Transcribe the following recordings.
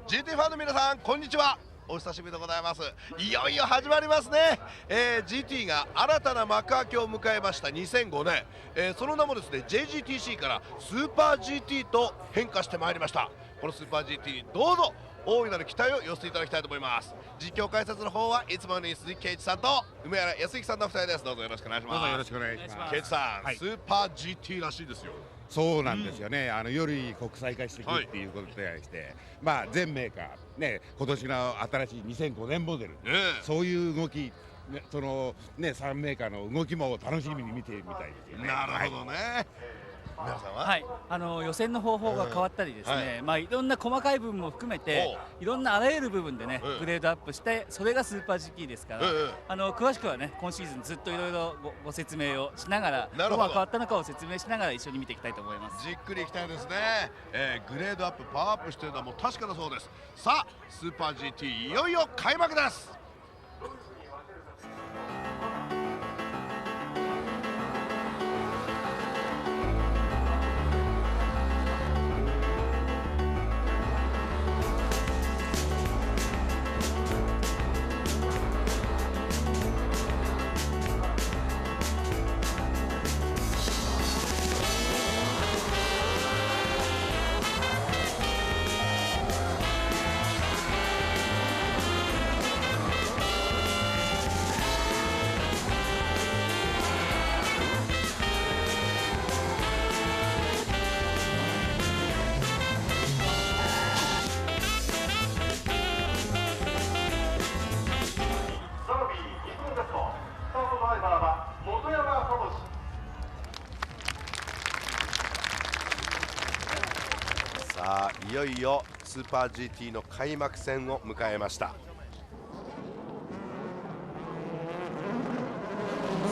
GT ファンの皆さん、こんにちは。お久しぶりでございます。いよいよ始まりますね。GT が新たな幕開けを迎えました2005年、その名もですね JGTC からスーパー GT と変化してまいりました。このスーパー GT にどうぞ大いなる期待を寄せていただきたいと思います。実況解説の方はいつものように鈴木圭一さんと梅原康之さんの2人です。どうぞよろしくお願いします。どうぞよろしくお願いします。圭一さん、はい、スーパー GT らしいですよ。そうなんですよね。より国際化していくっていうことに対して、まあ全メーカーね、今年の新しい2005年モデル、そういう動き、ね、そのね3メーカーの動きも楽しみに見てみたいですよね。なるほどね。皆さんは、はい、予選の方法が変わったりですね、いろんな細かい部分も含めていろんなあらゆる部分でね、グレードアップしてそれがスーパー GT ですから、詳しくはね今シーズンずっといろいろご説明をしながらどこが変わったのかを説明しながら一緒に見ていきたいと思います。じっくりいきたいですね。グレードアップパワーアップしているのはもう確かだそうです。さあスーパー GT いよいよ開幕です。さあいよいよスーパー GT の開幕戦を迎えました。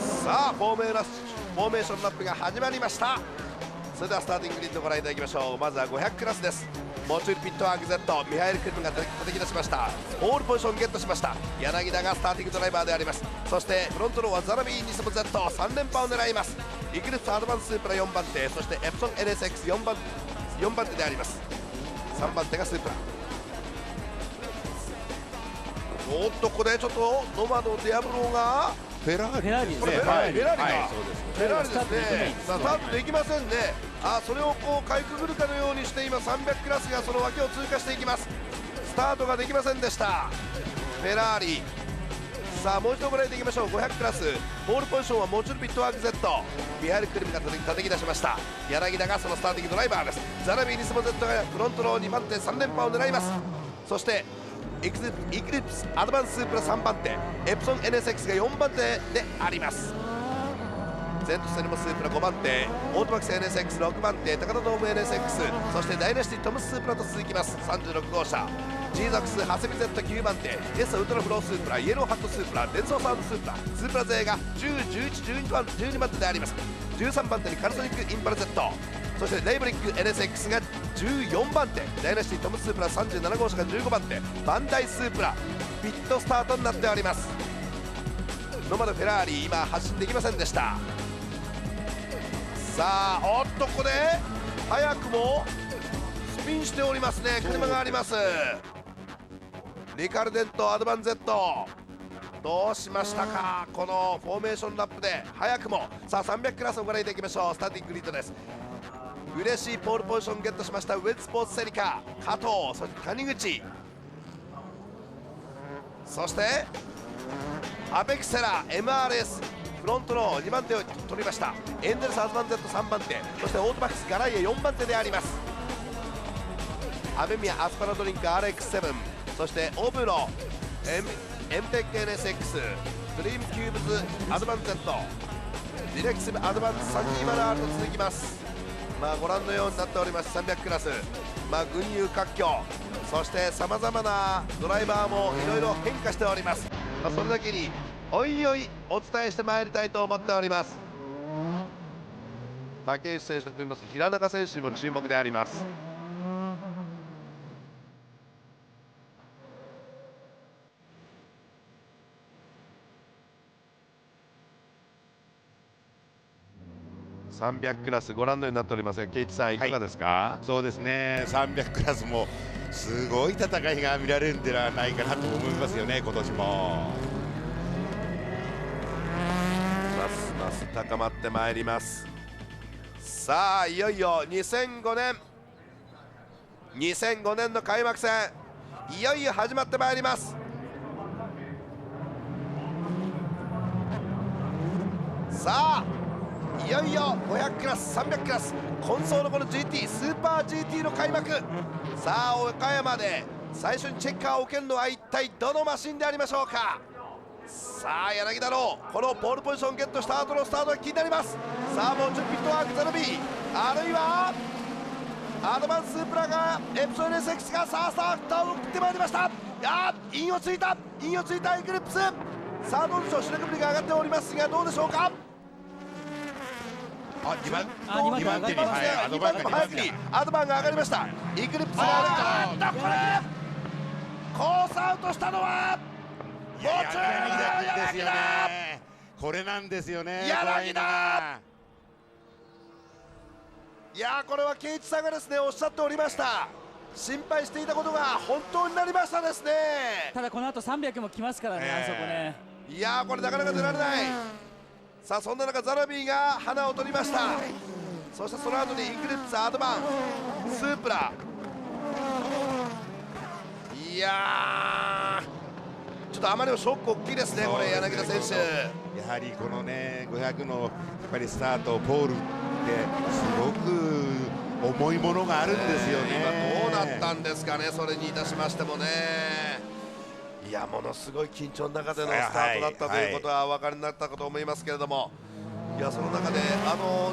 さあフォーメーションラップが始まりました。それではスターティンググリッドをご覧いただきましょう。まずは500クラスです。モチュールピットワーク Z ミハエル・クルムが叩き出しました。ポールポジションゲットしました。柳田がスターティングドライバーであります。そしてフロントローはザラビー・ニスモ Z3 連覇を狙います。イクリプスアドバンススープラ4番手、そしてエプソン NSX4 番手であります。3番手がスープラ。おっとここでちょっとノマドディアブロがフェラーリですね。フェラーリですね。スタートできませんね。それをこうかいくぐるかのようにして今300クラスがその脇を通過していきます。スタートができませんでした。フェラーリ。さあもう一度ご覧いただきましょう。500クラスポールポジションはモチュルピットワーク Z ミハエル・クルムが叩き出しました。柳田がそのスターティングドライバーです。ザラビー・ニスモ Z がフロントロー2番手3連覇を狙います。そしてイクリプスアドバンススープラ3番手、エプソン NSX が4番手であります。ゼントステルモスープラ5番手、オートマキス NSX6 番手、高田ドーム NSX、そしてダイナシティトムススープラと続きます。36号車 G ザックスハセミ Z9 番手、エスウルトラフロースープラ、イエローハットスープラ、デンソーサウンドスープラ、スープラ勢が10、11、12番手であります。13番手にカルソニックインパル Z、そしてレイブリック NSX が14番手、ダイナシティトムススープラ37号車が15番手、バンダイスープラピットスタートになっております。ノマドフェラーリ今発進できませんでした。さあおっとここで早くもスピンしておりますね。車があります。リカルデントアドバン Z どうしましたか。このフォーメーションラップで早くもさあ300クラスをご覧いただきましょう。スターティンググリッドです。嬉しいポールポジションゲットしましたウェッジスポーツセリカ加藤、そして谷口、そしてアペクセラ MRS フロントの2番手を取りました。エンゼルスアズマン Z3 番手、そしてオートバックスガライエ4番手であります。アメミヤアスパラドリンク RX7、 そしてオブロエムテック NSX ドリームキューブズアドバン Z ディレクシブアドバンス 320R と続きます。ご覧のようになっております。300クラス、群雄割拠、そしてさまざまなドライバーもいろいろ変化しております。それだけにおいおいお伝えしてまいりたいと思っております。竹内選手といいます平中選手にも注目であります。300クラスご覧のようになっておりますが、圭一さんいかがですか。そうですね。300クラスもすごい戦いが見られるんではないかなと思いますよね、今年も。ますます高まってまいります。さあいよいよ2005年の開幕戦、いよいよ始まってまいります。さあいよいよ500クラス300クラス混走のこの GT スーパー GT の開幕。さあ岡山で最初にチェッカーを受けるのは一体どのマシンでありましょうか。さあ柳田のこのポールポジションゲットした後のスタートが気になります。さあもう10ピットワークゼロ B、 あるいはアドバンスープラがエプソン NSX がさあスタートを送ってまいりました。インをついたエクリプス。さあどうでしょう、白くぶりが上がっておりますがどうでしょうか。2番手にアドバンが上がりました。エクリプスが上がった。これコースアウトしたのは柳田ですよね。これなんですよね、柳田。いやこれは圭一さんがですねおっしゃっておりました。心配していたことが本当になりましたですね。ただこの後300も来ますからね、あそこね。いやこれなかなか出られない。さあそんな中ザラビーが花を取りました。そしてその後にイクリプス、アドバン、スープラ。いやちょっとあまりのショック大きいですね、これ柳田選手。やはりこのね500のやっぱりスタートポールってすごく重いものがあるんですよね。今どうなったんですかね、それにいたしましてもね。いやものすごい緊張の中でのスタートだったということはお分かりになったかと思いますけれども、いやその中で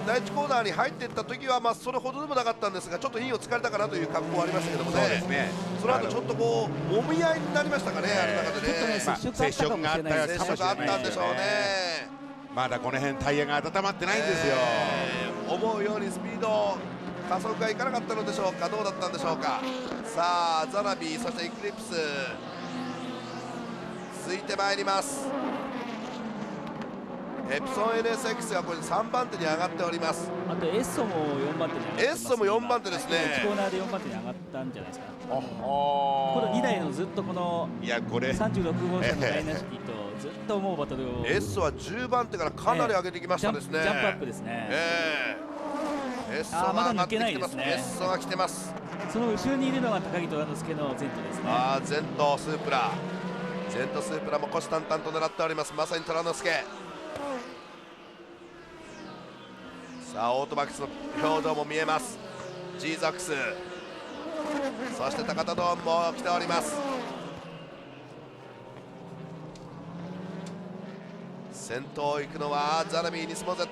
第1コーナーに入っていった時はそれほどでもなかったんですが、ちょっとインを疲れたかなという格好はありましたけどもね。その後ちょっとこうもみ合いになりましたかね、あの中でね。接触があったんでしょうね。まだこの辺タイヤが温まってないんですよ。思うようにスピード加速がいかなかったのでしょうか、どうだったんでしょうか。さあザラビー、そしてエクリプス続いてまいります。エプソン NSX がこれ3番手に上がっております。あとエッソも4番手に上がってます。エッソも4番手ですね。1コーナーで4番手に上がったんじゃないですか。この2台のずっとこの36号車のダイナシティとずっと思うバトルを。エッソは10番手からかなり上げてきましたですね。ジャンプアップですね。エッソが上がってきてます。エッソが来てます。その後ろにいるのが高木虎之介のゼントですね。ゼントスープラ、ゼントスープラも虎視眈々と狙っております。まさに虎之介。さあオートバックスの表情も見えます。 G ザックス、そして高田ドームも来ております。先頭行くのはザラビー、ニスモ Z、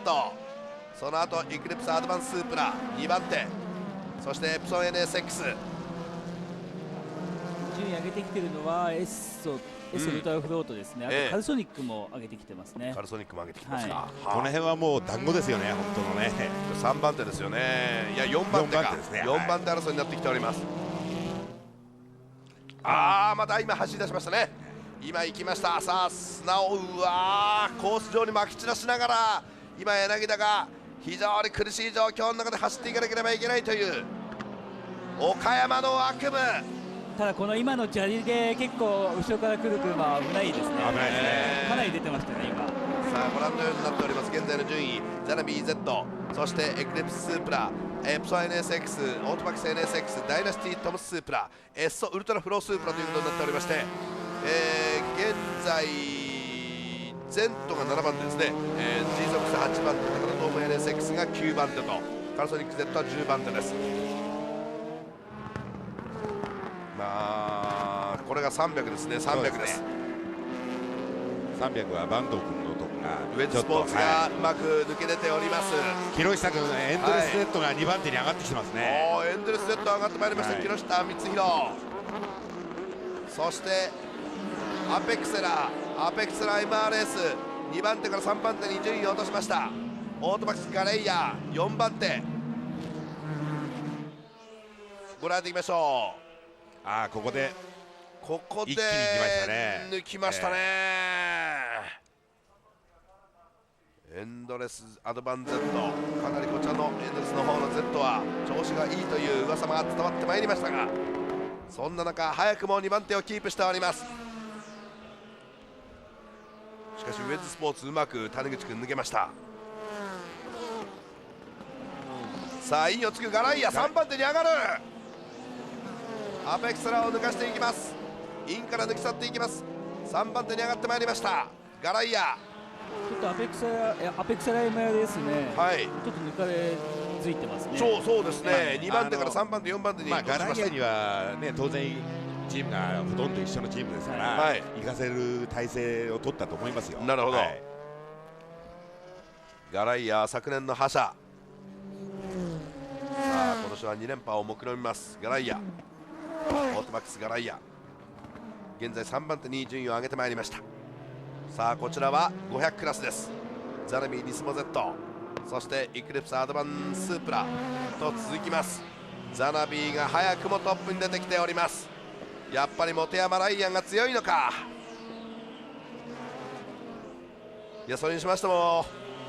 その後イクリプス、アドバンスープラ2番手、そしてエプソン NSX。 順位上げてきてるのはエッソウルトラフロートですね。あとカルソニックも上げてきてますね。カルソニックも上げてきてますか。この辺はもう団子ですよね、本当のね。3番手ですよね。いや4番手か、4番手争いになってきております。また今走り出しましたね。今行きました。さあ砂をコース上にまき散らしながら今柳田が非常に苦しい状況の中で走っていかなければいけないという岡山の悪夢。ただこの今の砂利で結構後ろから来る車は危ないですね。危ないですね。かなり出てましたね今。さあご覧のようになっております。現在の順位、ザラビー Z、 そしてエクリプススープラ、エプソン NSX、 オートバックス NSX、 ダイナシティトムススープラ、エッソウルトラフロースープラということになっておりまして、現在ゼントが7番手ですね。G ゾックス8番手、高田ドーム NSX が9番手と、カルソニック Z は10番手です。これが300ですね。300です。300は坂東君のとこがウェッジスポーツがうまく抜け出ております。木下君、エンドレス Z が2番手に上がってきてますね。エンドレス Z 上がってまいりました。木下光弘、そしてアペックセラ MRS 2番手から3番手に順位を落としました。オートバックスガレイヤ4番手、ご覧いただきましょう。ここで一気に行きましたね。抜きましたね。エンドレスアドバン Z、 かなりこちらのエンドレスの方の Z は調子がいいという噂が伝わってまいりましたが、そんな中早くも2番手をキープしております。しかしウェッズスポーツうまく谷口君抜けました。さあインをつくガライア3番手に上がる。アペクセラを抜かしていきます。インから抜き去っていきます。3番手に上がってまいりましたガライア。ちょっとアペクセラ山ですね、はい、ちょっと抜かれついてますね。そうですね、2番手から3番手4番手に、ガライアにはね当然チームがほとんど一緒のチームですから、はい、行かせる体制を取ったと思いますよ。なるほど、はい、ガライア昨年の覇者、さあ今年は2連覇を目論みますガライア。オートマックスガライア現在3番手に順位を上げてまいりました。さあこちらは500クラスです。ザレミー・リスモゼット、そしてイクリプス・アドバンスープラと続きます。ザナビーが早くもトップに出てきております。やっぱり本山ライアンが強いのか。いやそれにしましても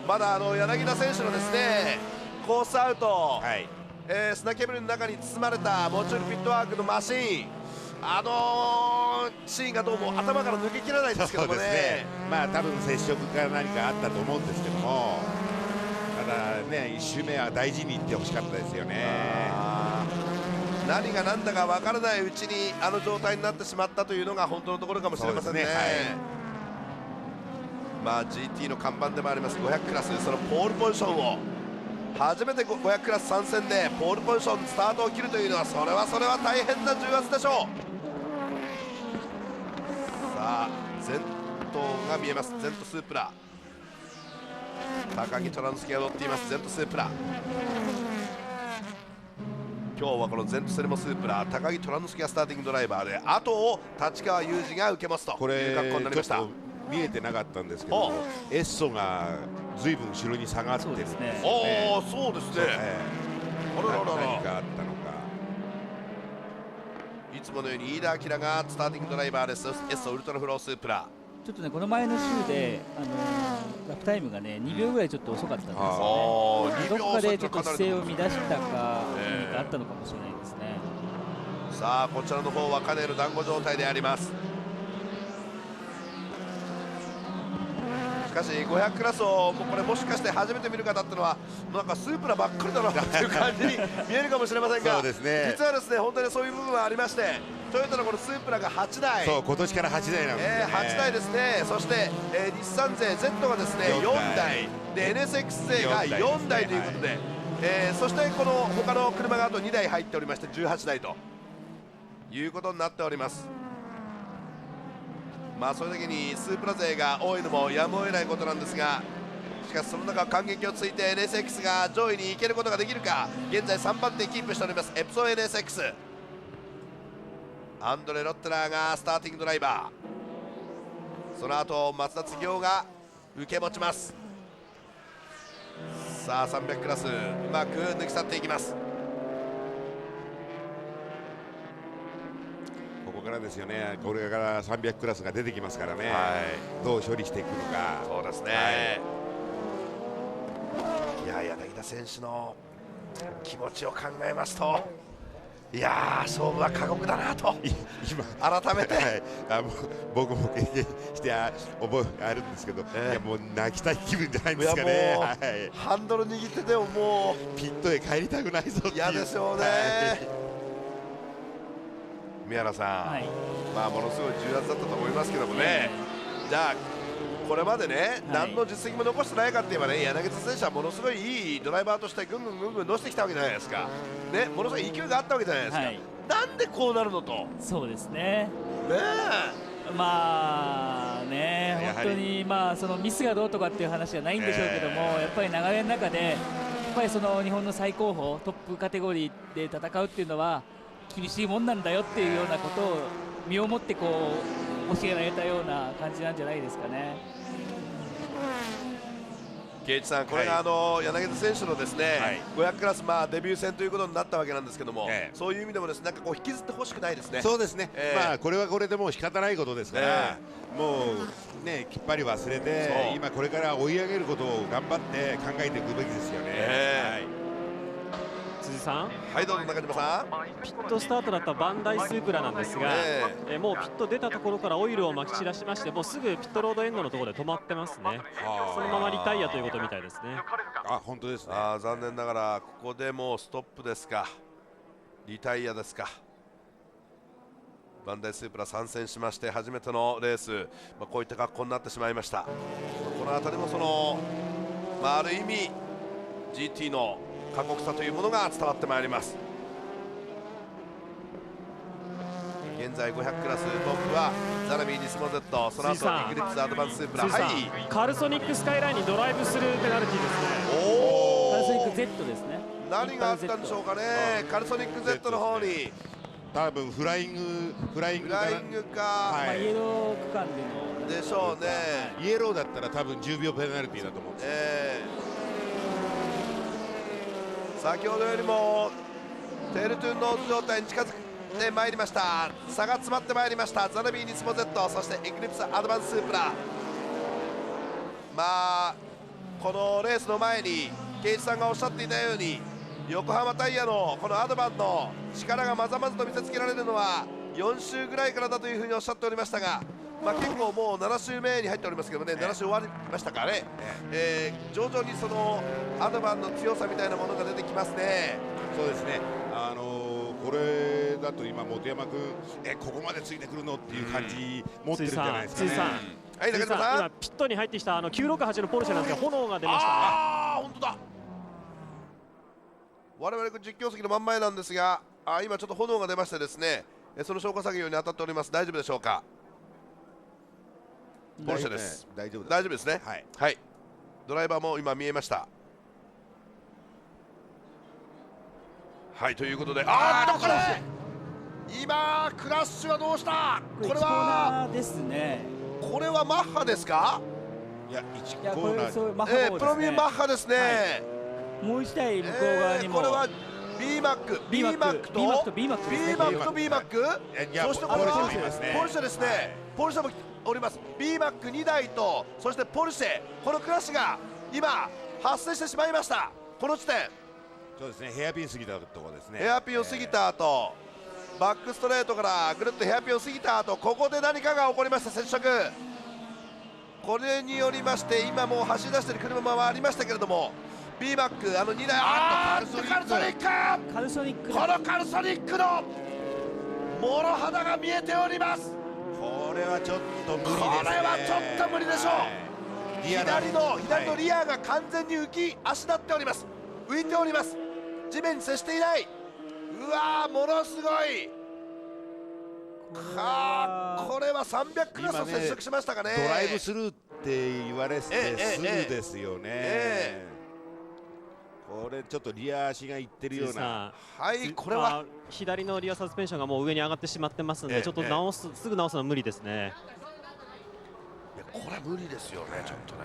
まだ柳田選手のですねコースアウト、はい、砂煙の中に包まれたモチュールピットワークのマシーン、シーンがどうも頭から抜けきらないんですけども ね、まあ多分接触か何かあったと思うんですけども、ただね1周目は大事にいってほしかったですよね。何が何だか分からないうちにあの状態になってしまったというのが本当のところかもしれませんね。まあ GT の看板でもあります500クラス、そのポールポジションを初めて500クラス参戦でポールポジションスタートを切るというのはそれは大変な重圧でしょう。さあゼントが見えます。ゼントスープラ、高木トランスキが乗っています。ゼントスープラ、今日はこのゼントセレモスープラ高木トランスキがスターティングドライバーで後を立川裕二が受け持つという格好になりました。見えてなかったんですけど、エッソがずいぶん後ろに下がってるんですね。そうですね。何かあったのか。いつものように飯田明がスターティングドライバーです。エッソウルトラフロースープラ。ちょっとねこの前の週でラップタイムがね2秒ぐらいちょっと遅かったんですよね。どこかでちょっと姿勢を乱したか何かあったのかもしれないですね。さあこちらの方はカネル団子状態であります。しかし500クラスをこれもしかして初めて見る方ってのはなんかスープラばっかりだなっていう感じに見えるかもしれませんがそうですね、実はですね本当にそういう部分はありまして、トヨタのこのスープラが8台、そう今年から8台なんですよね。8台ですね。そして、日産勢 Z がですね4台で NSX 勢が4台ということで、そしてこの他の車があと2台入っておりまして18台ということになっております。まあそれだけにスープラ勢が多いのもやむを得ないことなんですが、しかしその中感激をついて NSX が上位に行けることができるか。現在3番手キープしておりますエプソン NSX、 アンドレ・ロッテラーがスターティングドライバー、その後松田次夫が受け持ちます。さあ300クラスうまく抜き去っていきます。ここからですよね。これから300クラスが出てきますからね、はい、どう処理していくのか。そうですね、はい、柳田選手の気持ちを考えますと、いやー勝負は過酷だなと今改めて、はい、僕も経験して覚えがあるんですけど、いやもう泣きたい気分じゃないんですかね。はい、ハンドル握っててももうピットへ帰りたくないぞっていう。嫌でしょうね、はい宮原さん、はい、まあものすごい重圧だったと思いますけどもね、じゃあこれまでね、何の実績も残してないかって言えばね、柳田選手はものすごいいいドライバーとしてぐんぐん乗せてきたわけじゃないですか、ね、ものすごい勢いがあったわけじゃないですか、はい、なんでこうなるのと。そうですね、まあね、本当にまあそのミスがどうとかっていう話じゃないんでしょうけども、やっぱり流れの中でやっぱりその日本の最高峰トップカテゴリーで戦うっていうのは厳しいもんなんだよっていうようなことを身をもってこう教えられたような感じなんじゃないですかね。圭一さん、これが柳田選手のですね、500クラスデビュー戦ということになったわけなんですけども、そういう意味でもですね、なんかこう引きずってほしくないですね。そうですね、まあこれはこれでもう仕方ないことですから、もうねきっぱり忘れて今これから追い上げることを頑張って考えていくべきですよね。続さん。はい、どうぞ中島さん。ピットスタートだったバンダイスープラなんですが、もうピット出たところからオイルをまき散らしまして、もうすぐピットロードエンドのところで止まってますね。そのままリタイアということみたいですね。本当ですね。残念ながらここでもうストップですか、リタイアですか。バンダイスープラ参戦しまして初めてのレース、こういった格好になってしまいました。この辺りもその、ある意味 GT の過酷さというものが伝わってまいります。現在500クラストップはザラビー・ニスモゼット、その後エクリプス・アドバンス・スープラ。カルソニックスカイラインにドライブするペナルティーですね。カルソニック Z ですね。何があったんでしょうかね、カルソニック Z の方に。多分フライングか、イエロー区間でのでしょうね。イエローだったら多分10秒ペナルティーだと思うんです。先ほどよりもテールトゥーンノーズ状態に近づいてまいりました。差が詰まってまいりました。ザラビー・ニスモゼット、そしてエクリプス・アドバンス・スープラ。このレースの前に圭一さんがおっしゃっていたように、横浜タイヤのこのアドバンの力がまざまざと見せつけられるのは4周ぐらいからだというふうにおっしゃっておりましたが、結構もう7周目に入っておりますけどね、7周終わりましたからね、徐々にそのアドバンの強さみたいなものが出てきますね。そうですね、これだと今本山君ここまでついてくるのっていう感じ持ってるんじゃないですかね。はい中島さん、今ピットに入ってきた968のポルシェなんですが炎が出ましたね。本当だ。我々実況席の真ん前なんですが、今ちょっと炎が出ましてですね、その消火作業に当たっております。大丈夫でしょうか。ポルシェです。大丈夫ですね。はい、ドライバーも今見えました。はい、ということで、これ今クラッシュはどうした。これはですね。これはマッハですか。いや1コーナー、プロミューマッハですね。もう一台向こう側にも、これは B マックと B マック、そしてこれはポルシェですね。ポルシェもおります。 B マック2台と、そしてポルシェ、このクラッシュが今発生してしまいました。この地点、そうですね、ヘアピン過ぎたところですね。ヘアピンを過ぎた後、バックストレートからぐるっとヘアピンを過ぎた後、ここで何かが起こりました。接触、これによりまして今もう走り出している車もありましたけれども、B マック2台、カルソニック、このカルソニックのモロ肌が見えております。これはちょっと無理ですね。これはちょっと無理でしょう。左のリアが完全に浮き足立っております。浮いております。地面に接していない。うわー、ものすごい。これは300クラスと接触しましたかね。ドライブスルーって言われてすぐですよね。これちょっとリア足がいってるような。これは左のリアサスペンションがもう上に上がってしまってますので、ちょっとすぐ直すのは無理ですね。これは無理ですよね、ちょっとね。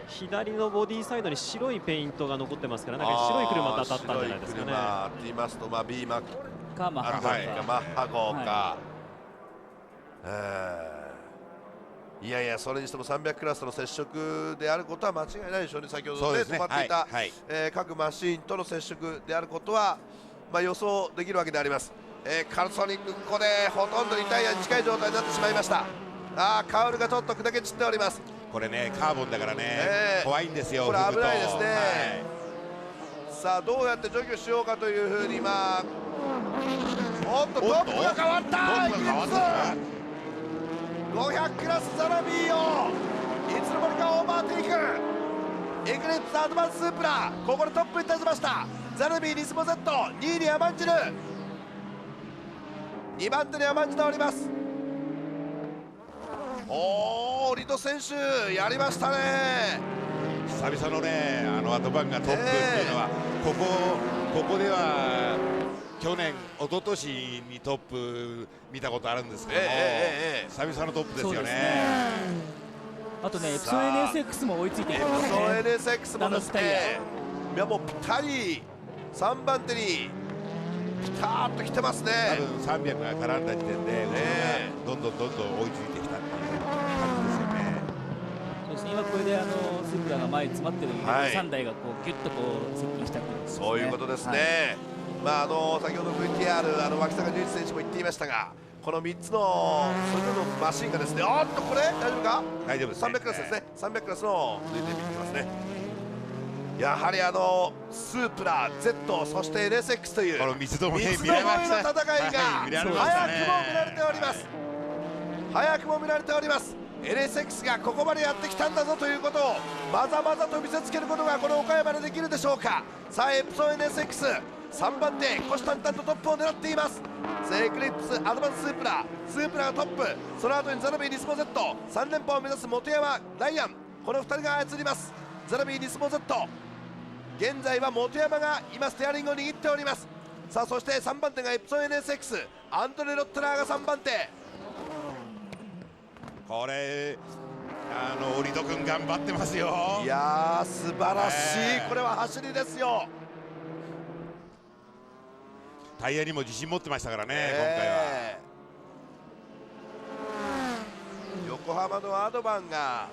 左のボディサイドに白いペイントが残ってますから、なんか白い車と当たったんじゃないですかね。と言いますと、B マックかマッハ号か。いやいや、それにしても300クラスとの接触であることは間違いないでしょうね。先ほどね、止まっていた各マシーンとの接触であることは予想できるわけであります。カルソニック、ここでほとんどリタイアに近い状態になってしまいました。カウルがちょっと砕け散っております。これね、カーボンだからね、怖いんですよ。これ危ないですね。さあ、どうやって除去しようかというふうに、おっとトップが変わった。500クラスザラビーをいつの間にかオーバーテイク。エクリプスアドバンススープラ、ここでトップに立ちました。ザラビー・ニスモゼット、2位にアマンジル、2番手にアマンジルおります。リト選手やりましたね。久々のね、アドバンがトップっていうのは、ここでは去年、一昨年にトップ見たことあるんですけども、久々のトップですよね。あとね、エプソン NSX も追いついているんですね。エプソン NSX もですね、いやもうぴったり3番手にピタッと来てますね。多分300が絡んだ時点で、どんどん追いついてきたっていう感じですよね。ですね、今これでスープラが前に詰まってるので、3台がこうギュッとこう接近したということですね。そういうことですね。まあ先ほど VTR 脇坂隆一選手も言っていましたが、この3つのそれぞれのマシンがですね、おっとこれ大丈夫か？大丈夫ですね。300クラスですね。300クラスの抜いてみてますね。やはりスープラ Z そして NSX というこの三つどもえの戦いが早くも見られております。早くも見られております。 NSX がここまでやってきたんだぞということをまざまざと見せつけることがこの岡山でできるでしょうか。さあエプソン NSX 3番手虎視眈々とトップを狙っています。エクリプスアドバンススープラがトップ、その後にザラビーリスモ Z3 連覇を目指す本山ダイアン、この2人が操ります。ザラビーリスモ Z、 現在は本山が今ステアリングを握っております。さあそして3番手がエプソン NSX アンドレ・ロットラーが3番手。これオリド君頑張ってますよ。いやー素晴らしい、これは走りですよ。タイヤにも自信持ってましたからね、今回は。横浜のアドバンが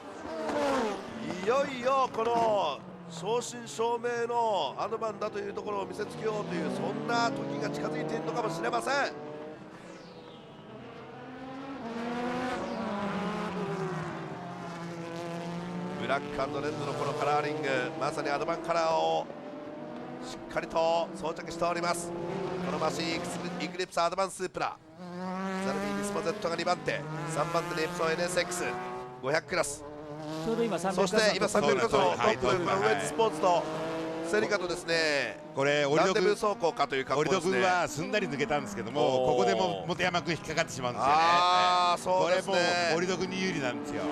いよいよこの正真正銘のアドバンだというところを見せつけようという、そんな時が近づいているのかもしれません。ブラック&レッドのこのカラーリング、まさにアドバンカラーをしっかりと装着しております。このマシンイクリプスアドバンスープラ、ザルビーリスモ Z が2番手、3番手にエプソン NSX500 クラス、ちょうど今300クラス、そして今300クラスのトップ、ウェッジスポーツとセリカとですね、これランデブー走行かという格好ですね。オリド君はすんなり抜けたんですけども、ここでも本山君引っかかってしまうんですよね。そうですね、これもうオリド君に有利なんですよ。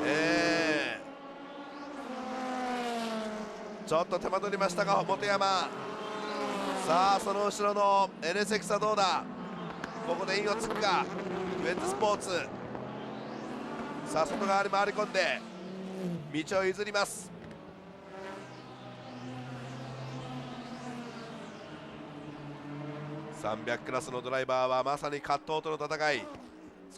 ちょっと手間取りましたが本山、さあその後ろの NSX はどうだ。ここでインをつくかウェッジスポーツ、さあ外側に回り込んで道を譲ります。300クラスのドライバーはまさに葛藤との戦い、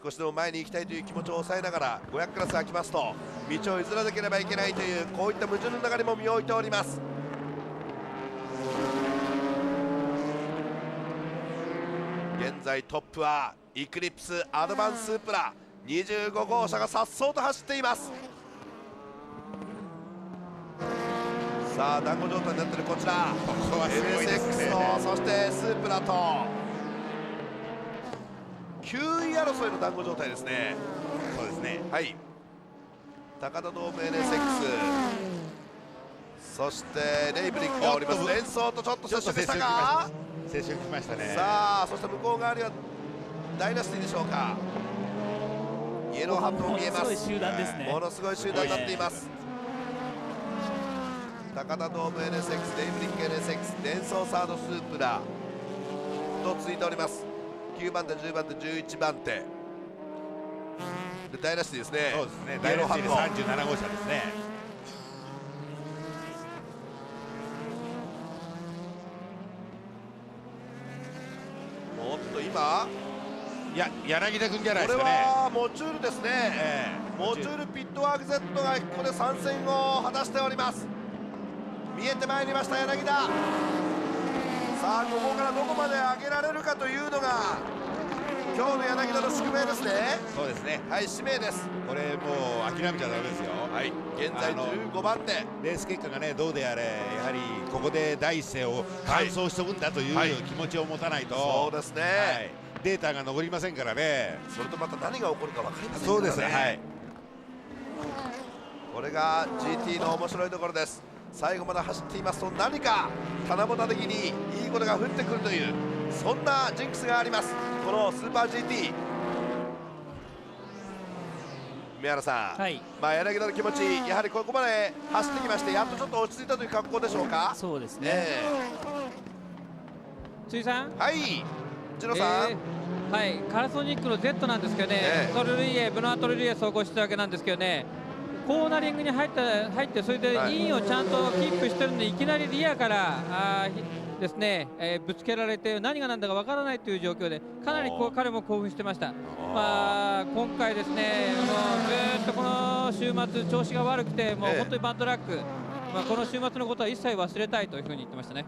少しでも前に行きたいという気持ちを抑えながら500クラスが来ますと道を譲らなければいけないという、こういった矛盾の中にも身を置いております。現在トップはイクリプスアドバンスープラ25号車が颯爽と走っています。さあ団子状態になっているこちら NSX とそしてスープラと9位争いの団子状態ですね。そうですね、はい、高田ドーム NSX、 そしてレイブリックがおります。連想とちょっと接触したか、接触きましたね。さあそして向こう側にはダイナスティでしょうか、イエローハットも見えます。ものすごい集団ですね。ものすごい集団になっています。高田ドーム NSX、 レイブリック NSX、 連想サードスープラと続いております。9番手、10番手、11番手でダイナスティですね。そうですね、ダイナスティで37号車ですね。おっと今柳田君じゃないこれですかね。はモチュールですね、モチュールピットワーク Z がここで参戦を果たしております。見えてまいりました柳田。さあここからどこまで上げられるかというのが今日の柳田の宿命ですね。そうですね、はい、使命です。これもう諦めちゃダメですよ。はい、現在15番手、レース結果がねどうであれ、やはりここで第一声を完走しておくんだという気持ちを持たないと、そうですね、データが残りませんからね。それとまた何が起こるか分かりませんからね。そうですね、はい、これが GT の面白いところです。最後まで走っていますと何か棚ぼた的にいいことが降ってくるという、そんなジンクスがあります、このスーパー GT。 宮原さん、柳田の気持ち、やはりここまで走ってきましてやっとちょっと落ち着いたという格好でしょうか。そうですね、辻さん、はい、ジロさん、はい、カラソニックの Z なんですけどね、トルリエブノワトルリエ走行してたわけなんですけどね、コーナリングに入ってそれでインをちゃんとキープしてるのにいきなりリアからですね、ぶつけられて何が何だかわからないという状況でかなり彼も興奮してました。今回ですね、ずっとこの週末調子が悪くてもう本当にバッドラック、この週末のことは一切忘れたいというふうに言ってましたね。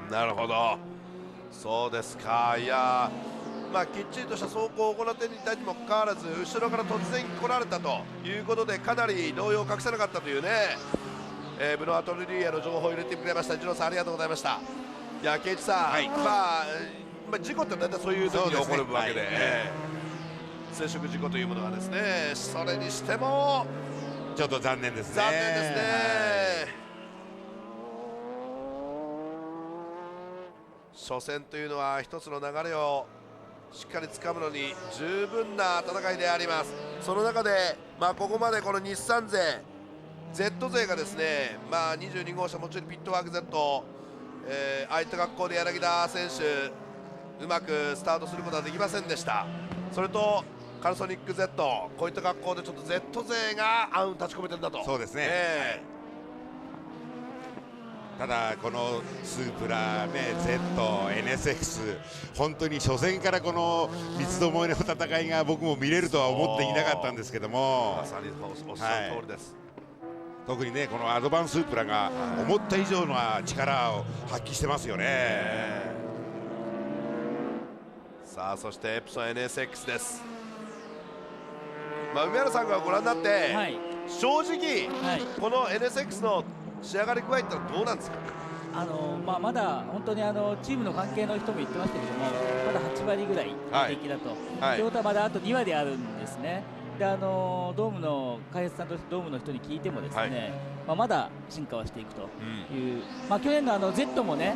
なるほど、そうですか。いやきっちりとした走行を行っていたにもかかわらず後ろから突然来られたということでかなり動揺を隠せなかったというね、ブノワ・トルリエの情報を入れてくれました。一郎さんありがとうございました。いやケイチさん、事故って大体そういう時に起こるわけで、接触事故というものがですね、それにしてもちょっと残念ですね。残念ですね。初戦というのは一つの流れをしっかりつかむのに十分な戦いであります。その中で、ここまでこの日産勢 Z 勢がですね、22号車もちろんピットワーク Z、ああいった格好で柳田選手うまくスタートすることはできませんでした。それとカルソニック Z、 こういった格好でちょっと Z 勢が立ち込めてるんだと。そうですね、ただこのスープラ、Z、NSX 本当に初戦からこの三つどもえの戦いが僕も見れるとは思っていなかったんですけども、まさにおっしゃる通りです、特にねこのアドバンスープラが思った以上の力を発揮してますよね。さあそしてエプソン NSX です。梅原さんがご覧になって、正直、この NSX の仕上がり具合ってのはどうなんですか。まだ本当にチームの関係の人も言ってましたけども、まだ8割ぐらい的だと、ということはまだあと2割あるんですね。でドームの開発さんとドームの人に聞いてもですね、まだ進化はしていくという、去年の Z もね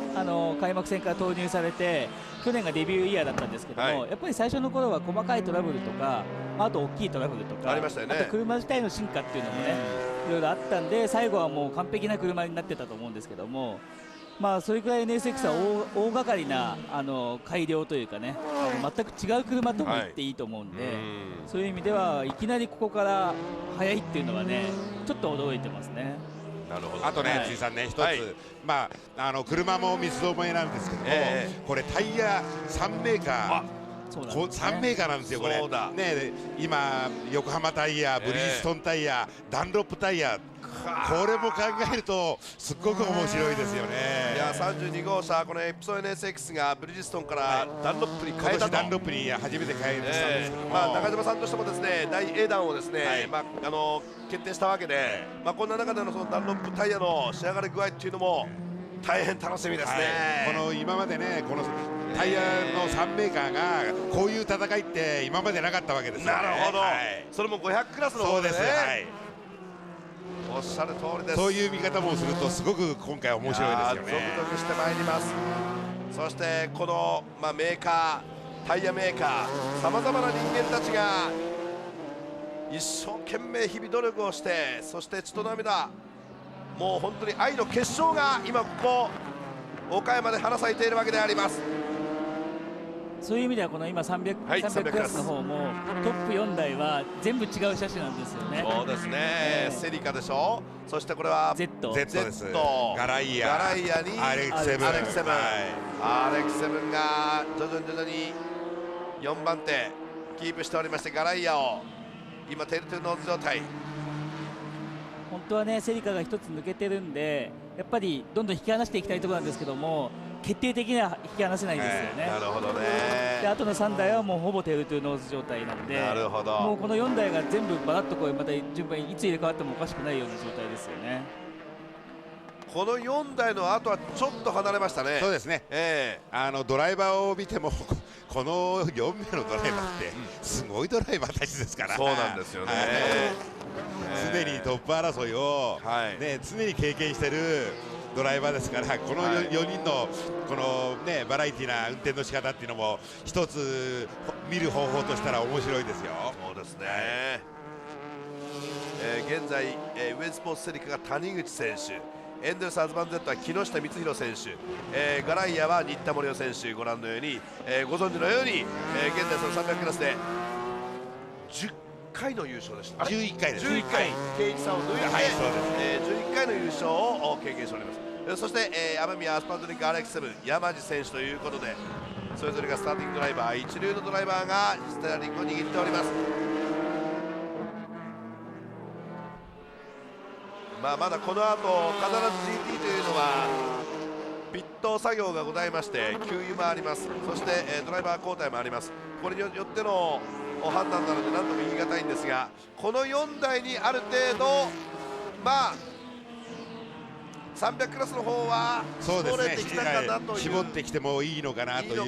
開幕戦から投入されて去年がデビューイヤーだったんですけども、やっぱり最初の頃は細かいトラブルとか、あと大きいトラブルとかありましたよね。あと車自体の進化っていうのもね、いろいろあったんで最後はもう完璧な車になってたと思うんですけども、それくらい NSX は大掛かりな改良というかね、全く違う車とも言っていいと思うんで、そういう意味ではいきなりここから速いっていうのはねちょっと驚いてますね。なるほど。あとね、辻さんね、一つ、車も三つどもえなんですけども、これタイヤ3メーカー、3メーカーなんですよ、これ。ね、今、横浜タイヤ、ブリヂストンタイヤ、ダンロップタイヤ、これも考えると、すっごく面白いですよね。いや、32号車、このエプソン NSX がブリヂストンからダンロップに変えたと。ダンロップに初めて変えたんですけども、中島さんとしてもですね、第A弾をですね、決定したわけで、こんな中でのそのダンロップタイヤの仕上がり具合っていうのも大変楽しみですね。この今までね、このタイヤの3メーカーがこういう戦いって今までなかったわけですよね。なるほど、それも500クラスの方でね。おっしゃる通りです。そういう見方もするとすごく今回面白いですよね。ゾクゾクしてまいります。そしてこの、メーカー、タイヤメーカー、さまざまな人間たちが一生懸命日々努力をして、そして血と涙、もう本当に愛の結晶が今ここ岡山で花咲いているわけであります。そういう意味ではこの今300クラスの方もトップ4台は全部違う車種なんですよね。そうですね、セリカでしょ、そしてこれは Z です。ガライアに RX7 が徐々に4番手キープしておりまして、ガライアを今テールトゥーノーズ状態。本当はねセリカが1つ抜けてるんで、やっぱりどんどん引き離していきたいところなんですけども、決定的には引き離せないんですよね。なるほどね。であとの3台はもうほぼテールトゥーノーズ状態なんで、なるほど、もうこの4台が全部バラッとこうまた順番にいつ入れ替わってもおかしくないような状態ですよね。この4台の後はちょっと離れましたね。そうですね、ドライバーを見てもこの4名のドライバーってすごいドライバーたちですから。そうなんですよね。常にトップ争いを、常に経験しているドライバーですから、この4人のこの、バラエティーな運転の仕方っていうのも一つ見る方法としたら面白いですよ。そうですね、現在、ウェイスポーツセリカが谷口選手、エンデルスアズバン Z は木下光弘選手、ガライアは新田森生選手、ご覧のように、ご存知のように、現在その300クラスで10回の優勝でした。11回です。11回、圭一さんを抜いて、11回の優勝を経験しております。そして、雨宮アスパルトリック RX7 山地選手ということで、それぞれがスターティングドライバー、一流のドライバーがステアリングを握っております。まだこの後必ず GT というのはピット作業がございまして、給油もあります。そして、ドライバー交代もあります。これによっての判断なので何とも言い難いんですが、この4台にある程度300クラスの方は絞れてきたかなという、絞ってきてもいいのかなという、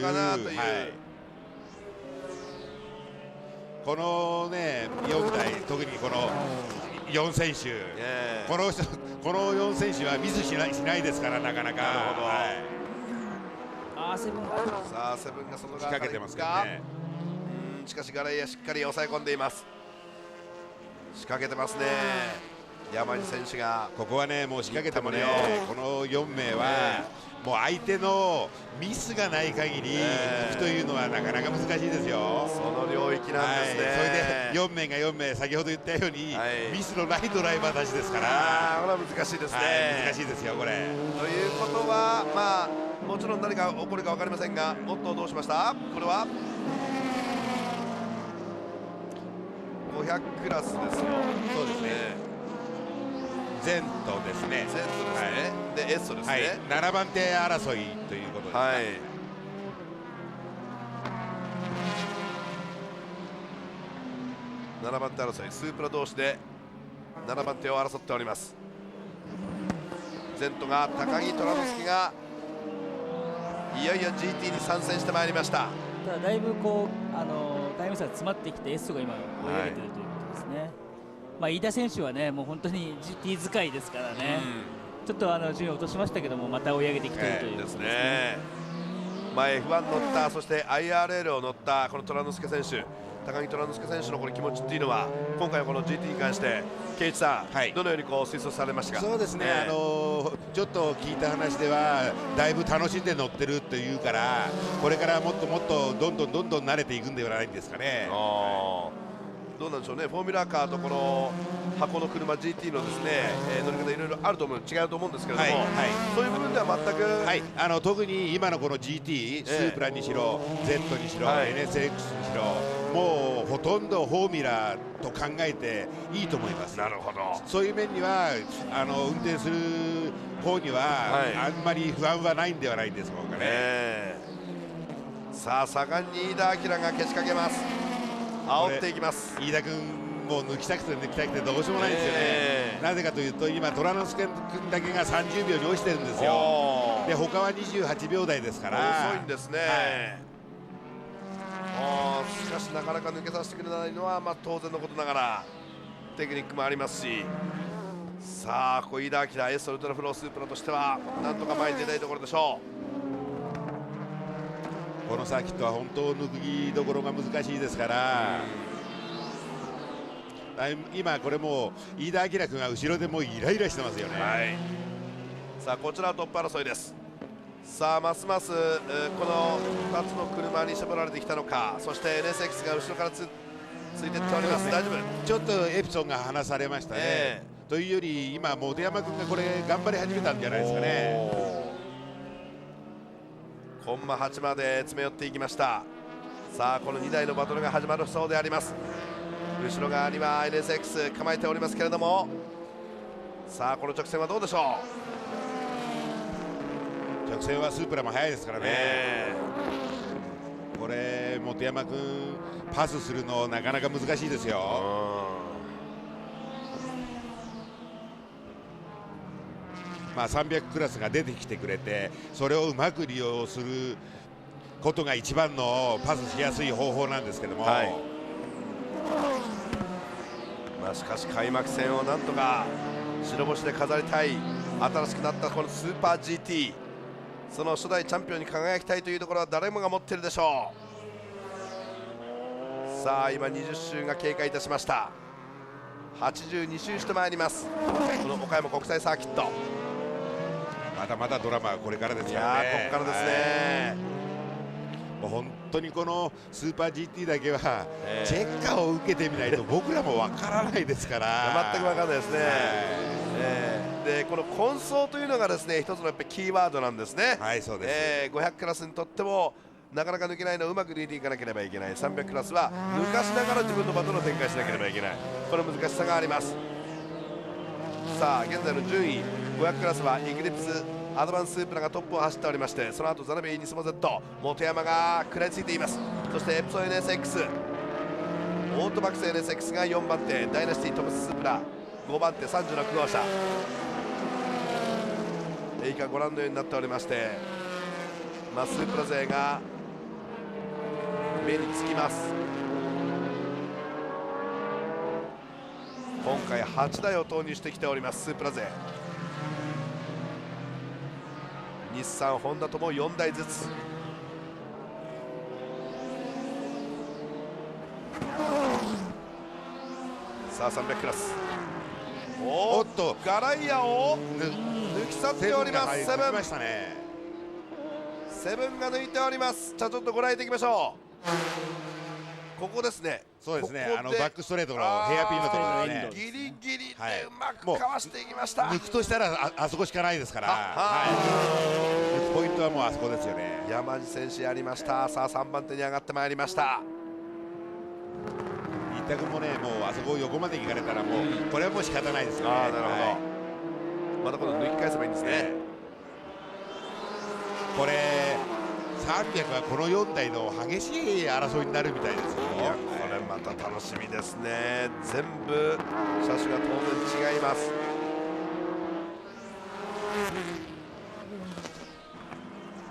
このね4台、特にこの4選手、この4選手はミスしないですから、なかなか。なるほど。セブンが外側仕掛けてますからね。しかしガレイヤしっかり抑え込んでいます。仕掛けてますね、山地選手が。ここはね、もう仕掛けてもね、この4名はもう相手のミスがない限り行くというのはなかなか難しいですよ。その領域なんですね。それで4名が4名、先ほど言ったように、ミスのないドライバーたちですから、これは難しいですね。難しいですよ、これ。ということは、もちろん何が起こるか分かりませんが、おっとどうしました、これは500クラスですよ。そうですね、ゼントですね。ゼントですね。でエッソですね。7番手争いということですね。7番手争い、スープラ同士で7番手を争っております。ゼントが高木虎之介がいよいよ GT に参戦してまいりました。ただだいぶタイム差が詰まってきてエッソが今追い上げているということですね。飯田選手はね、もう本当に GT 使いですからね、ちょっと順位を落としましたけども、また追い上げてきているということですね。F1 乗った、そして IRL を乗ったこの虎之介選手、高木虎之介選手のこの気持ちっていうのは、今回この GT に関して圭一さん、どのように推測されましたか。そうですね、ちょっと聞いた話ではだいぶ楽しんで乗ってるというから、これからもっともっとどんどん慣れていくんではないんですかね。どうなんでしょうね、フォーミュラカーとこの箱の車 GT のですね、乗り方いろいろあると思う、違うと思うんですけれども、そういう部分では全く、特に今のこの GT、スープラにしろ Z にしろ、NSX にしろ、もうほとんどフォーミュラと考えていいと思います。なるほど。そういう面には運転する方には、あんまり不安はないんではないでしょうかね。さあ盛んに飯田明がけしかけます。煽っていきます。飯田君も抜きたくてどうしようもないんですよね。なぜかというと、今虎之介君だけが30秒に落ちてるんですよ。で他は28秒台ですから、遅いんですね。しかしなかなか抜けさせてくれないのは当然のことながらテクニックもありますし、さあここ飯田明、エースウルトラフロースープラとしてはなんとか前に出たいところでしょう。このサーキットは本当抜きどころが難しいですから、今これも飯田明君が後ろでもうイライラしてますよね。さあこちらはトップ争いです。さあますますこの2つの車に絞られてきたのか。そして NSX が後ろからついていっております。大丈夫。ちょっとエプソンが離されましたね。というより今本山君がこれ頑張り始めたんじゃないですかね。コンマ8まで詰め寄っていきました。さあこの2台のバトルが始まるそうであります。後ろ側には NSX 構えておりますけれども、さあこの直線はどうでしょう。直線はスープラも速いですからね。これ本山君パスするのなかなか難しいですよ。300クラスが出てきてくれて、それをうまく利用することが一番のパスしやすい方法なんですけども、しかし開幕戦をなんとか白星で飾りたい新しくなったこのスーパー GT、 その初代チャンピオンに輝きたいというところは誰もが持っているでしょう。さあ今20周が経過いたしました。82周してまいります、この岡山国際サーキット。まだまだドラマはこれからですからね。ここからですね。もう本当にこのスーパー GT だけはチェッカーを受けてみないと僕らもわからないですから。全く分からないですね。でこの混走というのがですね一つのやっぱりキーワードなんですね。はいそうです、500クラスにとってもなかなか抜けないのをうまく抜いていかなければいけない。300クラスは抜かしながら自分のバトルを展開しなければいけない。この難しさがあります。さあ現在の順位、500クラスはイグリプスアドバンスープラがトップを走っておりまして、その後ザナビー、ニスモ Z、 本山が食らいついています。そしてエプソン NSX、 オートバックス NSX が4番手、ダイナシティトムススープラ5番手36号車。以下ご覧のようになっておりまして、スープラ勢が目につきます。今回8台を投入してきておりますスープラ勢。日産、ホンダとも4台ずつ。さあ300クラス、おっとガライアを抜き去っております。セブン、セブンが抜いております。じゃあちょっとご覧いただきましょう。ここですね。そうですね、バックストレートのヘアピンのところですね。ギリギリでうまくかわしていきました。抜くとしたら あそこしかないですから、抜くポイントはもうあそこですよね。山地選手やりました。さあ3番手に上がってまいりました。新田君もね、もうあそこ横まで行かれたらもうこれはもう仕方ないですよね。なるほど、またこの抜き返せばいいんですね。これ300はこの4台の激しい争いになるみたいですよ。いやこれまた楽しみですね。全部車種が当然違います。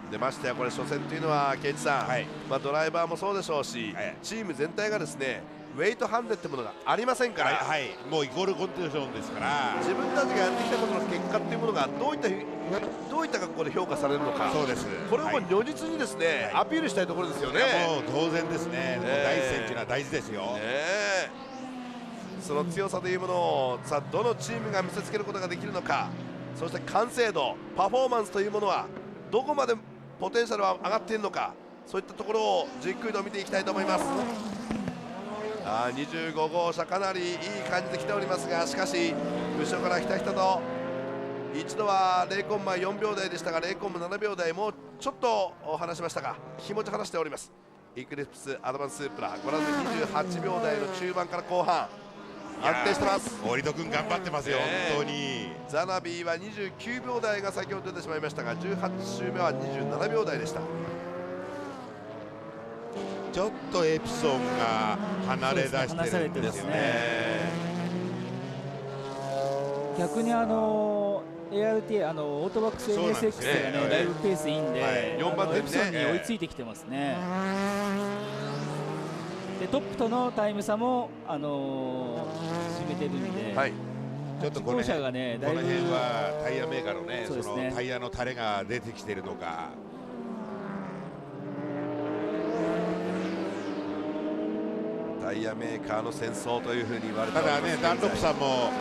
でましてやこれ初戦というのはケイチさん、ドライバーもそうでしょうし、チーム全体がですねウェイトハンデってものがありませんから、もうイコールコンディションですから、自分たちがやってきたことの結果っていうものがどういった格好で評価されるのか、そうです、これを如実にですね、アピールしたいところですよね。もう当然ですね、第一戦というのは大事ですよ。その強さというものをさあどのチームが見せつけることができるのか、そして完成度、パフォーマンスというものはどこまでポテンシャルは上がっているのか、そういったところをじっくりと見ていきたいと思います。25号車かなりいい感じで来ておりますが、しかし後ろからひたひたと一度は0コンマ4秒台でしたが0コンマ7秒台もうちょっと離しましたが気持ち離しております。イクリプスアドバンスープラご覧の28秒台の中盤から後半安定してます。森戸君頑張ってますよ、本当に。ザナビーは29秒台が先ほど出てしまいましたが18周目は27秒台でした。ちょっとエプソンが離れ出してるんですよね。逆にART オートバックス NSX がねだいぶペースいいんで、4番手エプソンに追いついてきてますね。でトップとのタイム差も縮めてるんで、ちょっとこの辺がねだいぶはタイヤメーカーのね、そのタイヤの垂れが出てきてるのか。タイヤメーカーの戦争というふうに言われております。ただね、ダンロップさんも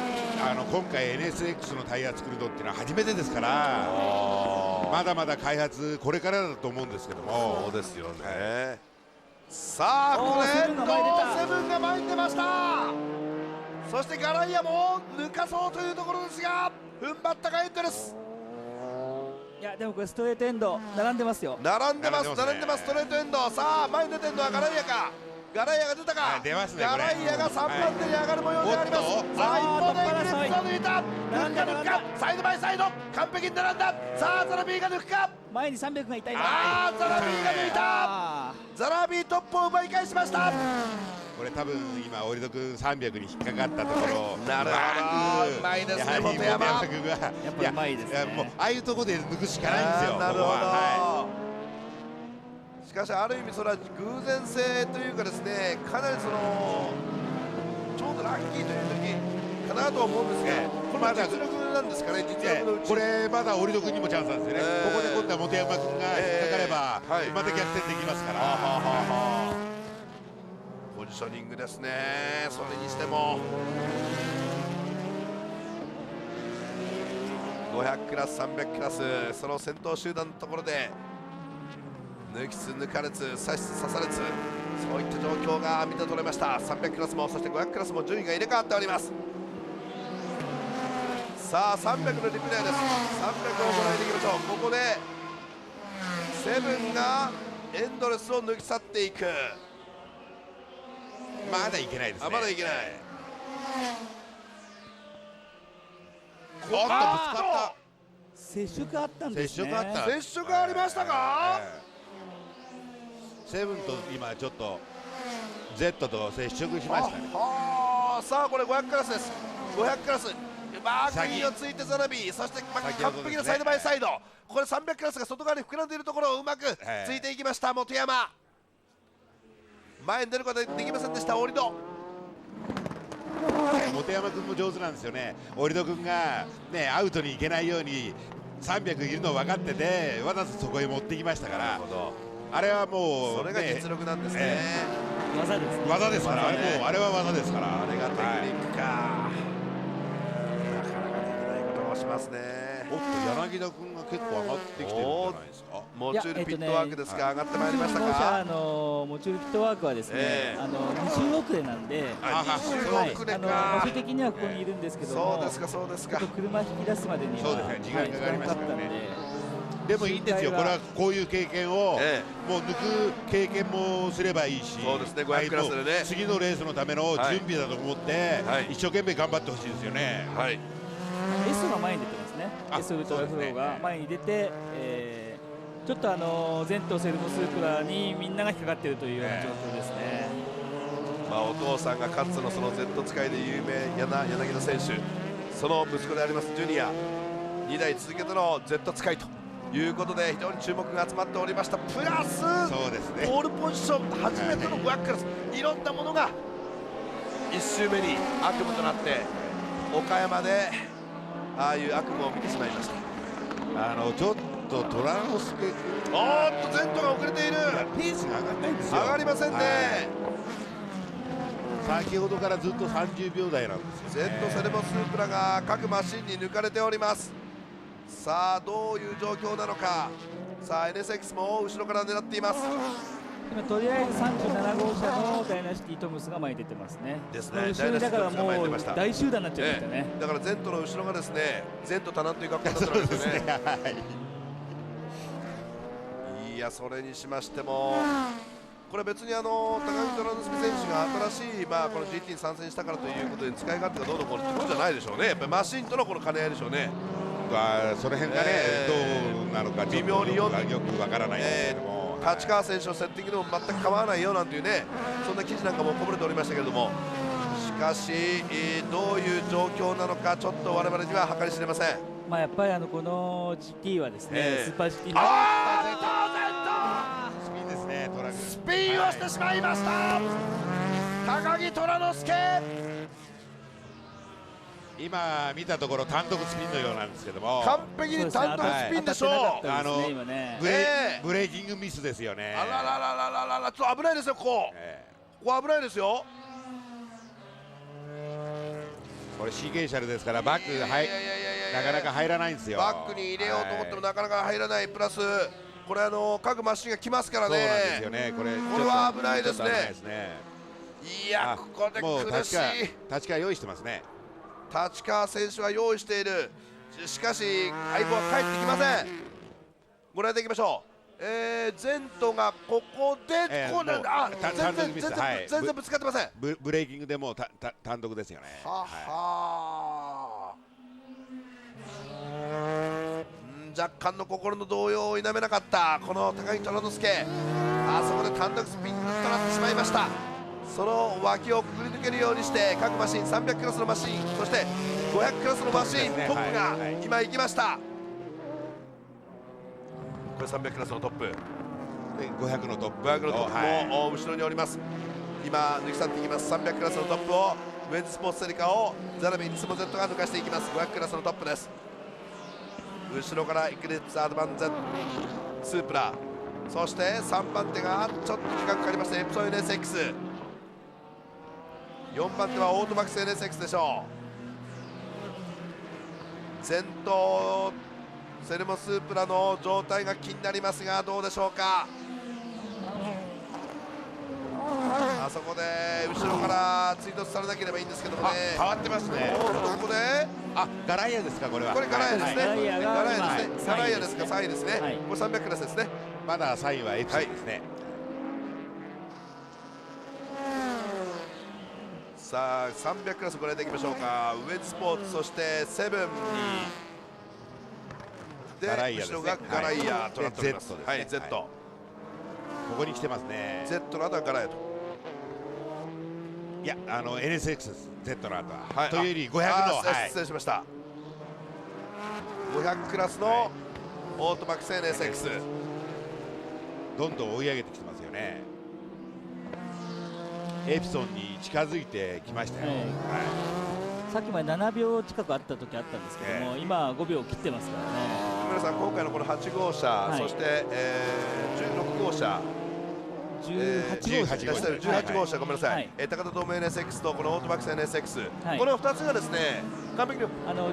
今回 NSX のタイヤ作るのっていうのは初めてですから、まだまだ開発これからだと思うんですけども。そうですよね。さあここでセブンが前に出ました。そしてガライアも抜かそうというところですが踏ん張ったかエントレス。いやでもこれストレートエンド並んでますよ。並んでますストレートエンド。さあ前に出てるのはガライアか。ガライアが出たか。出ますね、ガライアが3番手に上がる模様であります。さあ一方でイグリップスを抜いた。抜くかサイドバイサイド完璧に並んだ。さあザラビーが抜くか。前に300がいたいな。ザラビーが抜いた。ザラビートップを奪い返しました。これ多分今オリド君300に引っかかったところ、なるほどうまいですね本山君が。やっぱうまいですね。もうああいうところで抜くしかないんですよ。なるほど。しかしある意味それは偶然性というかですね、かなりそのちょうどラッキーという時かなと思うんですが、これまだ実力なんですかね。実力のうちこれまだオリド君にもチャンスなんですよね。ここで今度は本山君が引っかかればまた逆転できますから。ポジショニングですね。それにしても500クラス300クラスその先頭集団のところで抜きつ抜かれつ刺しつ刺されつ、そういった状況が見て取れました。300クラスもそして500クラスも順位が入れ替わっております。ささあ300のリプレイです。300をご覧いただきましょう。ここでセブンがエンドレスを抜き去っていく。まだいけないですね。まだいけない。おっとぶつかっ接触あったんた。ですね。接触ありましたか。セブンと今ちょっと Z と接触しましたね。さあこれ500クラスです。500クラスうまくいいをついてザナビー、そして完璧なサイドバイサイド。ここで300クラスが外側に膨らんでいるところをうまくついていきました本山。前に出ることができませんでした折戸。本山君も上手なんですよね。折戸君が、ね、アウトに行けないように300いるの分かっててわざとそこへ持ってきましたから、あれはもう、それが実力なんですね。技ですね。技ですから、もうあれは技ですから。あれがテクニックか。なかなかできないことをしますね。おっと柳田君が結構上がってきてるんじゃないですか。モチュールピットワークですが、上がってまいりましたか。モチュールピットワークはですね、2周遅れなんで、2周遅れか。場所的にはここにいるんですけども、そうですかそうですか。車引き出すまでにはそうですね、時間かかりますからね。でもいいんですよ、これはこういう経験を、もう抜く経験もすればいいし、そうですね、500クラスでね、次のレースのための準備だと思って、一生懸命頑張ってほしいですよね。はい、S が前に出てますね。S ウルトラフローが前に出て、ちょっとゼントセルモスープラにみんなが引っかかっているというような状況ですね。お父さんがかつてのその Z 使いで有名柳田選手、その息子でありますジュニア2代続けての Z 使いということで非常に注目が集まっておりました。プラスそうですね、ポールポジション初めての500クラス、いろんなものが1周目に悪夢となって岡山でああいう悪夢を見てしまいました。ちょっと虎之助君、おっとゼントが遅れている。ペースが上がらないんですよ。上がりませんね。先ほどからずっと30秒台なんですよ、ね。 Z セレモスープラが各マシンに抜かれております。さあどういう状況なのか。さあ NSX も後ろから狙っています。今とりあえず37号車のダイナシティトムスが前に出てますね。ですね。後ろにだからもう大集団になっちゃいましたね。だからゼントの後ろがですね、ゼント多難という格好になってるんですよね。いやそれにしましてもこれ別に高木虎之助選手が新しいこの GT に参戦したからということで使い勝手がどうのこうのってことじゃないでしょうね。やっぱりマシンとのこの兼ね合いでしょうね。その辺がね、どうなのか微妙によくわからないんですけども。立川選手のセッティングでも全く構わないよなんていうね、そんな記事なんかもこぼれておりましたけれども、しかし、どういう状況なのかちょっと我々には計り知れません。やっぱりこの GT はですね、スーパー GT のスピンですね、トラックスピンをしてしまいました、高木虎之助。今見たところ単独スピンのようなんですけども、完璧に単独スピンでしょう。ブレーキングミスですよね。あらららららら、ちょっと危ないですよ、ここ危ないですよ。これシーケンシャルですからバックなかなか入らないんですよ。バックに入れようと思ってもなかなか入らない。プラスこれ各マシンが来ますからね。そうなんですよね。これは危ないですね。いやここで苦しい。立川用意してますね。立川選手は用意している。しかし相棒は帰ってきません。ご覧いただきましょう。ゼントがここでこうなんだ。全然ぶつかってません。ブレーキングでもう単独ですよね。若干の心の動揺を否めなかったこの高木虎之助。あそこで単独スピンとなってしまいました。その脇をくぐり抜けるようにして各マシン300クラスのマシン、そして500クラスのマシン、トップが今行きました。これ300クラスのトップ、500のトップ、500のトップも後ろにおります。今抜き去っていきます。300クラスのトップをウェンズスポーツセリカをザラビニスモ Z が抜かしていきます。500クラスのトップです。後ろからエクリプスアドバンゼスープラ、そして3番手がちょっと時間かかりましたエプソン NSX、 4番手はオートマックス NSX でしょう。先頭セレモスープラの状態が気になりますがどうでしょうか。あそこで後ろから追突されなければいいんですけどもね。変わってますね。ここでガライアですか、これは。これガライアですね。ガライアがガライアですね。今ガライアですか、3位ですね。はいこれ300クラスですね。まだ3位はエプソンですね。さあ300クラスご覧いただきましょうか。ウェッジスポーツ、そしてセブンでガライアですね後ろがガライアとなっております。で Z ですね。はい、Z、ここに来てますね。 Z の後はガライアと。いや、NSX です、Z の後は。はい、というより500の、失礼しました。500クラスのオートバックス NSX、どんどん追い上げてきてますよね。エプソンに近づいてきましたよ。さっきまで7秒近くあった時あったんですけども、今5秒切ってますからね。皆さん今回のこの8号車、はい、そして、16号車、18号車、ごめんなさい、はい、高田東明 NSX とこのオートバックス NSX、はい、この2つがですね、完璧に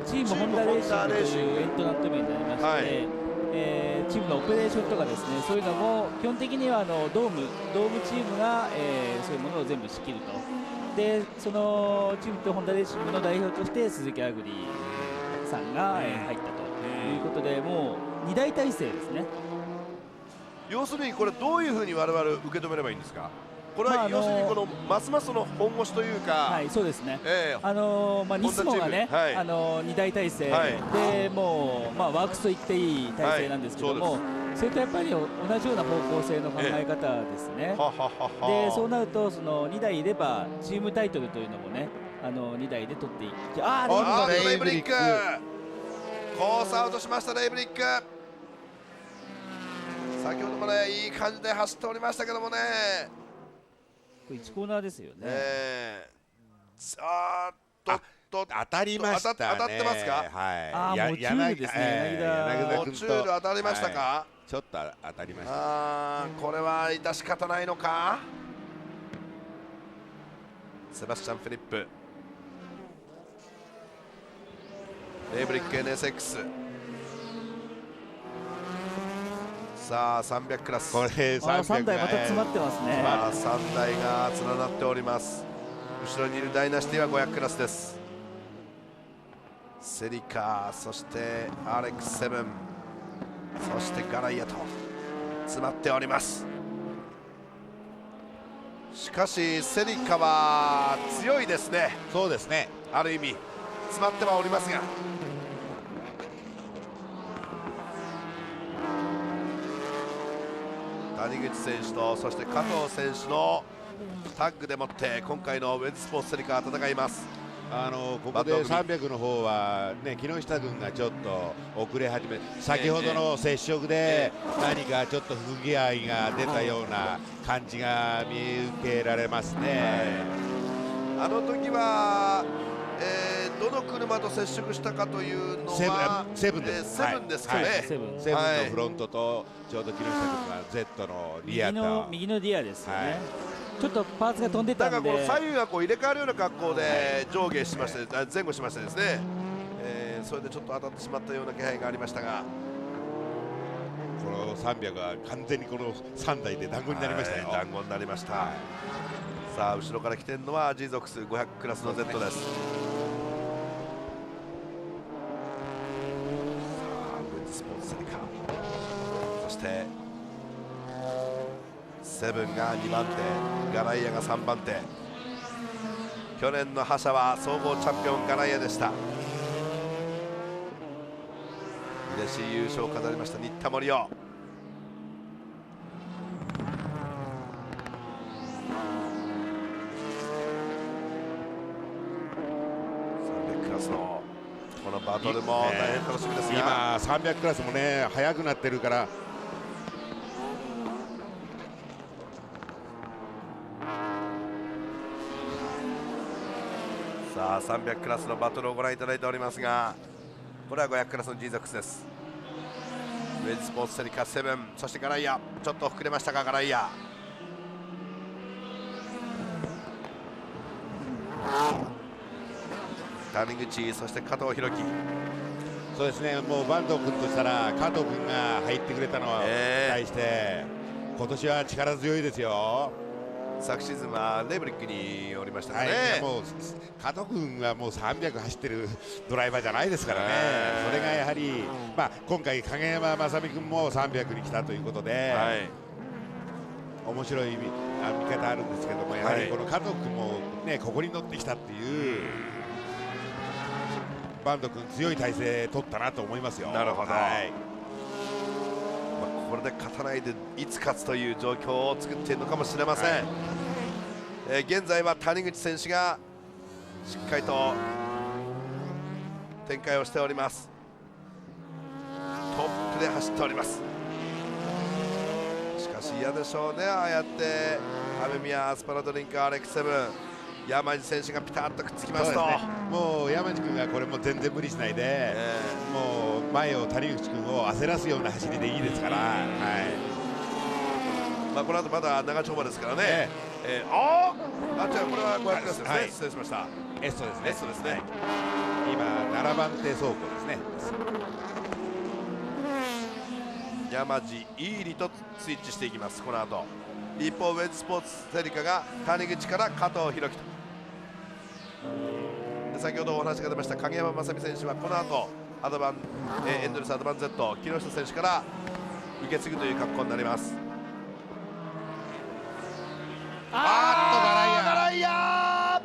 チームホンダレーシングというエントラント名になりまして、はい、チームのオペレーションとかですね、そういうのも基本的にはドームチームが、そういうものを全部仕切ると。でそのチームとホンダレーシングの代表として鈴木アグリさんが、入ったということで、もう2大体制ですね。要するにこれどういうふうに我々受け止めればいいんですか。これは要するにこのますますの本腰というか、はい、そうですね。ニスモがね、はい、2大体制、はい、でもう、ワークスと言っていい体制なんですけども、はい、それとやっぱり同じような方向性の考え方ですね。でそうなるとその2台いればチームタイトルというのもね、2台で取っていき、レイブリックコースアウトしました。レイブリック先ほどもね、いい感じで走っておりましたけどもね、1コーナーですよね。当たりましたね。当たってますか。はい。モチュールですね。モチュール当たりましたか。はい、ちょっと当たりました。これは致し方ないのか。セバスチャン・フィリップ、レイブリック NSX。さあ300クラス、これ3台また詰まってますね。3台が連なっております。後ろにいるダイナシティは500クラスです。セリカ、そしてアレックスセブン、そしてガライアと詰まっております。しかしセリカは強いですね。そうですね、ある意味詰まってはおりますが、谷口選手とそして加藤選手のタッグでもって今回のウェッジスポーツセリカは戦います。ここで300の方はね、木下君がちょっと遅れ始め、先ほどの接触で何かちょっと不具合が出たような感じが見受けられますね。あの時は、どの車と接触したかというのはセブンです。セブンですかね。セブンのフロントとちょうど木下君が Z のリアと右のリアですよね。ちょっとパーツが飛んでたんで、なんかこう左右がこう入れ替わるような格好で上下しまして、前後しましてですね、それでちょっと当たってしまったような気配がありましたが、この300は完全にこの3台で団子になりましたよ。団子になりました。さあ後ろから来てるのは G ゾックス500クラスの Z です。さあウェッジスポーツセリカ、そしてセブンが2番手、ガライアが3番手。去年の覇者は総合チャンピオンガライアでした。嬉しい優勝を飾りました新田森生。300クラスのこのバトルも大変楽しみですが、今300クラスもね速くなってるから、さあ300クラスのバトルをご覧いただいておりますが、これは500クラスの G ゾックスです。ウェッジスポーツセリカセブン、そしてガライア、ちょっと膨れましたがガライア、谷口、そして加藤弘樹。そうですね、もう坂東君としたら加藤君が入ってくれたのは対して、今年は力強いですよ。昨シーズンはレブリックにおりましたからね、はい、もう加藤君はもう300走ってるドライバーじゃないですからね、それがやはり、まあ、今回、影山正美君も300に来たということで、はい、面白い見方あるんですけども、やはりこの加藤君も、ね、ここに乗ってきたっていう、坂東君、強い体勢取ったなと思いますよ。なるほど、はい、これで勝たないでいつ勝つという状況を作っているのかもしれません、はい、現在は谷口選手がしっかりと展開をしております。トップで走っております。しかし嫌でしょうね、ああやって雨宮、アスパラドリンク、アレックスセブン、山地選手がピタッとくっつきますと、ね、もう山地君がこれも全然無理しないで、もう前を谷口君を焦らすような走りでいいですから、はい、まあこの後まだ長丁場ですからね、じゃあこれは500クラスですね、はい、失礼しました。エストですね、エストですね、はい、今7番手走行ですね。山地、イーリとスイッチしていきます、この後。一方ウェッジスポーツセリカが谷口から加藤弘樹と、先ほどお話が出ました影山正美選手はこの後エンドレスアドバン Z 木下選手から受け継ぐという格好になります。ガライア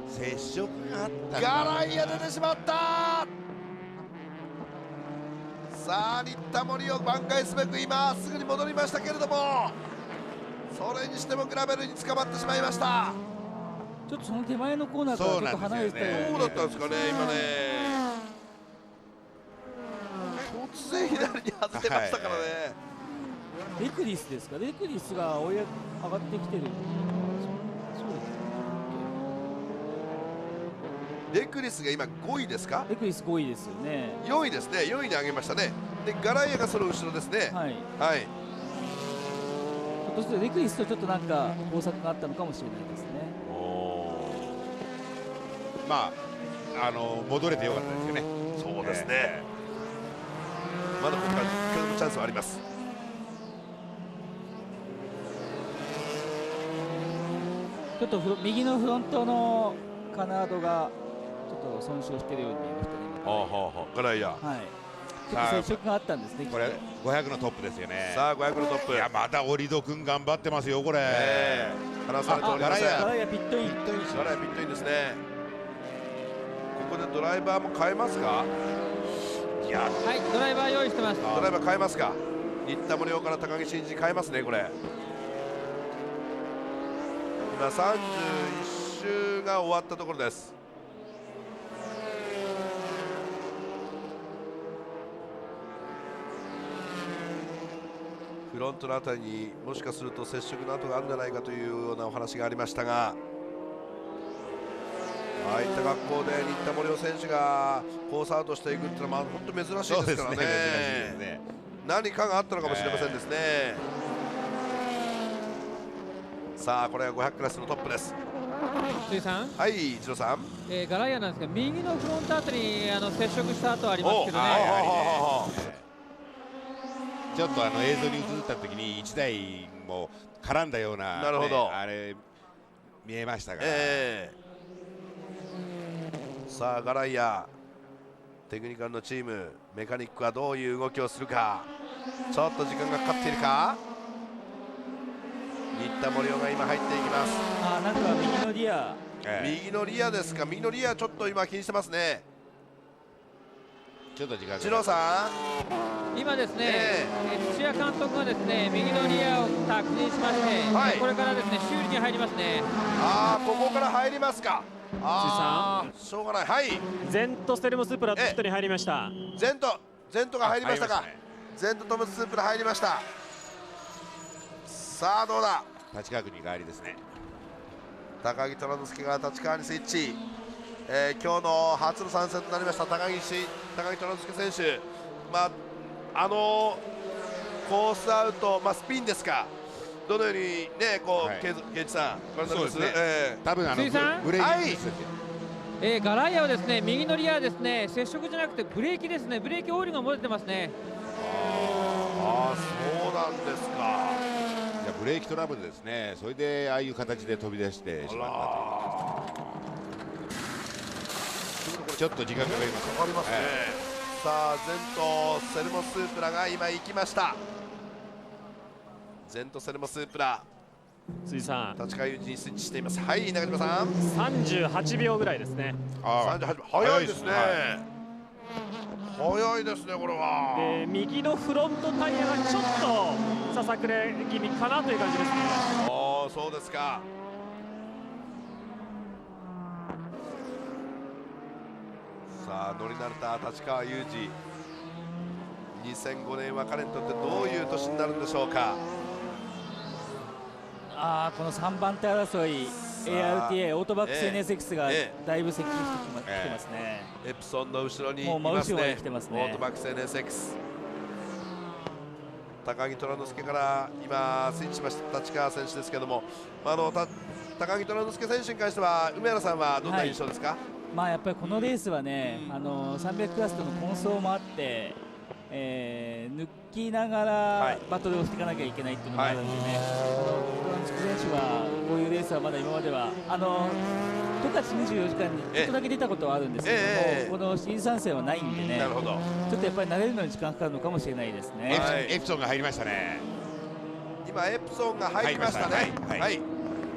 接触があったガライア出てしまった。さあ新田森を挽回すべく今すぐに戻りましたけれども、それにしてもグラベルに捕まってしまいました。ちょっとその手前のコーナーからちょっと離れてたように、そうだったんですかね、今ね突然左に外れましたからね、レクリスですか、レクリスが上がってきてる、そうですレクリスが今5位ですか。レクリス5位ですよね。4位ですね、4位に上げましたね。でガライアがその後ろですね。はい、はい、そしてレクリスとちょっとなんか工作があったのかもしれないですね。まあ戻れてよかったですよね。そうですね、まだここからチャンスはあります。ちょっと右のフロントのカナードがちょっと損傷しているように見えましたね。ガライア、はい、ちょっと接触があったんですね。これ500のトップですよね。さあ500のトップ、いやまたオリド君頑張ってますよこれ。離されておりません。ガライアピットイン、ガライアピットインですね。ここでドライバーも変えますか。いや、はい、ドライバー用意してます。ドライバー変えますか。新田森生から高木真司変えますね。これ今31周が終わったところです。フロントのあたりにもしかすると接触の跡があるんじゃないかというようなお話がありましたが、ああいった格好で新田森生選手がコースアウトしていくっていうのは本当珍しいですからね。何かがあったのかもしれませんですね。さあこれは500クラスのトップです。辻さん、はい、一郎さん、ガライアなんですが右のフロントあたりに接触した跡ありますけどね。ちょっと映像に映った時に1台も絡んだような、なるほど、あれ見えましたが、さあガライアテクニカルのチームメカニックはどういう動きをするか。ちょっと時間がかかっているか。新田森生が今入っていきます。なんか右のリア、右のリアですか。右のリアちょっと今気にしてますね。ちょっと時間次郎さん、今ですね、土屋監督がですね右のリアを確認しまして、はい、これからですね修理に入りますね。ここから入りますか。しょうがない。はい、ゼントステルムスープラピットに入りました。ゼントが入りましたか。ゼントトムスープラ入りました。さあどうだ。立川に代わりですね。高木虎之介が立川にスイッチ。今日の初の参戦となりました高木虎之介選手、コースアウト、スピンですか。どのようにね、ケイチさんご覧になります？多分ブレーキです。ガライアはですね右のリアですね接触じゃなくてブレーキですね。ブレーキオイルが漏れてますね。そうなんですか。ブレーキトラブルですね。それでああいう形で飛び出してしまったという。ちょっと時間かかります。かかりますね。さあゼントセルモスープラが今行きました。ゼントセルモスープラ、辻さん、立川雄二にスイッチしています。はい、中島さん。38秒ぐらいですね。38秒、早いですね。早いですね、これは。で、右のフロントタイヤがちょっとささくれ気味かなという感じですね。おお、そうですか。さあ乗り慣れた立川雄二、2005年は彼にとってどういう年になるんでしょうか。この3番手争い、ARTA オートバックス NSX がだいぶ接近してきてますね。エプソンの後ろにいもう真ます後ろにね。来てますね。オートバックス NSX、高木虎之介から今スイッチしました立川選手ですけども、高木虎之介選手に関しては梅原さんはどんな印象ですか。やっぱりこのレースはね、300クラスとの混走もあって、抜きながらバトルをしていかなきゃいけないっていうのがあるんでね、虎之介選手はこういうレースはまだ今までは十勝24時間にちょっとだけ出たことはあるんですけども、このシリーズ参戦はないんでね、ちょっとやっぱり慣れるのに時間かかるのかもしれないですね。エプソンが入りましたね。今エプソンが入りましたね。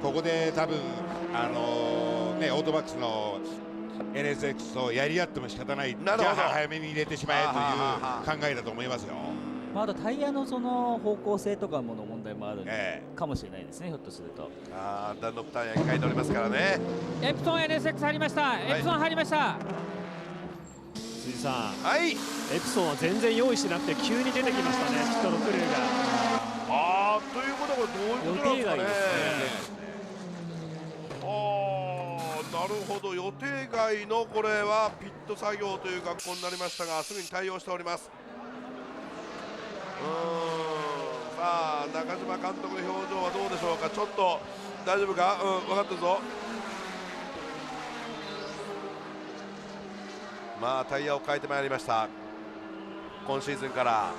ここで多分オートバックスの NSX とやり合っても仕方ない、じゃあ早めに入れてしまえという考えだと思いますよ。あとタイヤのその方向性とかもの問題もあるかもしれないですね、ひょっとすると。ダンロップタイヤに書いておりますからね。エプソン NSX 入りました。エプソン入りました。辻さん、はいエプソンは全然用意してなくて急に出てきましたね、ピットのクルーが。ということはどういうことなんですかね。なるほど、予定外のこれはピット作業という格好になりましたが、すぐに対応しております。さあ中島監督の表情はどうでしょうか。ちょっと大丈夫か。分かったぞ。タイヤを変えてまいりました。今シーズンから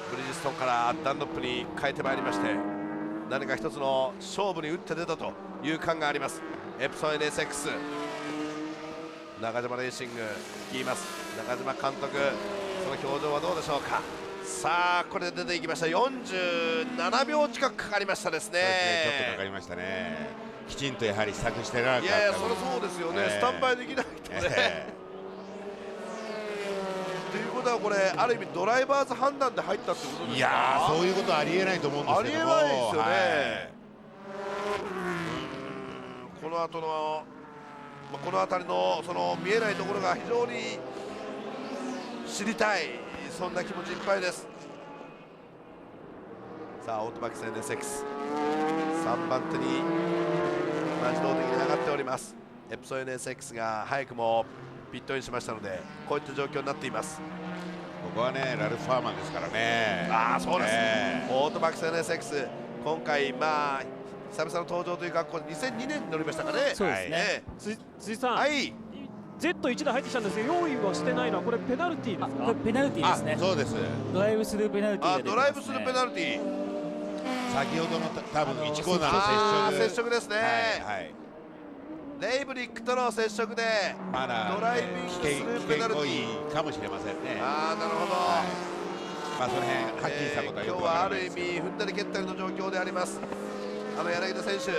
ブリヂストンからダンロップに変えてまいりまして、何か一つの勝負に打って出たという感があります。エプソン NSX、 中島レーシング率います中島監督、その表情はどうでしょうか。さあこれで出ていきました。47秒近くかかりましたですね。ちょっとかかりましたね。きちんとやはり試作してなかった。いやいや、そりゃそうですよね、スタンバイできないとね。ということはこれある意味ドライバーズ判断で入ったってことですか。いやそういうことはありえないと思うんですけども、ありえないですよね。この後のこの辺りのその見えないところが非常に知りたい、そんな気持ちいっぱいです。さあオートバックス NSX 3番手に自動的に上がっております。エプソン NSX が早くもピットインしましたので、こういった状況になっています。ここはねラルフ・ファーマンですからね。そうです、オートバックス NSX 今回久々の登場という格好で2002年に乗りましたかね。そうですね。辻さん、Z1 台入ってきたんですけど、用意はしてないのはこれペナルティーですか。これペナルティーですね。そうです。ドライブスルーペナルティーが出てますね。ドライブスルーペナルティー、先ほどの多分1コーナーの接触ですね。レイブリックとの接触でドライビングスルーペナルティーかもしれませんね。なるほど。その辺はっきりしたことはよくわからないです。今日はある意味踏んだり蹴ったりの状況であります。柳田選手、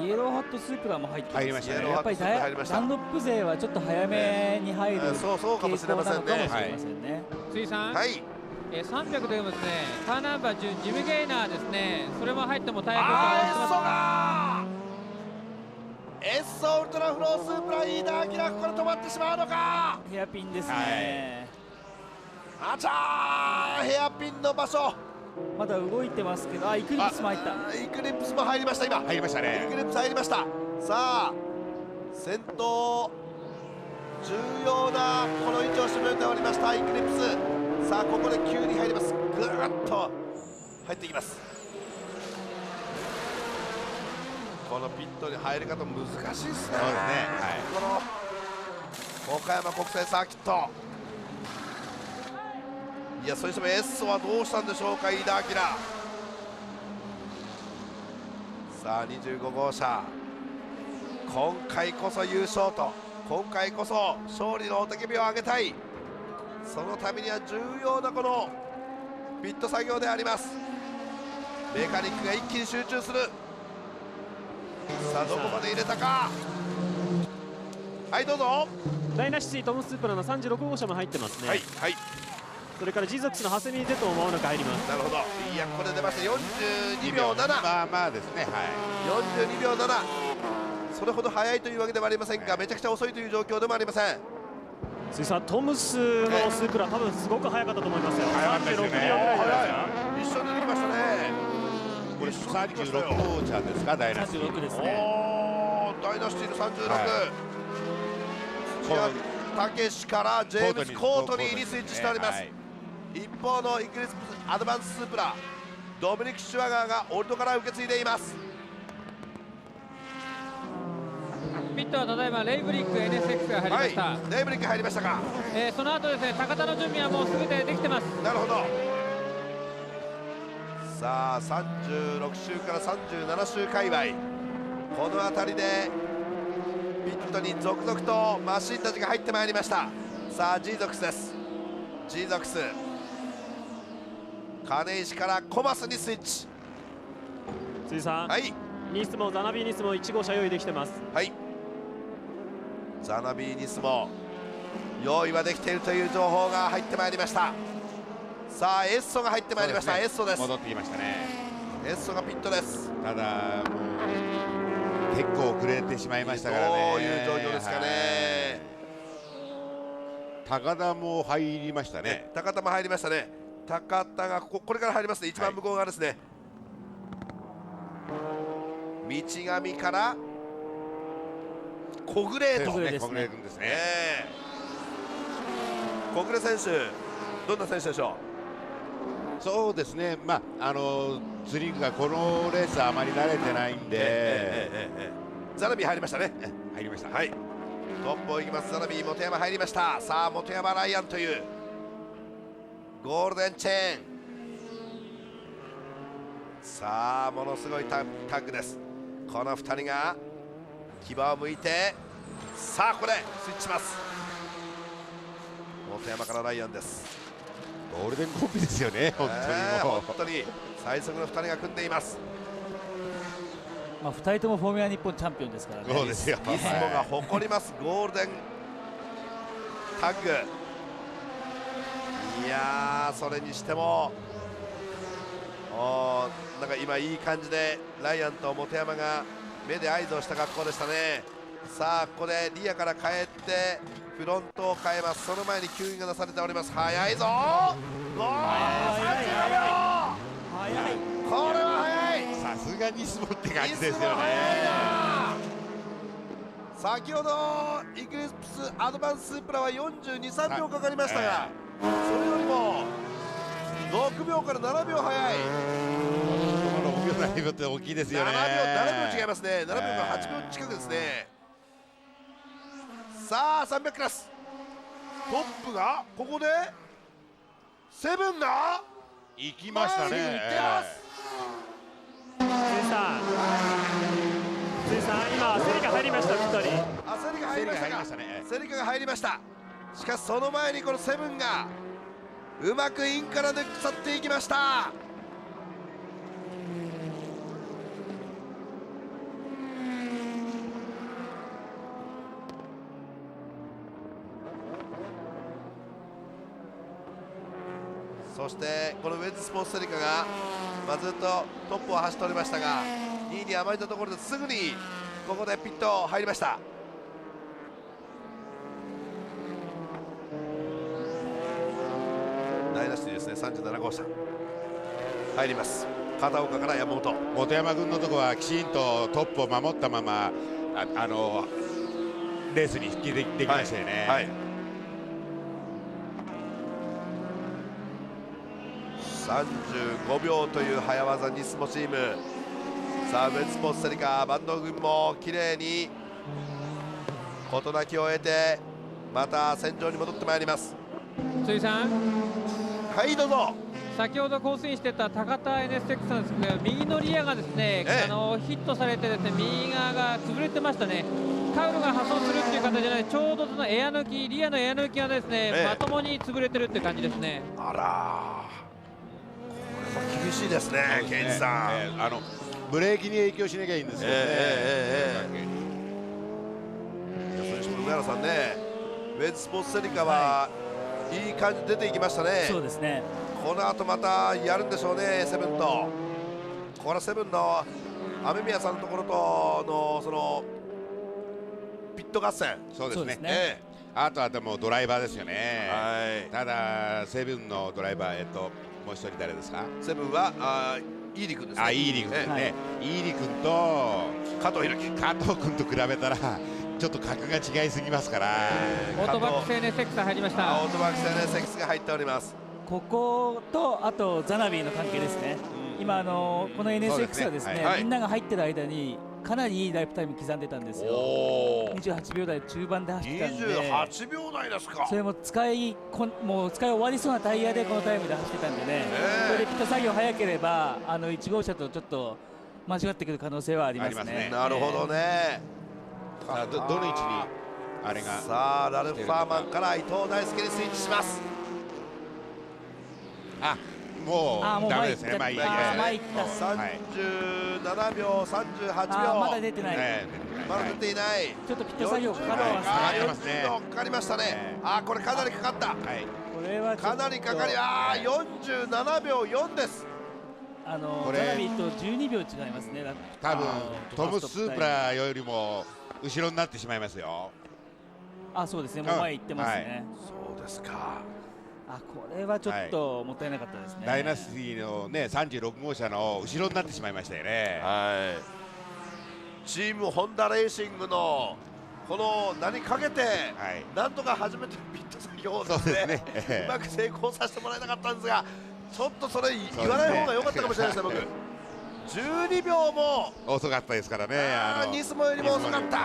イエローハットスープラも入ってます。入りましたね。やっぱりダンロップ勢はちょっと早めに入るそうかもしれませんね。辻さん、300でもですね、カーナンバー10ジム・ゲイナーですね、それも入っても大変エッソウルトラフロースープライーダーキラ、ここで止まってしまうのか。ヘアピンですね。ヘアピンの場所まだ動いてますけど、イクリプスも入った。イクリプスも入りました。今入りましたね。イクリプス入りました。さあ先頭重要なこの位置を占めておりましたイクリプス。さあここで急に入ります。ぐーっと入っていきます。このピットに入り方難しいですね。この岡山国際サーキット、いやそれにしてもエッソはどうしたんでしょうか。飯田さあ25号車、今回こそ優勝と、今回こそ勝利の雄たけびを上げたい、そのためには重要なこのピット作業であります。メカニックが一気に集中する。さあどこまで入れたか。はいどうぞ。ダイナシティトム・スープラの36号車も入ってますね。はいはい、それからジゾックスのハセミゼトも間もなく入ります。なるほど。いやここで出ました。42秒7。まあまあですね。はい。42秒7。それほど速いというわけではありませんが、めちゃくちゃ遅いという状況でもありません。鈴木さん、トムスのスープラ、多分すごく速かったと思いますよ。速かったですよね。36秒ぐらいじゃないですか。一緒に出てきましたね。これ36号車ですか、ダイナシティ。36ですね。おー、ダイナシティの36。土屋武史からジェームズ・コートニーにスイッチしております。一方のイギリスアドバンススープラ、ドミニク・シュワガーがオルドから受け継いでいます。ピットはただいまレイブリック NSX が入りました、はい、レイブリック入りましたか。その後ですね、高田の準備はもうすべてできてます。なるほど。さあ36周から37周界隈、この辺りでピットに続々とマシンたちが入ってまいりました。さあジーゾクスです。ジーゾクス、金石からコマスにスイッチ。鈴木さん、はい、ニスモ、ザナビーニスモ1号車用意できてます。はい、ザナビーニスも用意はできているという情報が入ってまいりました。さあエッソが入ってまいりました。エッソです。戻ってきましたね。エッソがピットです。ただもう結構遅れてしまいましたからね。どういう状況ですかね。高田も入りましたね。高田も入りましたね。高田がこれから入りますね。一番向こう側ですね。道上から小暮と。小暮君ですね。小暮選手、どんな選手でしょう。そうですね、まあツリーがこのレースあまり慣れてないんで、ザナビー入りましたね。入りました。はい、トップをいきます。ザナビー、本山入りました。さあ本山ライアンというゴールデンチェーン。さあものすごいタッグです。この2人が牙を向いて、さあここでスイッチします。本山からライアンです。ゴールデンコンビですよね、本当にもう、本当に最速の2人が組んでいます。まあ2人ともフォーミュラ日本チャンピオンですからね。そうですよ。ニスモが誇りますゴールデンタッグ。いやー、それにしてもなんか今いい感じでライアンと本山が目で合図をした格好でしたね。さあここでリアから帰ってフロントを変えます。その前に吸引が出されております。早いぞー、37秒、早い、これは早い。さすがにスモって感じですよね。先ほどイギリスアドバンススープラは42、3秒かかりましたが、それよりも6秒から7秒早い。この6秒7秒って大きいですよね。7秒違いますね。7秒から8秒近くですね。さあ300クラストップがここでセブンが行きましたね。鈴木さん、今セリカ入りました。ピットにセリカ入りましたか。セリカが入りました。しかしその前にこのセブンがうまくインから抜き去っていきました。そしてこのウェンズスポーツセリカが、ずっとトップを走っておりましたが、2位に甘えたところですぐにここでピット入りました。ダイナシティですね。37号車入ります。片岡から山本。本山君のところはきちんとトップを守ったままレースに復帰できましたよね。はい、35秒という早技ニスモチーム。さあウェンズスポーツセリカバンド軍も綺麗に事なきを得てまた戦場に戻ってまいります。辻さん、はいどうぞ。先ほどコースインしてた高田 NSX なんですけど、右のリアがですね、ヒットされてですね、右側が潰れてましたね。カウルが破損するっていう形じゃない、ちょうどそのエア抜き、リアのエア抜きがですね、まともに潰れてるって感じですね。あらこれも厳しいですね、ケンイチさん。ブレーキに影響しなきゃいいんですよね。それにしても上原さんね、ウェッジスポーツセリカはいい感じで出ていきましたね。そうですね。この後またやるんでしょうね、セブンと。これはセブンの雨宮さんのところとのそのピット合戦。そうですね。あとはもうドライバーですよね。ただセブンのドライバー、もう一人誰ですか？セブンはイーリ君ですね。イーリ君ですね。イーリ君と加藤弘樹。加藤君と比べたらちょっと格が違いすぎますから。オートバック NSX 入りました。オートバック NSX が入っております。こことあとザナビーの関係ですね。今この NSX はですね、みんなが入ってる間にかなりいいライフタイム刻んでたんですよ。28秒台中盤で走ってたんで。28秒台ですか。それも使い終わりそうなタイヤでこのタイムで走ってたんでね。これでピット作業早ければ1号車とちょっと間違ってくる可能性はありますね。なるほどね。どの位置にあれが。さあラルフ・ファーマンから伊藤大輔にスイッチします。もうダメですね。前行った。37秒、38秒。まだ出てない。まだ出ていない。ちょっとピット作業かかってますね。40秒かかりましたね。これかなりかかった。これはかなりかかり、47秒4です。ザナビーと12秒違いますね。多分トム・スープラよりも後ろになってしまいますよ。そうですね。もう前行ってますね。そうですか。これはちょっともったいなかったですね。ダイナスティのね36号車の後ろになってしまいましたよね。チームホンダレーシングのこの名にかけて、なんとか初めてピット作業をですね、うまく成功させてもらえなかったんですが、ちょっとそれ言わない方が良かったかもしれないですね、僕。12秒も遅かったですからね。ニスモよりも遅かった。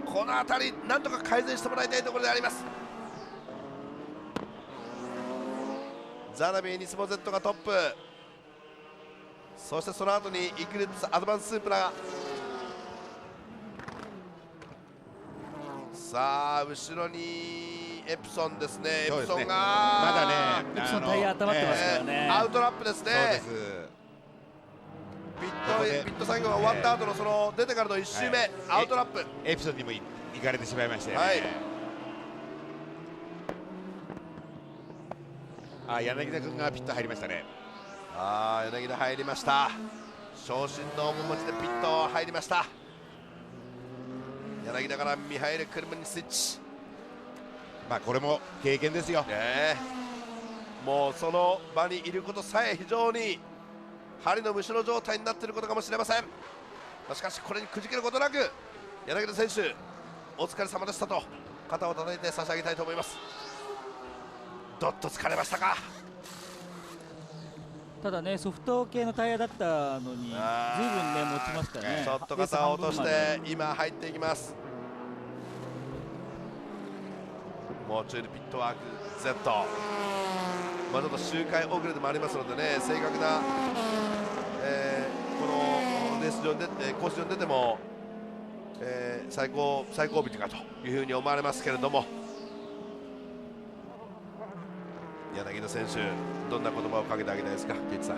この辺りなんとか改善してもらいたいところであります。ザナビー、ニスモ Z がトップ。そしてその後にイクリプス、アドバンススープラ。さあ後ろにエプソンですね。エプソンがまだね、エプソンタイヤ温まってますからね。アウトラップですね。ピット作業が終わった後のその出てからの1周目、アウトラップ。エプソンにも行かれてしまいましたよね。柳田君がピット入りましたね。柳田入りました。昇進の面持ちでピット入りました。柳田からミハエル・クルムにスイッチ。これも経験ですよ。もうその場にいることさえ非常に針のむしろ状態になっていることかもしれません。しかしこれにくじけることなく柳田選手お疲れ様でしたと肩を叩いて差し上げたいと思います。どっと疲れましたか。ただね、ソフト系のタイヤだったのにずいぶんね持ちましたね。ちょっと肩を落として今入っていきます。もうちょいでピットワーク Z、ちょっと周回遅れでもありますのでね、正確な、このレース場に出てコース上に出ても、最後尾かというふうに思われますけれども、柳田選手、どんな言葉をかけてあげたいですか、ケイチさん。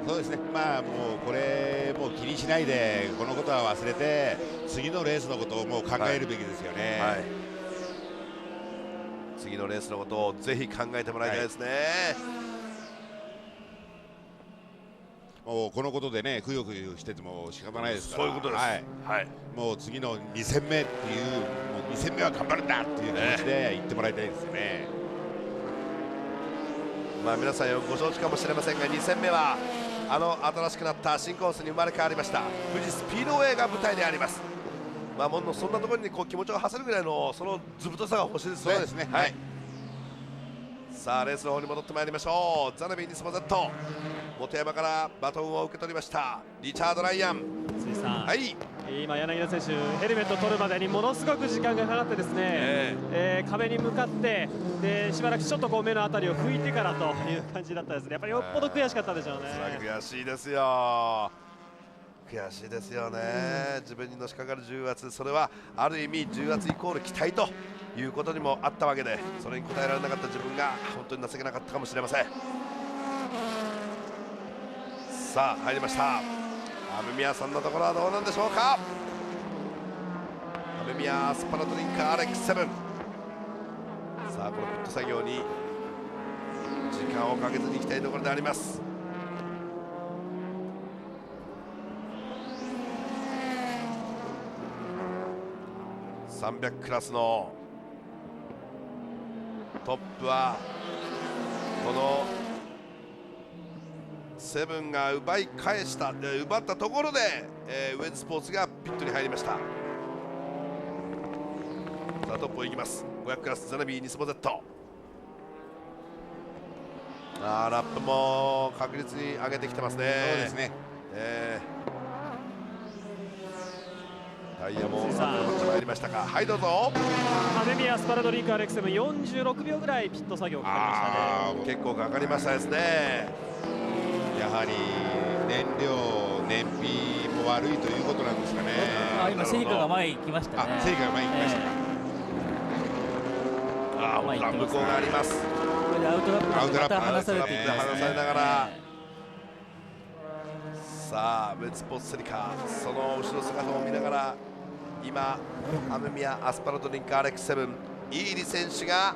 そうですね、もうこれ、もう気にしないで、このことは忘れて、次のレースのことをもう考えるべきですよね。次のレースのことをぜひ考えてもらいたいですね。もうこのことでね、くよくよしてても仕方ないですから、そういうことです。もう次の2戦目っていう、もう2戦目は頑張るんだっていう気持ちで言ってもらいたいですよね。皆さんご承知かもしれませんが、2戦目は新しくなった新コースに生まれ変わりました富士スピードウェイが舞台であります。もうそんなところに気持ちを馳せるぐらいのその図太さが欲しいですね。そうですね。さあレースの方に戻ってまいりましょう。ザナビーニスモ Z、本山からバトンを受け取りましたリチャード・ライアン。鈴木さん、はい、今柳田選手ヘルメットを取るまでにものすごく時間がかかってですね、壁に向かってでしばらくちょっとこう目のあたりを拭いてからという感じだったですね。やっぱりよっぽど悔しかったでしょうね。悔しいですよ、悔しいですよね。自分にのしかかる重圧、それはある意味重圧イコール期待ということにもあったわけで、それに応えられなかった自分が本当に情けなかったかもしれません。さあ入りました。雨宮さんのところはどうなんでしょうか。雨宮スパラドリンク RX7。 さあこのピット作業に時間をかけずにいきたいところであります。300クラスのトップはこのセブンが奪い返した奪ったところで、ウェンスポーツがピットに入りました。さあトップをいきます。500クラスザナビーニスモ Z。 ラップも確実に上げてきてますね。そうですね、タイヤも参りましたか。はいどうぞ。雨宮スパラドリンク RX7 46秒ぐらいピット作業かかりましたね。結構かかりましたですね。やはり燃料燃費も悪いということなんですかね。今セリカが前行きましたね。セリカが前行きました。向こうがあります。これでアウトラップまた離されていきますね。離されながら、さあウェンスポーツセリカ、その後ろ姿を見ながら今雨宮アスパラドリンク RX7 イーリ選手が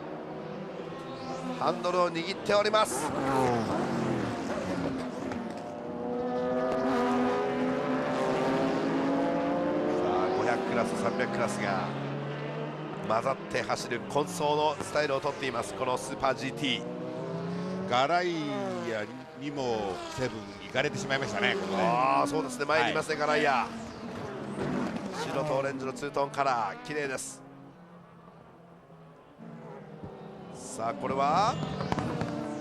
ハンドルを握っております。さあ500クラス300クラスが混ざって走る混走のスタイルをとっています。このスーパー GT。 ガライアにもセブン行かれてしまいましたね。そうですね、前にいますね、ガライア。白とオレンジのツートンカラー、綺麗です。さあこれは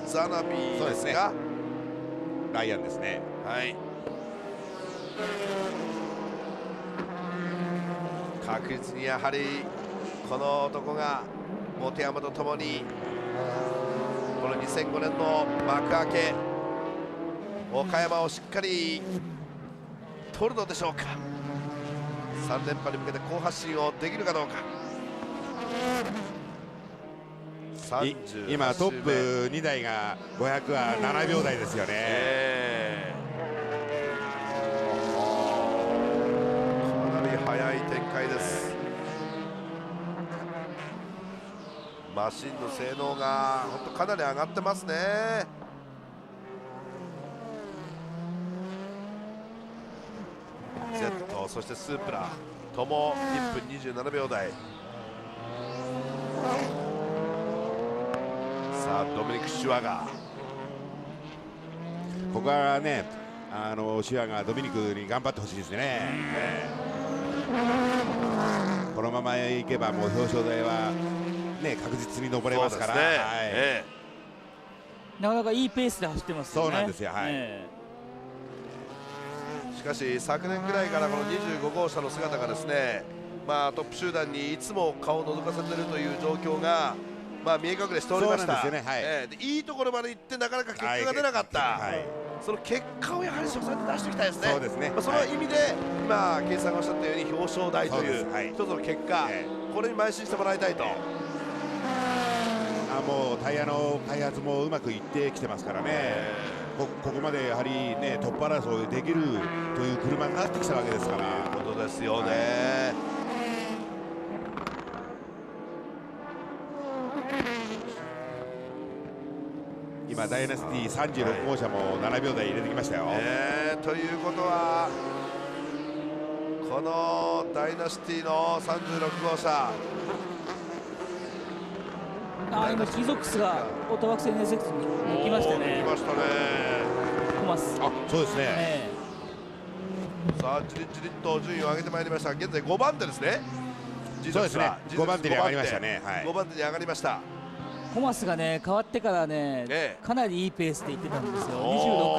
ザナビーですか。ライアンですね。はい、確実にやはりこの男が本山とともにこの2005年の幕開け岡山をしっかり取るのでしょうか。3連覇に向けて好発進をできるかどうか。今トップ2台が500は7秒台ですよね。かなり速い展開です。マシンの性能が本当かなり上がってますね。Z そしてスープラとも1分27秒台。さあドミニク・シュワガー、ここはねシュワガードミニクに頑張ってほしいですね。このままいけばもう表彰台はね確実に登れますから。なかなかいいペースで走ってますよね。そうなんですよ。しかし昨年ぐらいからこの25号車の姿がですね、トップ集団にいつも顔を覗かせているという状況が見え隠れしておりました。いいところまで行ってなかなか結果が出なかった、その結果をやはり初戦で出していきたいですね。そうですね。その意味で今ケイさんがおっしゃったように表彰台という一つの結果、これに邁進してもらいたいと。もうタイヤの開発もうまくいってきてますからね。ここまでやはりねトップ争いできるという車になってきたわけですから。ということですよね。今ダイナスティ36号車も7秒台入れてきましたよ。ということはこのダイナシティの36号車、今キーゾックスがオートワークス NSX に行きましたね。行きましたね。コマス。そうですね。さあじりじりと順位を上げてまいりました。現在5番手ですね。そうですね。5番手に上がりましたね。5番手に上がりました。コマスがね変わってからね、かなりいいペースでいってたんですよ。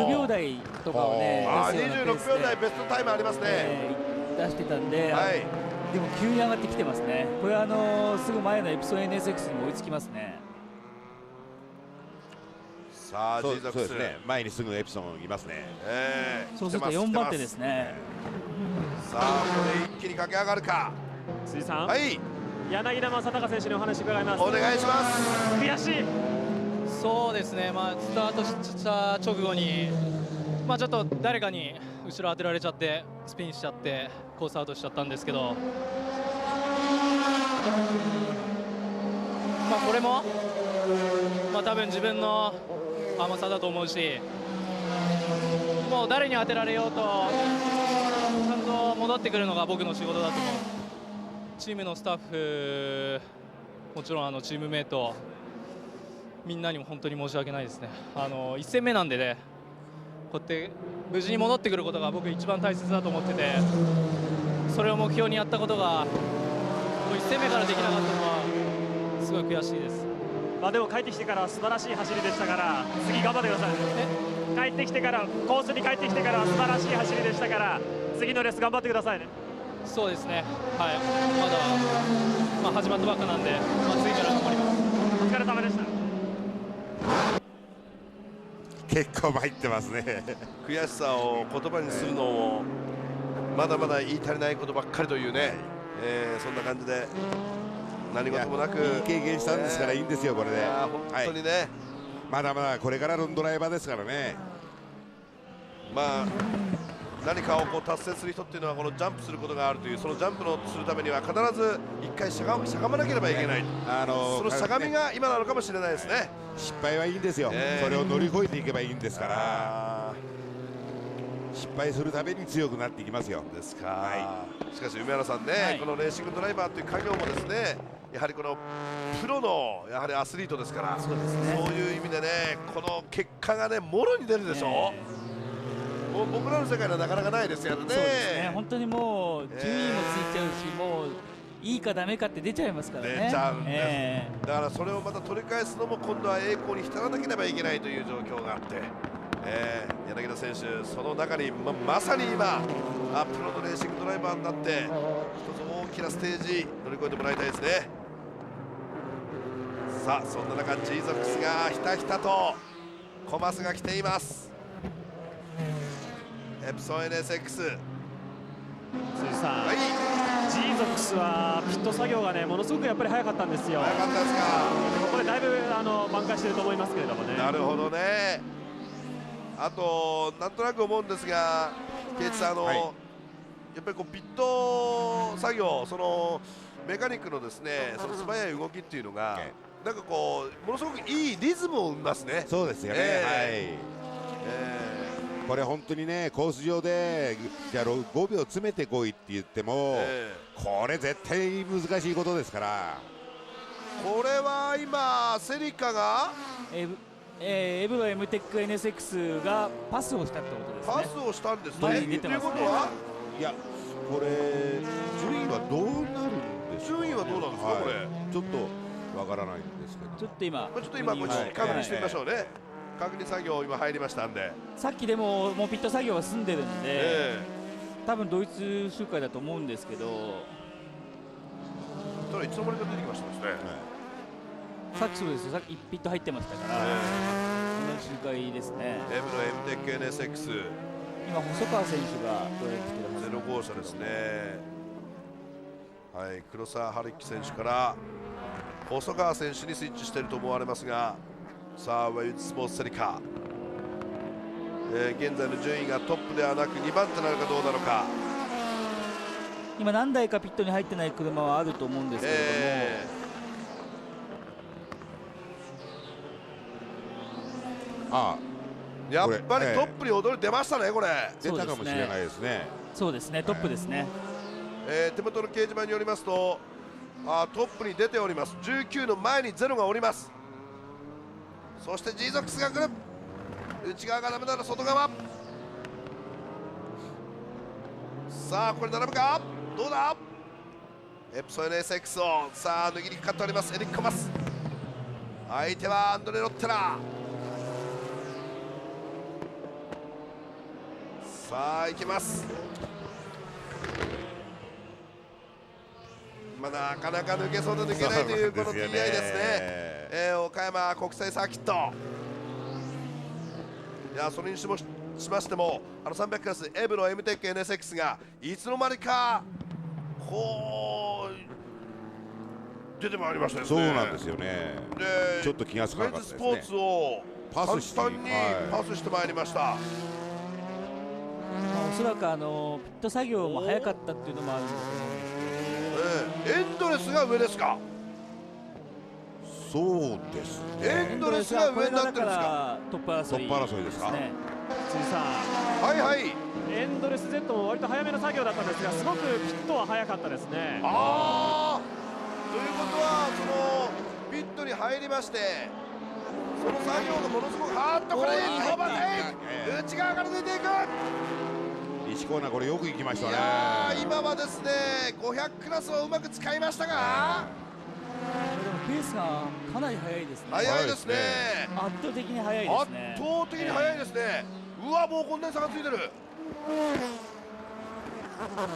26秒台とかをね出すようなペースで26秒台ベストタイムありますね、出してたんで、でも急に上がってきてますね。これはすぐ前のエプソン NSX にも追いつきますね。さあそうですね、前にすぐエプソンいますね。そうすると4番手ですね。さあこれ一気に駆け上がるか。辻さん、はい、柳田正孝選手にお話伺います。お願いします。悔しい。そうですね、スタートした直後に、ちょっと誰かに後ろ当てられちゃってスピンしちゃってコースアウトしちゃったんですけど、これも、多分自分の甘さだと思うし、もう誰に当てられようとちゃんと戻ってくるのが僕の仕事だと思う。チームのスタッフ、もちろんチームメイトみんなにも本当に申し訳ないですね。1戦目なんでね、こうやって無事に戻ってくることが僕一番大切だと思ってて、それを目標にやったことがもう1戦目からできなかったのはすごい悔しいです。でも帰ってきてから素晴らしい走りでしたから、次頑張ってください。帰ってきてからコースに帰ってきてから素晴らしい走りでしたから、次のレース頑張ってくださいね。そうですね、はい、まだ、始まったばっかなんで、次から頑張ります。お疲れ様でした。結構参ってますね。悔しさを言葉にするのもまだまだ言い足りないことばっかりというね、そんな感じで何事もなくいい経験したんですからいいんですよ、これで。本当にね、まだまだこれからのドライバーですからね。何かを達成する人っていうのはこのジャンプすることがあるという、そのジャンプをするためには必ず1回しゃがまなければいけない、そのしゃがみが今なのかもしれないですね。失敗はいいんですよ、それを乗り越えていけばいいんですから、失敗するために強くなっていきますよ。ですか、しかし梅原さんね、このレーシングドライバーという家業もですね、やはりこのプロのやはりアスリートですから、そういう意味でね、この結果がねもろに出るでしょ。もう僕らの世界ではなかなかないですよね。そうですね、本当にもう順位もついちゃうし、もういいかダメかって出ちゃいますからね。出ちゃうんです、だからそれをまた取り返すのも今度は栄光に浸らなければいけないという状況があって、柳田選手、その中に まさに今プロのレーシングドライバーになって一つ大きなステージ乗り越えてもらいたいですね。さあそんな中 G ゾックスがひたひたとコマスが来ています。エプソン NSX、 辻さん、G ゾックスはピット作業がねものすごくやっぱり早かったんですよ。早かったですか。これだいぶ挽回してると思いますけれどもね。なるほどね。あとなんとなく思うんですが、圭一さん、やっぱりこうピット作業、そのメカニックのですね、その素早い動きっていうのが、なんかこうものすごくいいリズムを生みますね。そうですよね、これ本当にね、コース上でじゃあ5秒詰めてこいって言っても、これ絶対難しいことですから。これは今セリカがエブロ M テック NSX がパスをしたってことですね。パスをしたんですね。前に出てますね。ということは、いやこれ順位はどうなるんでしょう。順位はどうなんですか、これちょっとわからないんですけど、ちょっと今確認してみましょうね。確認作業今入りましたんで、さっきでもうピット作業は済んでるんで、多分ドイツ周回だと思うんですけど、ただいつの間にか出てきましたですね。さっきそうですよ、さっきピット入ってましたから、この周回ですね。 M の M テック NSX、 今細川選手がどうやって来てるはずゼロ号車ですね。はい、黒沢春樹選手から細川選手にスイッチしていると思われますが、さあウェイズスポーツセリカ、現在の順位がトップではなく2番手なのかどうなのか。今何台かピットに入ってない車はあると思うんですけれども、やっぱりトップに踊り出ましたね、これ。出たかもしれないですね。そうですね、トップですね。手元の掲示板によりますと、トップに出ております。19の前にゼロがおります。そして G ゾックスが来る。内側がダメなら外側。さあこれ並ぶか、どうだ。エプソン NSX をさあ握りかかっておりますエリック・コマス。相手はアンドレ・ロッテラ。さあいきます。まあ、なかなか抜けそうで抜けないというこの TI ですね。岡山国際サーキット。いや、それにしましても300クラスエブロ MTEC NSX がいつの間にかこう出てまいりましたですね。そうなんですよね。ちょっと気がつかなかったですね。スポーツを簡単にパスしてまいりました。おそらくピット作業も早かったっていうのもあるんですエンドレスが上ですか。そうですね。エンドレスが上になってるんですか。トップ争いですか。辻さん、はいはい。エンドレス Z も割と早めの作業だったんですが、すごくピットは早かったですね。ああ、ということはピットに入りまして、その作業がものすごくこれオーバーテイク、内側から抜いていく。西コーナーこれよく行きましたね。いやー、今はですね500クラスをうまく使いましたが、でもペースがかなり速いですね。速いですね。圧倒的に速いですね。圧倒的に速いですね。うわ、もうこんなに差がついてる。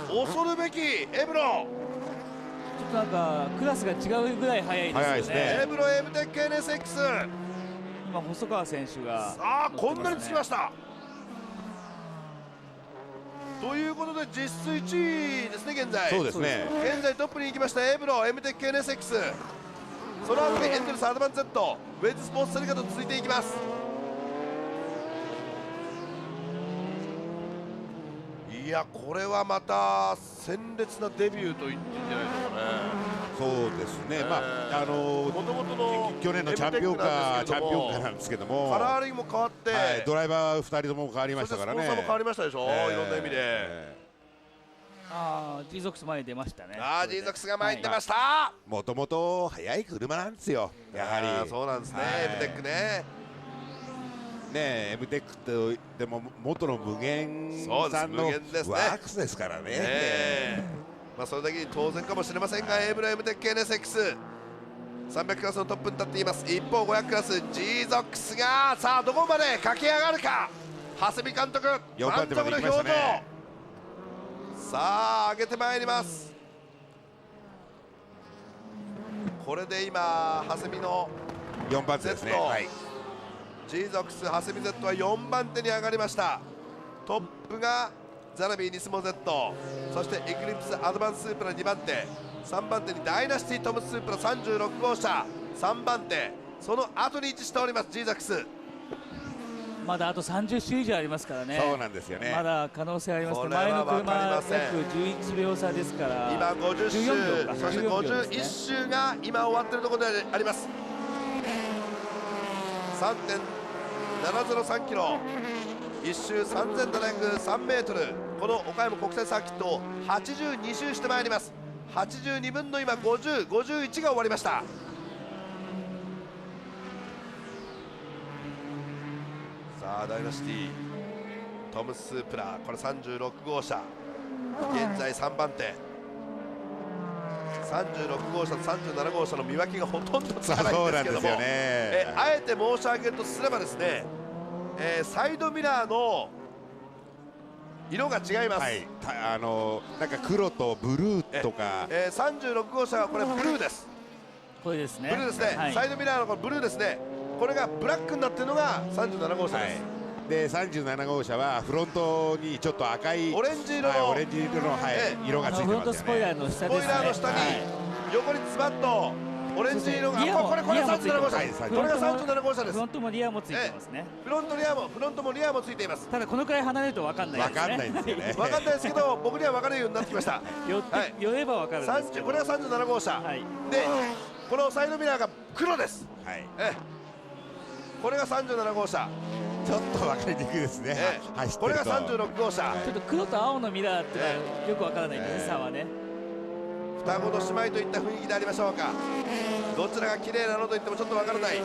恐るべきエブロ。ちょっとなんかクラスが違うぐらい速いですよね。エブロ MTEC NSX。今細川選手がさあこんなにつきました。ということで実質1位ですね現在。そうですね。現在トップに行きましたエブロ MTEC NSX。その後にエンドレスアドバン Z、ウェイズスポーツセリカと続いていきます。いや、これはまた鮮烈なデビューと言っていいんじゃないですかね。そうですね。まあ元々の去年のチャンピオンカーなんですけども、カラーリングも変わって、ドライバー2人とも変わりましたからね。スポンサーも変わりましたでしょ、いろんな意味で。G ゾックス前に出ましたね。G ゾックスが前に出ました。もともと速い車なんですよ、やはり。そうなんですね、MTEC ね。ね、MTEC といっても元の無限さんのワークスですからね。まあそれだけに当然かもしれませんが、エブロ MTEC NSX 300クラスのトップに立っています。一方500クラス G ゾックスがさあどこまで駆け上がるか。長谷見監督満足の表情。さあ上げてまいります。これで今長谷見の4番手ですね。G ゾックス長谷見 Z は4番手に上がりました。トップがザラビーニスモ Z、 そしてエクリプスアドバンススープラ2番手、3番手にダイナシティトムススープラ36号車3番手、その後に位置しております G ゾックス。まだあと30周以上ありますからね。そうなんですよね。まだ可能性ありますね。前の車約11秒差ですから。今50周、そして51周が今終わっているところであります。 3.703 キロ、1周3703メートル、この岡山国際サーキットを82周してまいります。82分の今50、51が終わりました。さあダイナシティトムス・プラ、これ36号車、現在3番手。36号車と37号車の見分けがほとんどつかないんですけども、あえて申し上げるとすればですね、サイドミラーの色が違います。なんか黒とブルーとか。36号車はこれブルーです。これですね。ブルーですね。サイドミラーのこれブルーですね。これがブラックになっているのが37号車です。で37号車はフロントにちょっと赤いオレンジ色の色がついてますよね。フロントスポイラーの下ですね。スポイラーの下に横にズバッとオレンジ色が、これ37号車です。これが37号車です。フロントもリアもついてますね。フロントもリアもついています。ただこのくらい離れると分かんないですね。分かんないんですよね。分かんないですけど僕には分かるようになってきました。寄れば分かるんですけど。これが37号車で、このサイドミラーが黒です。これが37号車。ちょっと分かりにくいですね。これが36号車。ちょっと黒と青のミラーってよく分からないですね、差はね。双子の姉妹といった雰囲気でありましょうか。どちらが綺麗なのと言ってもちょっと分からない。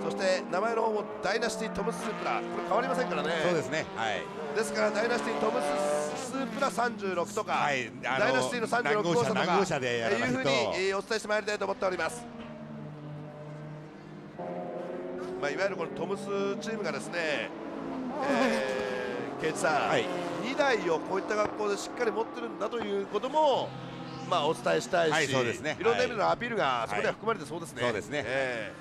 そして名前の方もダイナシティトムス・スープラ、これ変わりませんからね。そうですね。ですからダイナシティトムス・スープラ36とか、ダイナシティの36号車とかいうふうにお伝えしてまいりたいと思っております。いわゆるこのトムスチームがですね、ケイチさん、2台をこういった学校でしっかり持ってるんだということも、お伝えしたいし、そうですね、いろんな意味のアピールがそこでは含まれてそうですね。そうですね、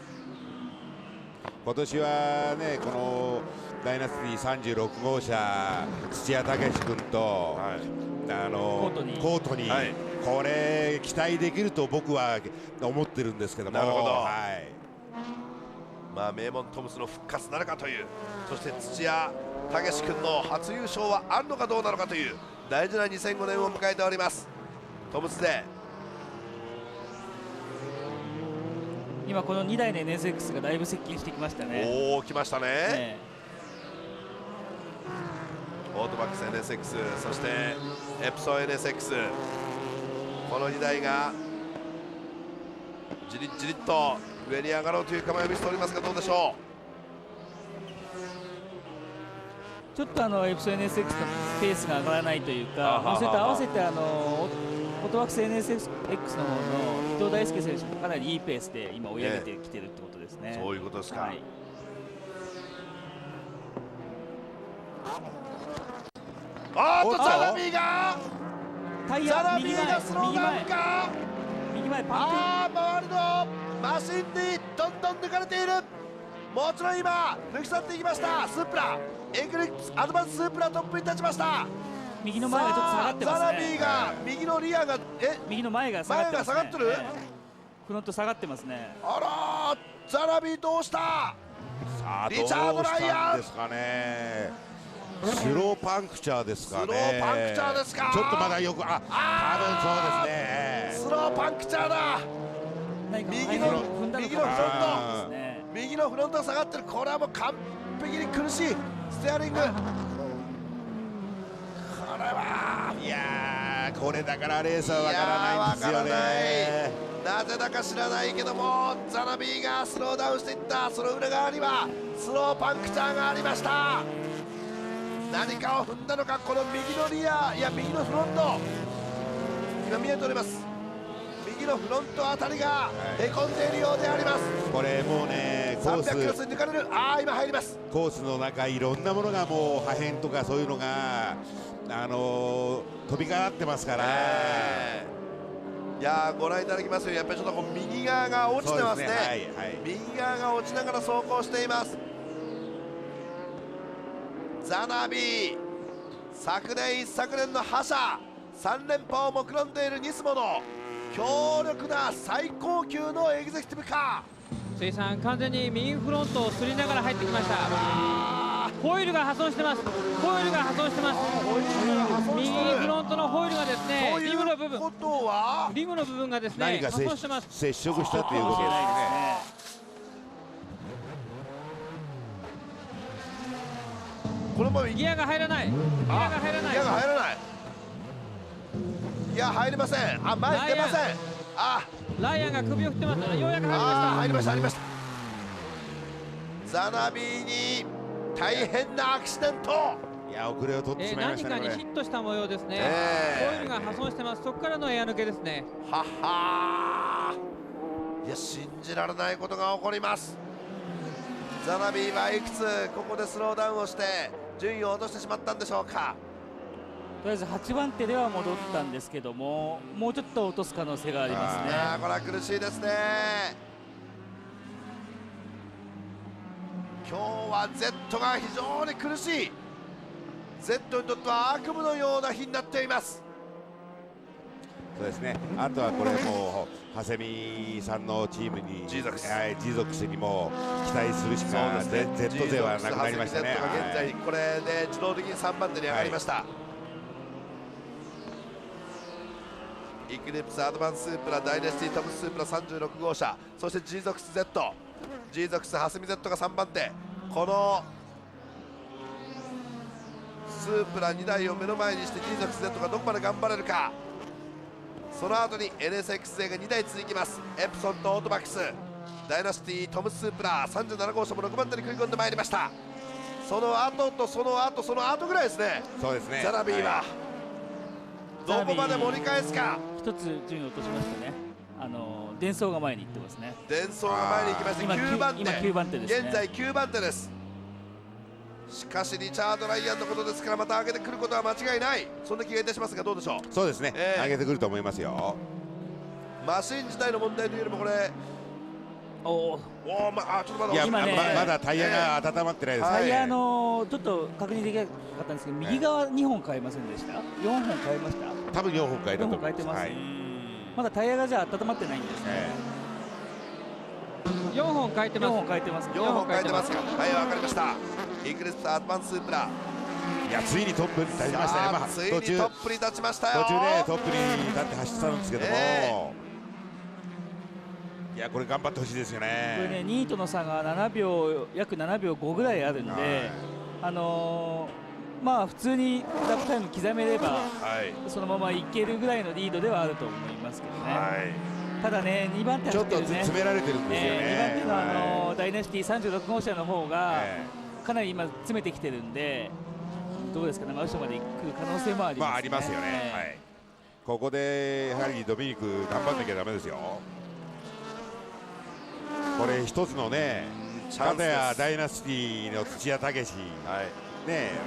今年はね、このダイナスティ36号車、土屋武史君と、コートに、これ、期待できると僕は思ってるんですけども。なるほど、名門トムスの復活なるかという、そして土屋武史君の初優勝はあるのかどうなのかという大事な2005年を迎えております、トムスで。今この2台の NSX がだいぶ接近してきましたね。おお、来ましたね。オートバックス NSX、そしてエプソン NSX、この2台がじりじりっと上に上がろうという構えを見せておりますが、どうでしょう。ちょっとエプソン NSX のペースが上がらないというか、それと合わせてオートバックス NSX の方の伊藤大輔選手もかなりいいペースで今追い上げてきてるってことですね。そういうことですか。ザラビーがスローダウンか、右前パンク、周りのマシンにどんどん抜かれている。もちろん今抜き去っていきました。スープラエクリプスアドバンススープラトップに立ちました。右の前がちょっと下がってますね。ザラビーが右のリアが右の前が下がってますね。前が下がってる、フロント下がってますね。あらザラビーどうした。リチャード・ライアンですかね。スローパンクチャーですかね。スローパンクチャーですか。ちょっとまだよく、多分そうですね。スローパンクチャーだ。右のフロント、右のフロントが下がってる。これはもう完璧に苦しいステアリング。これはいやー、これだからレースはわからないんですよね。なぜだか知らないけどもザナビーがスローダウンしていった。その裏側にはスローパンクチャーがありました。何かを踏んだのか。この右のリア、いや右のフロント、今見えております。右のフロントあたりがへこんでいるようであります。これもうね、コース300キロに抜かれる。今入ります。コースの中いろんなものがもう破片とかそういうのが飛び交ってますから、いやご覧いただきますよ。やっぱりちょっとこう右側が落ちてますね。右側が落ちながら走行しています。ザナビー、昨年一昨年の覇者3連覇を目論んでいるニスモの強力な最高級のエグゼクティブカー。水さん、完全に右フロントをすりながら入ってきました。ホイールが破損してます。ホイールが破損してます。右フロントのホイールがですね、リムの部分がですね、破損してます。接触したということですね。このままギアが入らない。ギアが入らない。ギアが入らない。いや入りません。前に出ません。ライアンが首を振ってます。ようやく入りました。入りました。入りました。ザナビーに大変なアクシデント。いや遅れを取ってしまいましたね。何かにヒットした模様ですね。ホイールが破損してます。そこからのエア抜けですね。ははー。いや信じられないことが起こります。ザナビーはいくつここでスローダウンをして順位を落としてしまったんでしょうか。とりあえず8番手では戻ったんですけども、もうちょっと落とす可能性がありますね。これは苦しいですね。今日は Z が非常に苦しい。 Z にとっては悪夢のような日になっています。そうですね。あとはこれも長谷美さんのチームに G ゾックスにも期待するしか、ね、Z 勢はなくなりましたね。現在これで自動的に3番手に上がりました。イクリプスアドバンススープラダイナスティトムスープラ36号車、そして G ゾックス Z、G ゾックス長谷美 Z が3番手。このスープラ2台を目の前にして G ゾックス Z がどこまで頑張れるか。その後に NSX 勢が2台続きます。エプソンとオートバックス、ダイナスティトムスープラ37号車も6番手に食い込んでまいりました。その後とその後その後ぐらいですね。そうですね。ザラビーは、どこまで盛り返すか。一つ順位を落としましたね。デンソーが前に行ってますね。デンソーが前に行きまして9番手、今9番手ですね。現在9番手です。しかしリチャード・ライアンのことですから、また上げてくることは間違いない、そんな気がいたしますが、どうでしょう。そうですね、上げてくると思いますよ。マシン自体の問題というよりもこれ、ちょっとまだ今ね、まだタイヤが温まってないですね。タイヤちょっと確認できなかったんですけど、右側2本変えませんでした？ 4 本変えました？多分4本変えたと思います。4本変えてます。まだタイヤがじゃあ温まってないんですね。4本変えてます。4本変えてます。4本変えてますか。はい、わかりました。イクリスアドバンスープラ。いや、ついにトップに立ちましたね。ついにトップに立ちましたよ。途中でトップに立って走ってたんですけども、いや、これ頑張ってほしいですよね。これね、2位との差が約7秒5ぐらいあるんで、まあ普通にラップタイム刻めれば、そのままいけるぐらいのリードではあると思いますけどね。ただね、2番手ちょっと詰められてるんですよね。2番手のダイナシティ36号車の方がかなり今詰めてきてるんで、どうですかね、真後ろまで来る可能性もありますね。ありますよね。ここでやはりドミニク頑張んなきゃダメですよ。これ一つのね、片やダイナシティの土屋武史、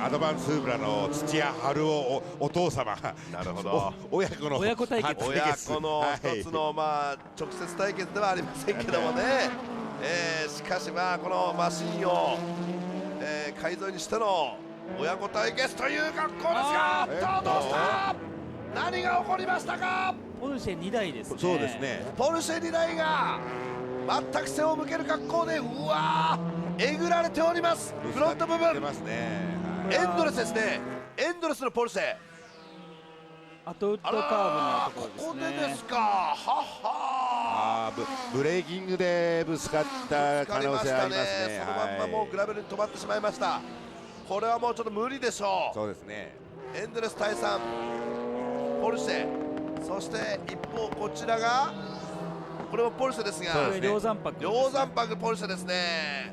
アドバンスープラの土屋春夫お父様、なるほど、親子対決、親子の一つの直接対決ではありませんけどもね、しかしこのマシンを改造にしての親子対決という格好ですが、どうした何が起こりましたか。ポルシェ2台ですね。そうですね、ポルシェ2台が全く背を向ける格好で、うわー、えぐられております。フロント部分エンドレスですね。エンドレスのポルシェ、アトウッドカーブのところですね。ここでですか。ははブレーキングでぶつかった可能性ありますね。そのまんまもうグラベルに止まってしまいました。これはもうちょっと無理でしょう。そうですね。エンドレス対3ポルシェ、そして一方こちらがこれもポルシェですが、両山泊ポルシェですね。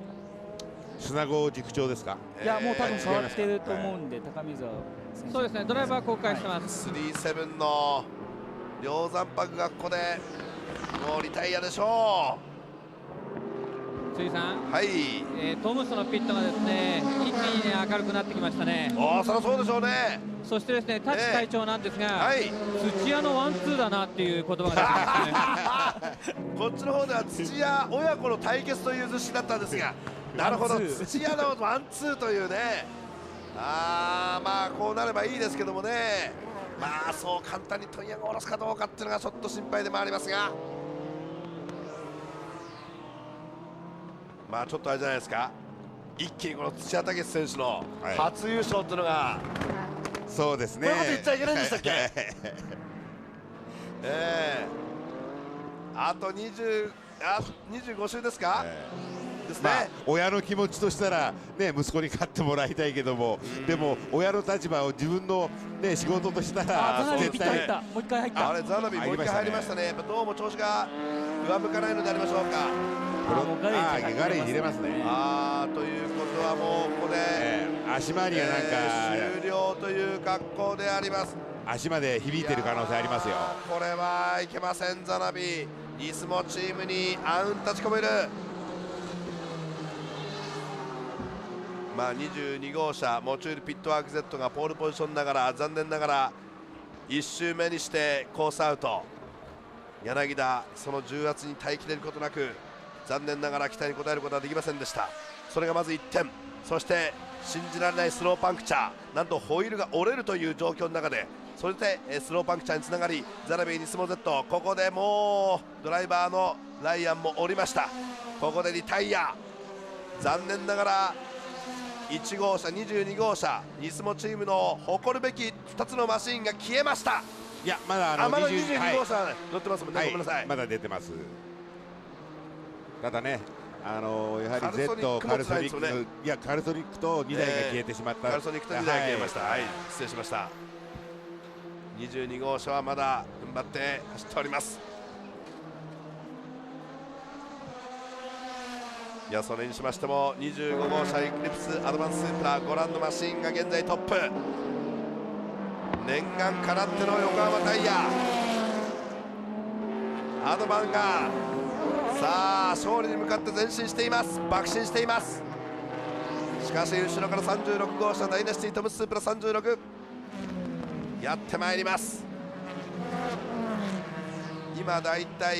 砂郷塾長ですか。いや、もう多分変わってると思うんで、高見沢選手、そうですね、ドライバー公開してます。37の両山泊がここでもうリタイアでしょ辻さん、はい、トムスのピットがですね、一気に明るくなってきましたね。そりゃそうでしょうね。そしてですね、タチ会長なんですが、土屋のワンツーだなっていう言葉が出てましたね。こっちの方では土屋親子の対決という図式だったんですが、なるほど、土屋のワンツーというね、こうなればいいですけどもね、そう簡単に問屋が下ろすかどうかっていうのがちょっと心配でもありますが、ちょっとあれじゃないですか、一気にこの土屋武史選手の初優勝っていうのが、そうですね、これまで言っちゃいけないんでしたっけ。あと25週ですか。ですね。親の気持ちとしたらね、息子に勝ってもらいたいけども、でも親の立場を自分のね仕事としたら絶対もう一回入った。あれザナビもう一回入りましたね。どうも調子が上向かないのでありましょうか。ガレージ入れますね。ということはもうここで足回りがなんか終了という格好であります。足まで響いてる可能性ありますよ。これはいけません。ザナビニスモチームに暗雲立ち込める。22号車モチュールピットワーク Z がポールポジションながら、残念ながら1周目にしてコースアウト。柳田、その重圧に耐えきれることなく、残念ながら期待に応えることはできませんでした。それがまず1点、そして信じられないスローパンクチャー、なんとホイールが折れるという状況の中で、それでスローパンクチャーにつながり、ザラビーニスモ Z、 ここでもうドライバーのライアンも降りました。ここでリタイア。残念ながら1号車22号車ニスモチームの誇るべき2つのマシンが消えました。いや、まだまだ22号車乗ってますもんね。ごめんなさい、まだ出てます。ただね、やはり Z カルソニック、いやカルソニックと2台が消えてしまった。カルソニックと2台が消えました。失礼しました。22号車はまだ踏ん張って走っております。いや、それにしましても25号車エクリプスアドバンススープラ、ご覧のマシンが現在トップ。念願かなっての横浜タイヤ、アドバンがさあ勝利に向かって前進しています。爆進しています。しかし後ろから36号車ダイナシティトムスープラ36やってまいります。今だいたい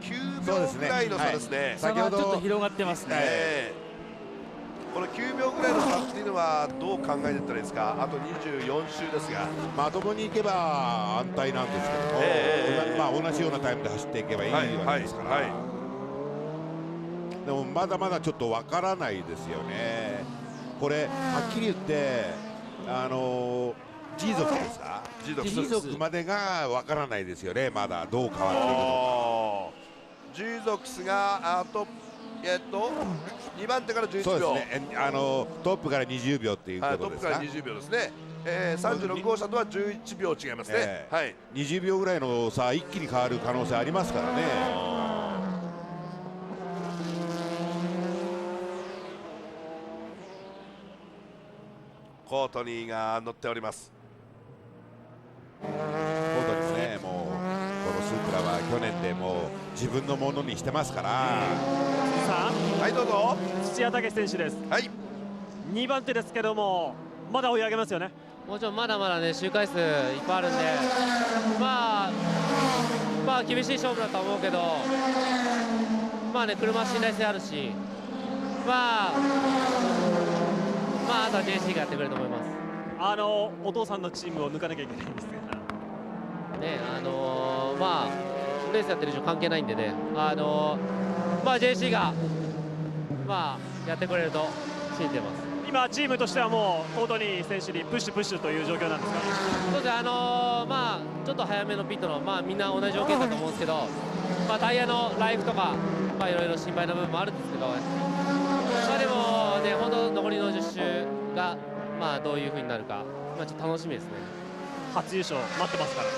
9秒ぐらいの差ですね。差がちょっと広がってますね。この9秒ぐらいの差っていうのはどう考えていったらいいですか。あと24周ですが、まともにいけば安泰なんですけども、まあ同じようなタイムで走っていけばいいわけですから、でもまだまだちょっとわからないですよね。これはっきり言ってG族ですか、G族までがわからないですよね。まだどう変わっていくのか。G族スが2番手から11秒、そうですね、トップから20秒っていうことですか。トップから20秒ですね。36号車とは11秒違いますね。20秒ぐらいの差一気に変わる可能性ありますからね。コートニーが乗っております。コートニーですね。もうこのスープラは去年でもう自分のものにしてますから。さあ、はいどうぞ。土屋武選手です。はい。2番手ですけども、まだ追い上げますよね。もちろんまだまだね周回数いっぱいあるんで、まあ厳しい勝負だと思うけど、まあね車信頼性あるし、あとは JC がやってくれると思います。お父さんのチームを抜かなきゃいけないんですがね、レースやってる以上関係ないんでね、JC がやってくれると信じてます。今チームとしてはもうコートニー選手にプッシュという状況なんですか。そうですね、ちょっと早めのピットの、みんな同じ条件だと思うんですけど、タイヤのライフとか、いろいろ心配な部分もあるんですけど、でもね、本当残りの10周が、どういう風になるか、ちょっと楽しみですね。初優勝待ってますから。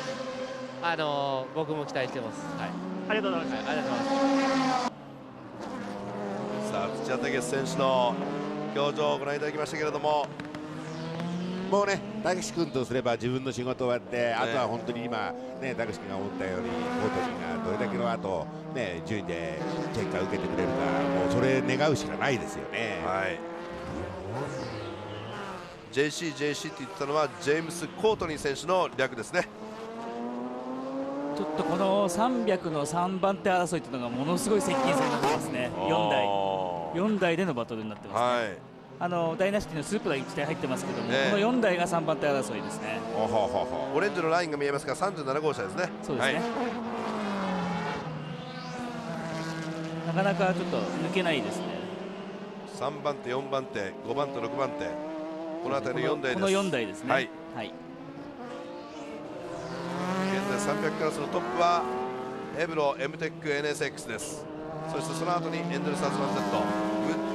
僕も期待してます。はい。ありがとうございます。ありがとうございます。さあ土屋武選手の表情をご覧いただきましたけれども、もうね、武志君とすれば自分の仕事終わって、あとは本当に今、ね、武志君が思ったように、コートニーがどれだけの後、ね、順位で結果を受けてくれるか、もうそれ願うしかないですよね。JC って言ったのはジェームス・コートニー選手の略ですね。ちょっとこの300の3番手争いというのがものすごい接近戦になってますね。4台でのバトルになってますね。ダイナシティのスープラ1台入ってますけども、この4台が3番手争いですね。オレンジのラインが見えますが37号車ですね。そうですね、なかなかちょっと抜けないですね。3番手4番手5番手6番手、この辺りの4台です。この4台ですね。はい、現在300クラスのトップはエブロ MTEC-NSX です。そしてその後にエンドレスアズマン Z、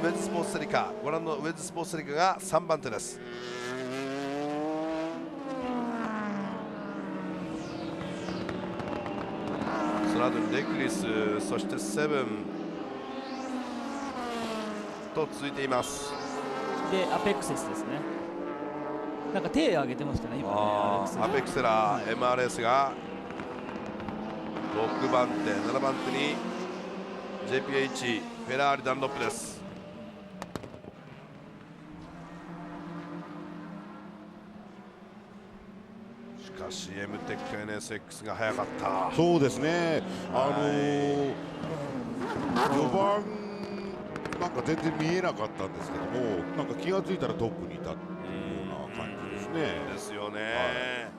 ウェズスポーツセリカ、ご覧のウェズスポーツセリカが3番手です。その後にレクリス、そしてセブンと続いています。でアペックセスですね。なんか手を挙げてましたね今ね。アペクセラー、MRS が6番手7番手に JPH フェラーリダンロップです。しかし MTEC-NSX が速かった。そうですね、序盤なんか全然見えなかったんですけども、なんか気がついたらトップにいたっていうような感じですね。ですよね。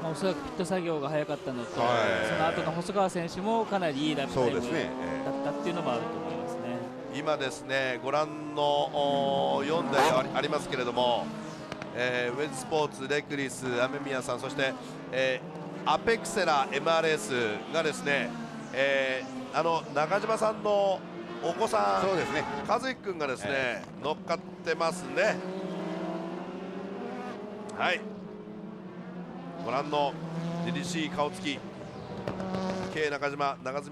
おそらくピット作業が早かったのと、その後の細川選手もかなりいいラップタイムだったっていうのもあると思いますね。今ですね、ご覧の4台ありますけれども、ウェズスポーツ、レクリス、アメミヤさん、そして、アペクセラ MRS がですね、中島さんのお子さん、そうですね、和之君がですね、乗っかってますね。はい、ご覧の凛々しい顔つき、K 中島和樹。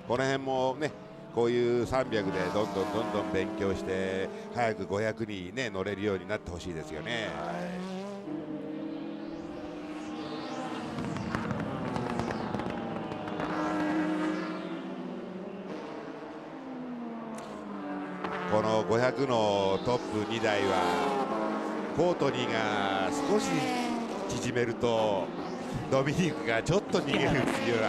この辺もね、こういう300でどんどん勉強して早く500に、ね、乗れるようになってほしいですよね。500のトップ2台はコートニーが少し縮めるとドミニクがちょっと逃げるっていうような、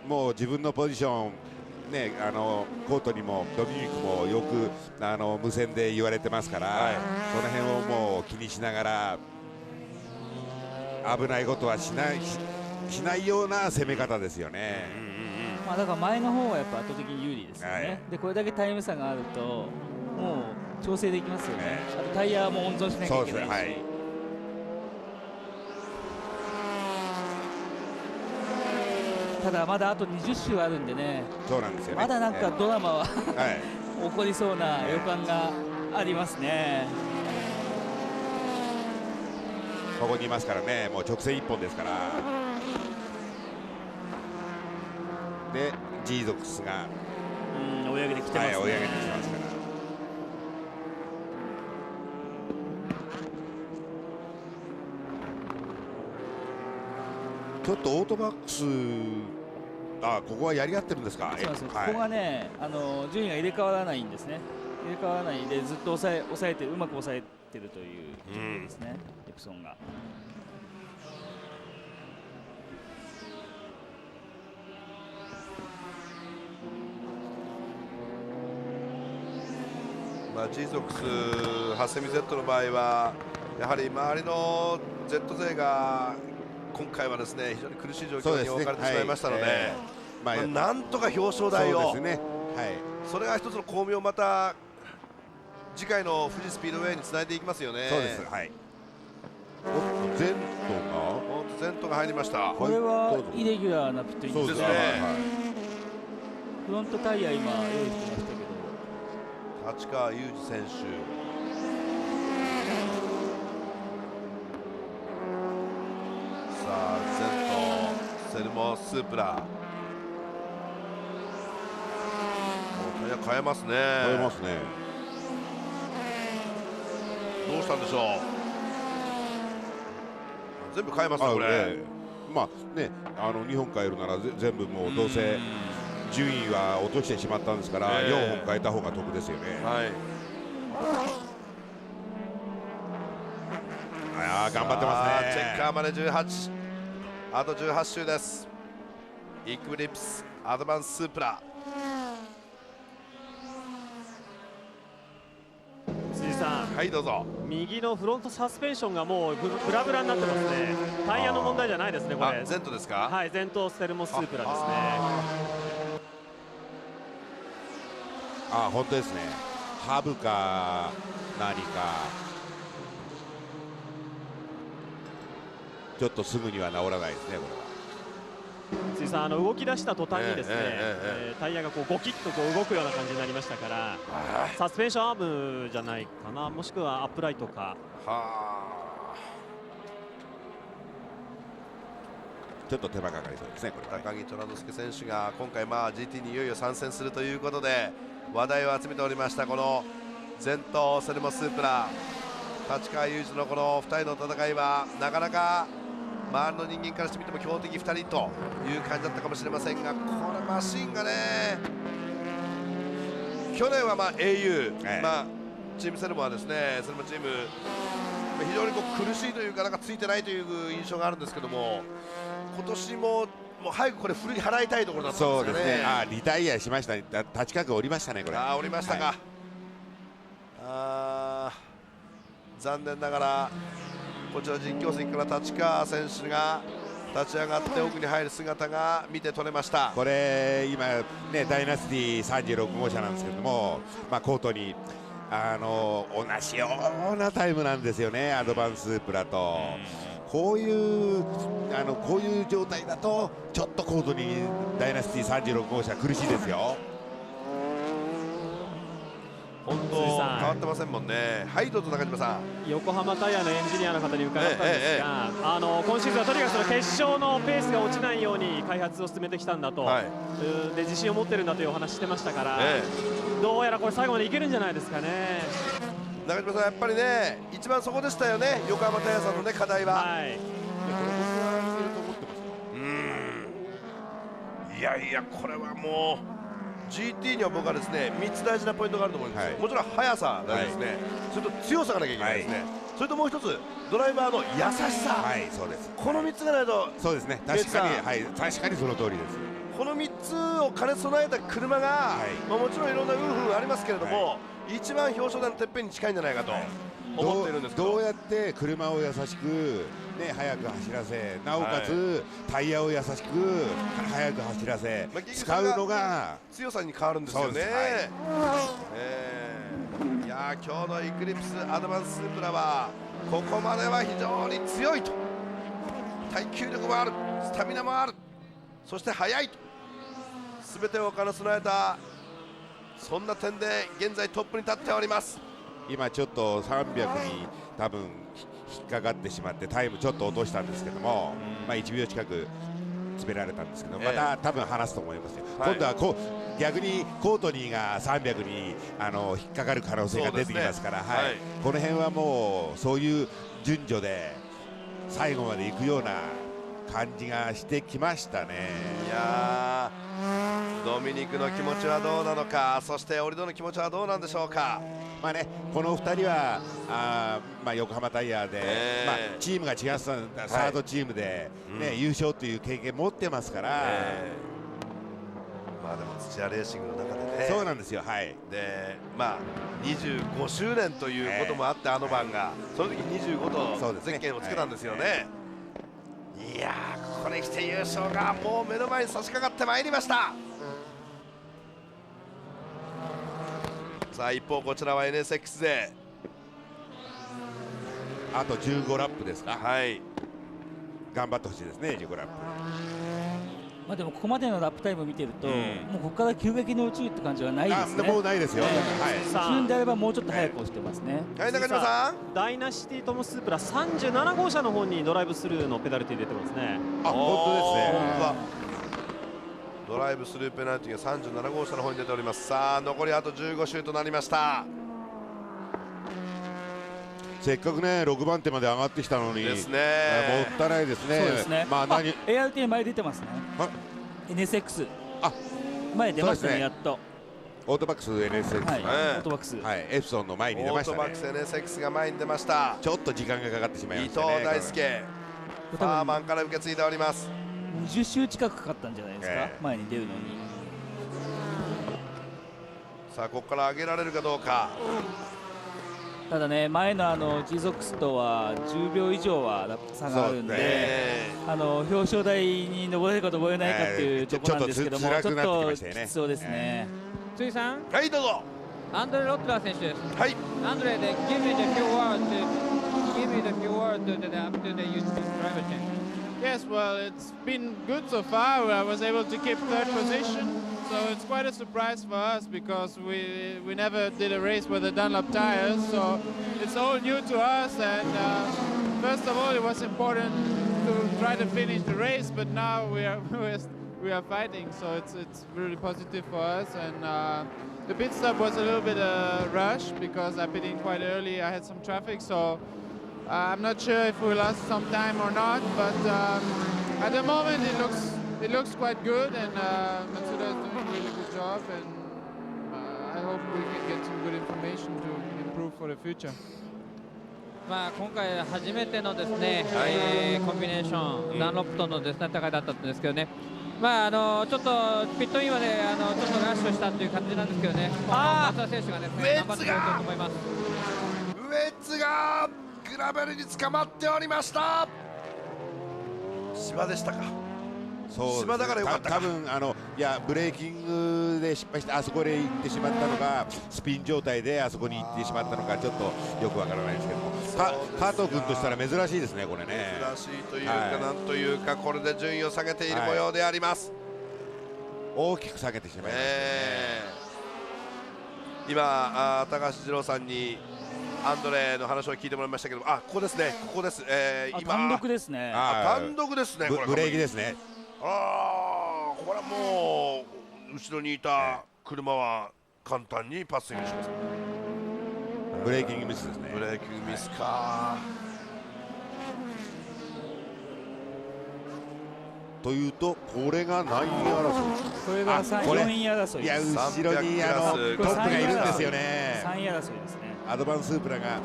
もう自分のポジションね、コートにもドミニクもよく無線で言われてますから、その辺をもう気にしながら危ないことはしないような攻め方ですよね。まあだから前の方はやっぱ圧倒的に有利ですよね。でこれだけタイム差があるともう調整できますよね。あとタイヤも温存しなきゃいけないし。ただまだあと20周あるんでね。そうなんですよね。まだなんかドラマは起こりそうな予感がありますね。ここにいますからね、もう直線1本ですから。で、ジーゾックスが追い上げてきてますね。追い上げてきてますから。ちょっとオートバックス、ここはやり合ってるんですか。そうなんですよ。ここがね、順位が入れ替わらないんですね。入れ替わらないでずっと抑えてうまく抑えてるという状況ですね。エプソンが。ジーゾックス、ハセミ Z の場合はやはり周りの Z 勢が今回はですね非常に苦しい状況に置かれてしまいましたので、なんとか表彰台を、それが一つの巧妙、また次回の富士スピードウェイにつないでいきますよね。そうです。はい。ゼントが入りました。これはイレギュラーなピットインですね。フロントタイヤ今用意してましたけど。立川裕二選手、さあゼント、セルモスープラ、タイヤ変えますね。変えますね。どうしたんでしょう。全部変えますねこれ。まあね、2本変えるなら全部もうどうせ順位は落としてしまったんですから、4本変えた方が得ですよね。頑張ってますね。チェッカーまで18、あと18周です。イクリプスアドバンススープラ。辻さん、はいどうぞ。右のフロントサスペンションがもうブラブラになってますね。タイヤの問題じゃないですねこれ。ゼントですか。はい、ゼントステルモスープラですね。本当ですね。ハブか何かちょっとすぐには治らないですねこれは。辻さん、動き出した途端にですね、タイヤがこうゴキッとこう動くような感じになりましたから、サスペンションアームじゃないかな、もしくはアップライトか。ちょっと手間かかりそうですねこれ。高木虎之介選手が今回GT にいよいよ参戦するということで話題を集めておりました。このゼントセルモスープラ、立川裕二のこの2人の戦いはなかなか周りの人間からしてみても強敵2人という感じだったかもしれませんが、これマシンがね、去年は英雄、チームセルモはですね、セルモチーム非常にこう苦しいというか、なんかついてないという印象があるんですけども、今年もう早くこれ振り払いたいところだったんですよね。そうですね。リタイアしましたね。立川降りましたねこれ。降りましたか。残念ながらこちら実況席から立川選手が立ち上がって奥に入る姿が見て取れました。これ今ねダイナスティ36号車なんですけども、コートに同じようなタイムなんですよね、アドバンスプラと。こういう状態だとちょっとコートにダイナスティ36号車苦しいですよ。本当変わってませんもんね。はいどうぞ中島さん。横浜タイヤのエンジニアの方に伺ったんですが、今シーズンはとにかくその決勝のペースが落ちないように開発を進めてきたんだと、で自信を持ってるんだというお話してましたから、どうやらこれ最後までいけるんじゃないですかね。中島さん、やっぱりね一番そこでしたよね、横浜タイヤさんのね課題は。いやいや、これはもう GT には僕はですね3つ大事なポイントがあると思います、もちろん速さがですね、それと強さがなきゃいけないですね、それともう一つドライバーの優しさ、そうです。この3つがないと、そうですね、確かに、確かにその通りです。この3つを兼ね備えた車が、もちろんいろんなウーフありますけれども、一番表彰台のてっぺんに近いんじゃないかと思っているんですけど、どうやって車を優しく、速く走らせ、なおかつ、タイヤを優しく速く走らせ、使うのが強さに変わるんですよね。いやー、今日のエクリプスアドバンススープラはここまでは非常に強いと、耐久力もある、スタミナもある、そして速いと、全てを兼ね備えた、そんな点で現在トップに立っております。今ちょっと300に多分引っかかってしまってタイムちょっと落としたんですけども、1秒近く詰められたんですけど、また多分離すと思いますよ。今度は逆にコートニーが300に引っかかる可能性が出てきますから、この辺はもうそういう順序で最後まで行くような感じがしてきましたね。いやー、ドミニクの気持ちはどうなのか、そしてオリドの気持ちはどうなんでしょうか。この2人は横浜タイヤで、チームが違ってたサードチームで、優勝という経験持ってますから、でも土屋レーシングの中でね、そうなんですよ。で25周年ということもあって、あの番がその時25とゼッケンをつけたんですよね。いやー、ここに来て優勝がもう目の前に差し掛かってまいりました。さあ、一方こちらは NSX であと15ラップですか。頑張ってほしいですね、15ラップ。でもここまでのラップタイムを見てると、もうここから急激に落ちるって感じはないですね。もうないですよ。普通であればもうちょっと早く押してますね。中島さん、ダイナシティトムスープラ37号車の方にドライブスルーのペナルティ出てますね。本当ですね。ドライブスルーペナルティが37号車の方に出ております。さあ、残りあと15周となりました。せっかくね6番手まで上がってきたのにですね、もったいないですね。そうですね。ART 前出てますね。NSX 前出ましたね、やっと。オートバックス NSX、オートバックス、エプソンの前に出ましたね。オートバックス NSX が前に出ました。ちょっと時間がかかってしまいましたね。伊藤大輔、ファーマンから受け継いでおります。20周近くかかったんじゃないですか、前に出るのに。さあ、ここから上げられるかどうか。ただね、前のGゾックスとは10秒以上は差があるんで、表彰台に上れるか上れないかっていうところなんですけども、ちょっときつそうですね。辻さん、はい、どうぞ。アンドレ・ロットラー選手です。はい。アンドレで Give me the few words up to the driver change. Yes, well, it's been good so far. I was able to keep third position, so it's quite a surprise for us because we never did a race with the Dunlop tires, so it's all new to us. And first of all, it was important to try to finish the race, but now we are fighting, so it's really positive for us. And the pit stop was a little bit rush because I pit in quite early. I had some traffic, so. I'm not sure if we lost some time or not, but at the moment it looks quite good, and Matsuda is doing a really good job, and I hope we can get some good information to improve for the future. 今回初めてのですね、コンビネーション、ダンロップとのですね戦いだったんですけどね。ちょっとピットインはね、ちょっとラッシュしたという感じなんですけどね。松田選手がですね、頑張ってくれると思います。ウェッツがグラベルに捕まっておりました。芝でしたか。そう芝だからよかったか。多分ブレーキングで失敗してあそこで行ってしまったのがスピン状態であそこに行ってしまったのかちょっとよくわからないですけども、加藤君としたら珍しいですね、これね。珍しいというか、なんというか、これで順位を下げている模様であります。大きく下げてしまいましたね。今高橋次郎さんにアンドレの話を聞いてもらいましたけど、ここですね、ここです。今単独ですね。単独ですね。ブレーキですね。これはもう後ろにいた車は簡単にパスインします。ブレーキングミスですね。ブレーキングミスか。というとこれが何位争い、これが4位争いです。いや後ろにトップがいるんですよね。3位争いですね。アドバンスープラが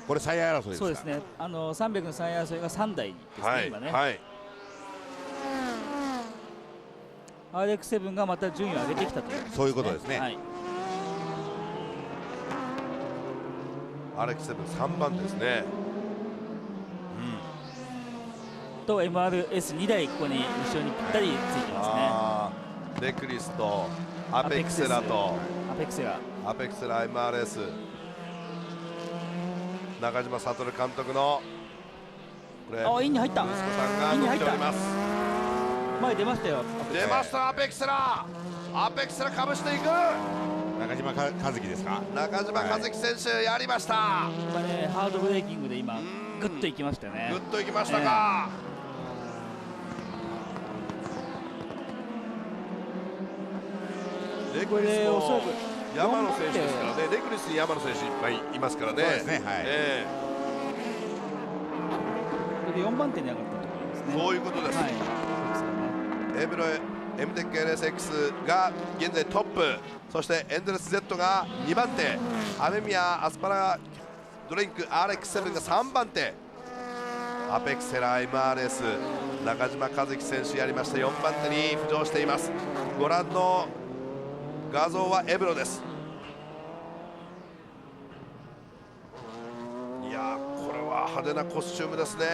これ3位争いですか。そうですね。300の3位争いが3台ですね、今ね。RX7 がまた順位を上げてきたという、そういうことですね。RX7 3番ですね。と MRS2 台ここに後ろにぴったりついてますね。レクリスとアペクセラとアペクセラ MRS 中島悟監督のこれインに入った息子さんが乗っております。前出ましたよ。出ましたアペクセラかぶしていく中島和樹ですか。中島和樹選手やりました。今ねハードブレーキングで今グッといきましたね。グッといきましたか。レクリスも山野選手ですからね。レクリスに山野選手いっぱいいますからね。そうですね。はい。これで4番手に上がったところですね。そういうことです。エブロエムテック LSX が現在トップ、そしてエンドレス Z が2番手、アメミヤアスパラドリンク RX7 が3番手、アペクセラ MRS 中島和樹選手やりました4番手に浮上しています。ご覧の画像はエブロです。いやこれは派手なコスチュームですね。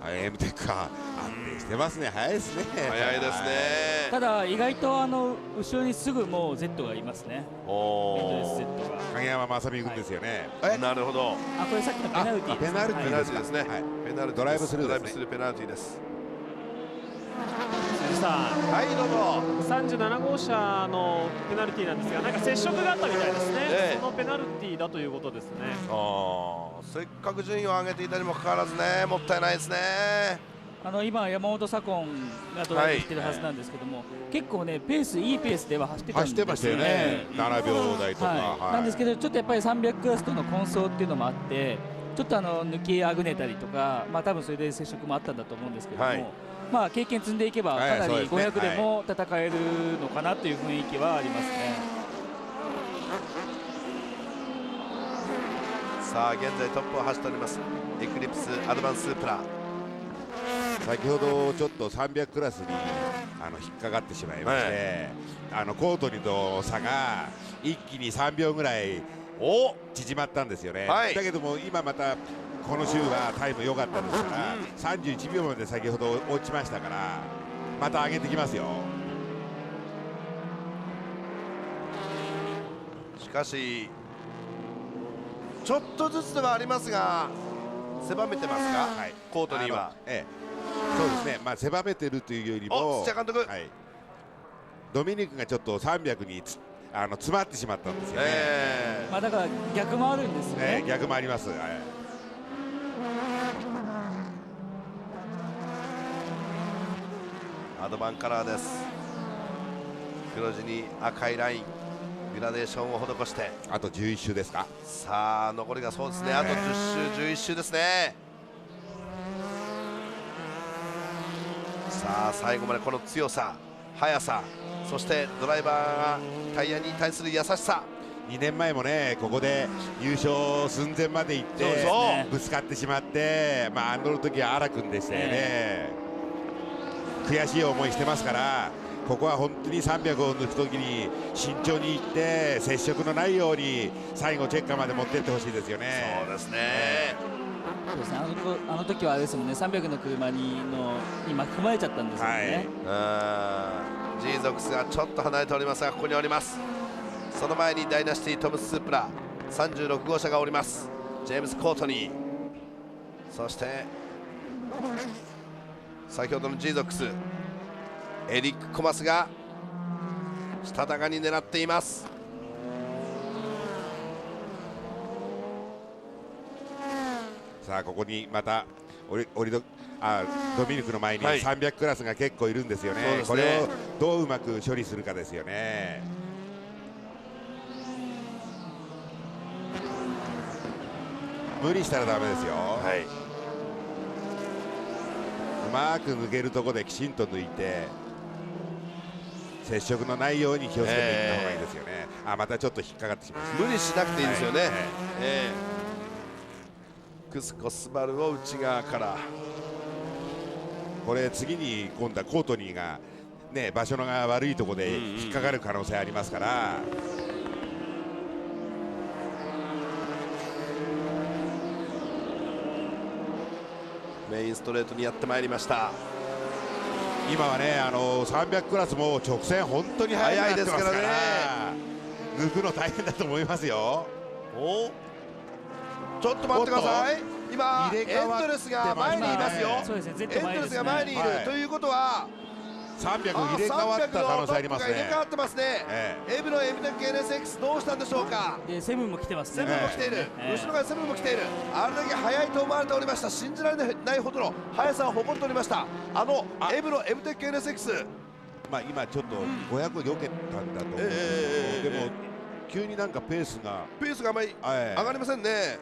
エムテックは安定してますね。早いですね。早いですね。ただ意外と後ろにすぐもう Z がいますね。Z が影山正美君ですよね。なるほど。これさっきのペナルティーです。ペナルティーですね。ドライブスルーペナルティーです。鈴木さん、はいどうぞ。37号車のペナルティーなんですが、なんか接触があったみたいですね。そのペナルティーだということですね。せっかく順位を上げていたにもかかわらずね、もったいないですね。今山本左近がドライブしてるはずなんですけども、結構ねいいペースでは走ってたんですよね。走ってましたよね。7秒台とか。なんですけどちょっとやっぱり300クラスとの混走っていうのもあって、ちょっと抜きあぐねたりとか、多分それで接触もあったんだと思うんですけども、経験積んでいけばかなり500でも戦えるのかなという雰囲気はありますね。さあ現在トップを走っておりますエクリプスアドバンスープラ。先ほどちょっと300クラスに引っかかってしまいまして、コートにと差が一気に3秒ぐらい縮まったんですよね。だけども今またこの週はタイム良かったですから、31秒まで先ほど落ちましたからまた上げてきますよ。しかしちょっとずつではありますが狭めてますか、コートには。そうですね。狭めてるというよりも土屋監督、ドミニクがちょっと300に詰まってしまったんですよね。だから逆もあるんですね。逆もあります。アドバンカラーです。黒地に赤いライングラデーションを施してあと11周ですか。さあ残りがそうですね、あと10周11周ですね。さあ最後までこの強さ速さ、そしてドライバーがタイヤに対する優しさ。2年前もねここで優勝寸前まで行ってぶつかってしまって、あの時は荒君でしたよね。悔しい思いしてますから、ここは本当に300を抜くときに慎重にいって接触のないように最後チェッカーまで持っていってほしいですよね。そうですね。そうですね。あの時はあれですもんね、300の車に巻き込まれちゃったんですよね。ジーゾックスがちょっと離れておりますがここにおります。その前にダイナシティトムス・スープラ36号車がおります。ジェームス・コートニー、そして先ほどのジーゾックスエリック・コマスがしたたかに狙っています。さあここにまたドミニクの前に300クラスが結構いるんですよね。これをどううまく処理するかですよね。無理したらダメですよ。はい、うまく抜けるところできちんと抜いて接触のないように気をつけていった方がいいですよね。またちょっと引っかかってしまいました。無理しなくていいですよね。クスコスバルを内側から、これ次に今度はコートニーがね場所のが悪いところで引っかかる可能性ありますから、メインストレートにやってまいりました。今はね300クラスも直線本当に速いですからね、抜くの大変だと思いますよ。お、ちょっと待ってください。今エンドレスが前にいますよ。そうですね、エンドレスが前にいる、ということは300入れ替わった可能性ありますね。入れ替わってますね。エブロ M テック NSX どうしたんでしょうか。でセブンも来てますね。セブンも来ている、後ろからセブンも来ている。あれだけ速いと思われておりました。信じられないほどの速さを誇っておりました。エブロ M テック NSX、今ちょっと500避けたんだと思うんですけど、でも急になんかペースがあまり上がりませんね。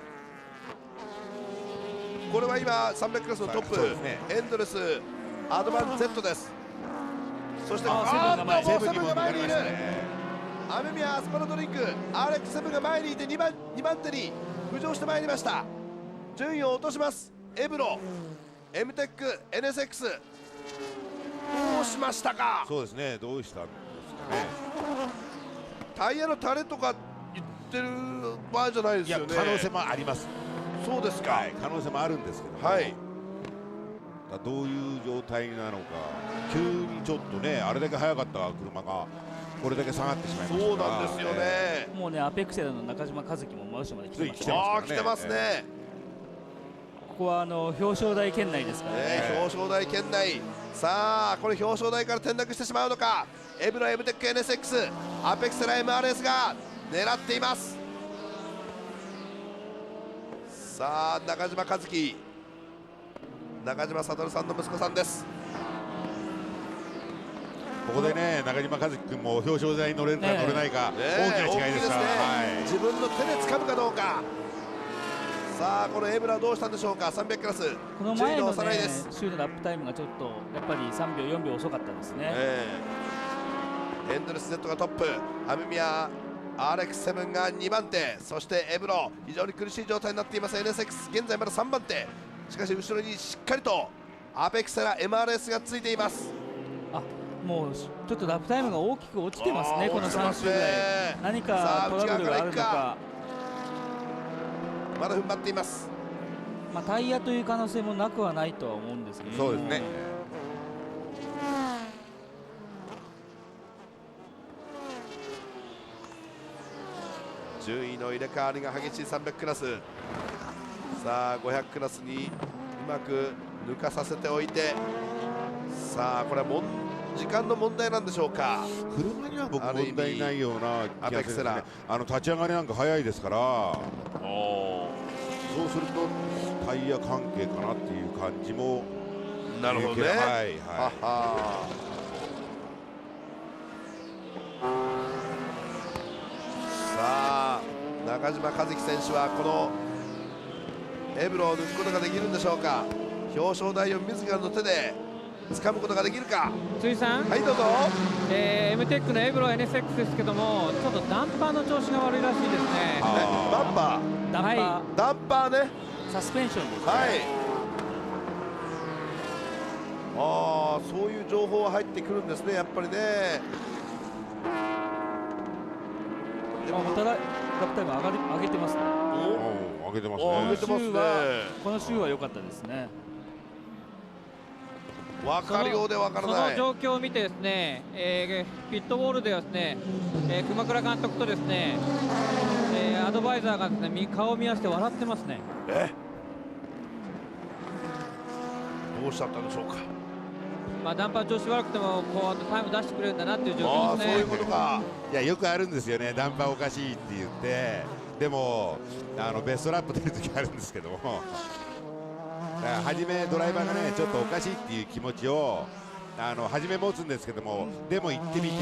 これは今300クラスのトップ、エンドレスアドバン Z です。そしてセブンが前にいる。アメミアスパラドリンク RX7 が前にいて2番手に浮上してまいりました。順位を落とします。エブロ M テック NSX どうしましたか。そうですね、どうしたんですかね。タイヤの垂れとか言ってる場合じゃないですよね。可能性もあります。そうですか、可能性もあるんですけど、どういう状態なのか、急にちょっとね、あれだけ速かった車がこれだけ下がってしまいました。そうなんですよね。もうね、アペクセラの中島和樹も真後ろまで来てます。来てますね。ここは表彰台圏内ですからね。表彰台圏内。さあこれ表彰台から転落してしまうのか。エブロ M テック NSX アペクセラ MRS が狙っています。さあ中島和樹、中島悟さんの息子さんです。ここでね、中島和樹君も表彰台に乗れるか乗れないか、大きな違いですから、自分の手で掴むかどうか。さあこのエブラどうしたんでしょうか。300クラスこの前のね、週のラップタイムがちょっとやっぱり3秒4秒遅かったですね。エンドレス Z がトップ、アメミア RX7 が2番手、そしてエブロ非常に苦しい状態になっています。 NSX 現在まだ3番手、しかし後ろにしっかりとアペクセラ MRS がついています。もうちょっとラップタイムが大きく落ちてますね、この3周ぐらい。何かトラブルがあるのか。まだ踏ん張っています。タイヤという可能性もなくはないとは思うんですけど、そうですね。順位の入れ替わりが激しい300クラス。さあ500クラスにうまく抜かさせておいて、さあこれは時間の問題なんでしょうか。車には僕問題ないような気がするんですね。立ち上がりなんか早いですから、そうするとタイヤ関係かなっていう感じも。なるほどね。さあ中島和樹選手はこのエブロを抜くことができるんでしょうか。表彰台を自らの手で掴むことができるか。辻さん、はいどうぞ。M テックのエブロ NSX ですけども、ちょっとダンパーの調子が悪いらしいですね。ダンパーね、サスペンションですね。そういう情報は入ってくるんですね、やっぱりね。でもただラップタイム上げてますね。上げてますね。この週は良かったですね。分かるようで分からない。その状況を見てですね、ピットボールではですね、熊倉監督とですね、アドバイザーがですね、顔を見合わせて笑ってますね。どうしちゃったんでしょうか。ダンパー調子悪くてもこうタイム出してくれるんだなっていう状況ですね。そういうことか。いや、よくあるんですよね、ダンパーおかしいって言って、でもベストラップ出るときあるんですけども、だから初めドライバーがねちょっとおかしいっていう気持ちを初め持つんですけども、でも行ってみて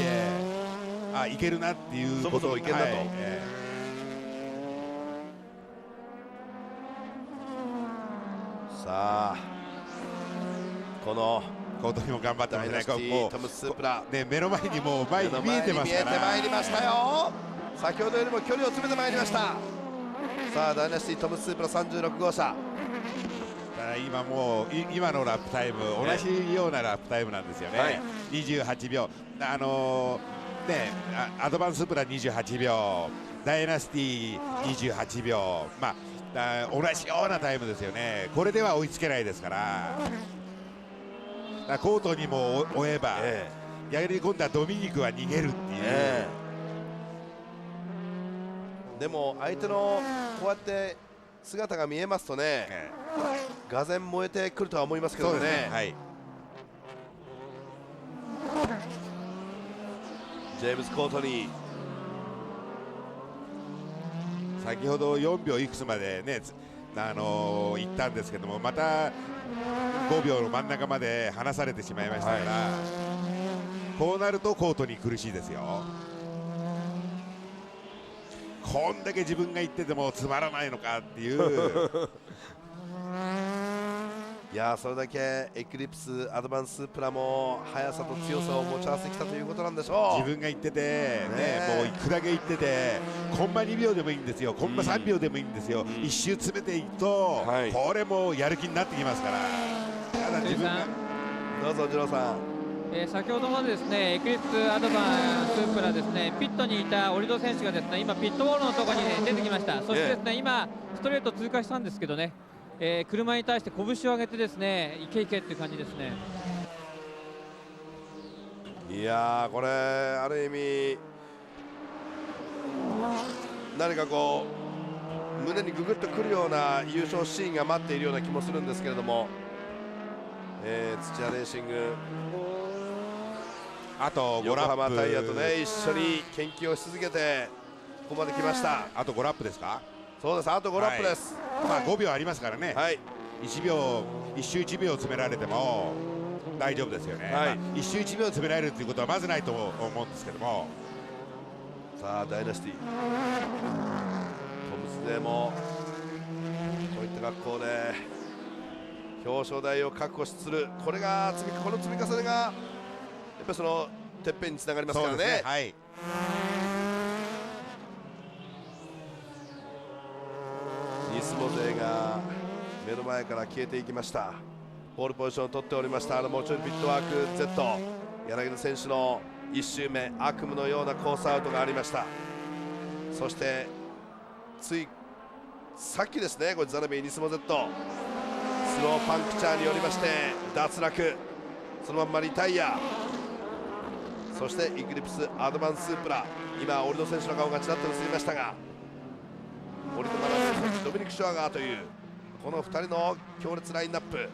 いけるなっていうことをいけるなと。さあこのコートにも頑張ってまダイナステすね。ィトム・スープラ、ね、目の前にもう前に見えてますから。見えてまいりましたよ。先ほどよりも距離を詰めてまいりました。さあダイナスティトム・スープラ36号車、今もう今のラップタイム、同じようなラップタイムなんですよね。はい、28秒、ね、アドバンスプラ28秒、ダイナスティ28秒、まあ同じようなタイムですよね。これでは追いつけないですから。コートにも追えば、逆に今度はドミニクは逃げるっていう、でも相手のこうやって姿が見えますとね、がぜん燃えてくるとは思いますけどね。はい、ジェームズ・コートニー先ほど4秒いくつまでね行ったんですけども、また5秒の真ん中まで離されてしまいましたから、こうなるとコートに苦しいですよ。こんだけ自分が言っててもつまらないのかっていういやそれだけエクリプスアドバンスプラも速さと強さを持ち合わせてきたということなんでしょう。自分が言ってて、もういくだけ言ってて、コンマ2秒でもいいんですよ、コンマ3秒でもいいんですよ、一周詰めていくと、これもやる気になってきますから。ただ自分がどうぞ次郎さん。先ほどまでですねエクリプスアドバンスプラですね、ピットにいたオリド選手がですね今ピットウォールのところに、出てきました。そしてですね今ストレート通過したんですけどね、車に対して拳を上げてですねいけいけっていう感じですね。いやこれある意味何かこう胸にググッとくるような優勝シーンが待っているような気もするんですけれども、土屋レーシングあと5ラップ、横浜タイヤとね一緒に研究をし続けてここまで来ました。あと5ラップですか。そうです、あと5ラップです。まあ5秒ありますからね、1周1秒詰められても大丈夫ですよね。1周1秒詰められるということはまずないと思うんですけども。さあダイナスティトムスデーもこういった学校で表彰台を確保する、これがこの積み重ねがやっぱりそのてっぺんにつながりますからね。ニスモ勢が目の前から消えていきました。ポールポジションを取っておりましたもちろんピットワーク Z 柳田選手の1周目悪夢のようなコースアウトがありました。そしてついさっきですね、これザナビーニスモ Z スローパンクチャーによりまして脱落、そのまんまリタイア。そしてイクリプスアドバンスープラ、今オリド選手の顔がちらっと映りましたが、オリドマナ選手、ドミニク・シュワガーというこの2人の強烈ラインナップ。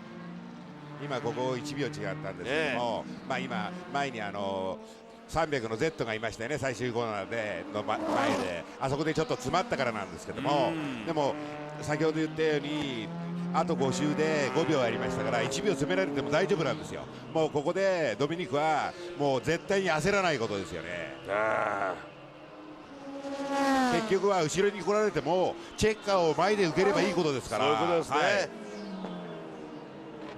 今ここ1秒違ったんですけども、今前に300の Z がいましたよね、最終コーナーでの前で、あそこでちょっと詰まったからなんですけども、でも先ほど言ったようにあと5周で5秒ありましたから1秒詰められても大丈夫なんですよ。もうここでドミニクはもう絶対に焦らないことですよね。結局は後ろに来られてもチェッカーを前で受ければいいことですから。そういうことですね、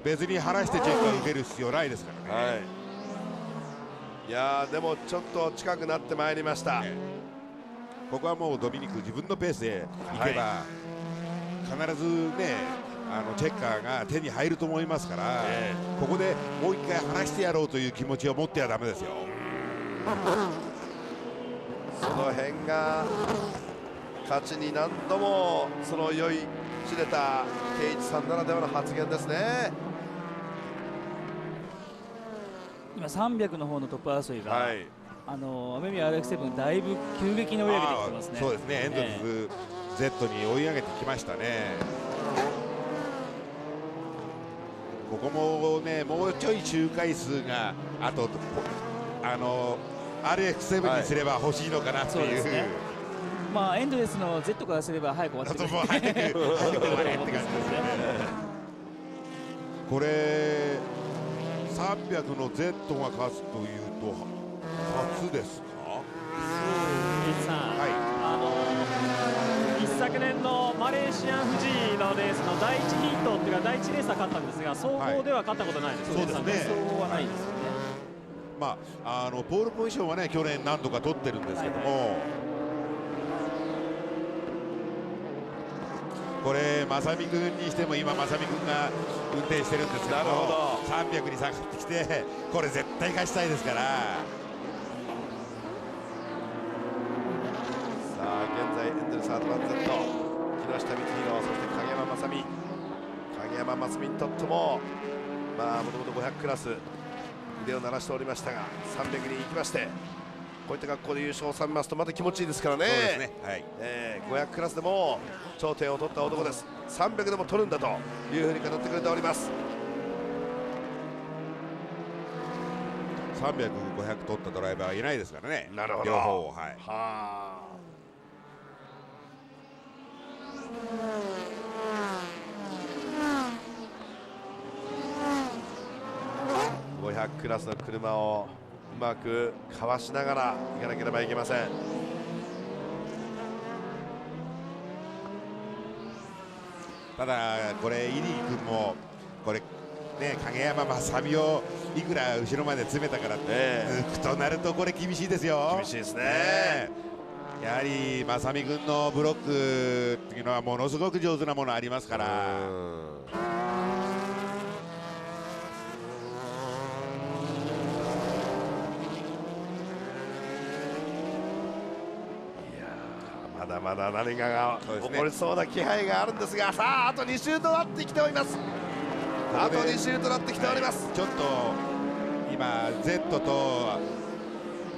別に離してチェッカーを受ける必要ないですからね。いやでもちょっと近くなってまいりました、ここはもうドミニク自分のペースでいけば、必ずねチェッカーが手に入ると思いますから、ここでもう一回離してやろうという気持ちを持ってはだめですよ。その辺が勝ちに何度もその酔いしれた圭一さんならではの発言ですね。今300の方のトップ争いが、雨宮 RX7 だいぶ急激に追い上げてきてますね。そうですね、エンドレス Z に追い上げてきましたね。ここもね、もうちょい周回数があとRX7 にすれば欲しいのかなっていう。エンドレスの Z からすれば早く終わってくる早く終われって感じですね。これ300の Z が勝つというと初ですか。一昨年のマレーシアン富士のレースの第1ヒートっていうか第1レースは勝ったんですが、総合では勝ったことないですよね。そうですね。総合はないですよね。まあポールポジションはね去年何度か取ってるんですけども、これ正美君にしても今正美君が運転してるんですけども、300に下がってきてこれ絶対勝ちたいですから。さあ現在エンゼルスアドバン Z、 木下光弘、そして影山正美。影山正美にとってももともと500クラス腕を鳴らしておりましたが、300に行きましてこういった格好で優勝を収めますとまた気持ちいいですからね。そうですね、はい。500クラスでも頂点を取った男です。300でも取るんだというふうに語ってくれております。300、500取ったドライバーはいないですからね。なるほど。両方、はい。はあ。500クラスの車をうまくかわしながら行かなければいけません。ただこれ入井君もこれね影山正美をいくら後ろまで詰めたからって抜くとなるとこれ厳しいですよ。厳しいですね。やはり正美君のブロックっていうのはものすごく上手なものありますから。まだまだ何かが起こりそうな気配があるんですが、さああと2周となってきております。あと2周となってきております。ちょっと今 Z と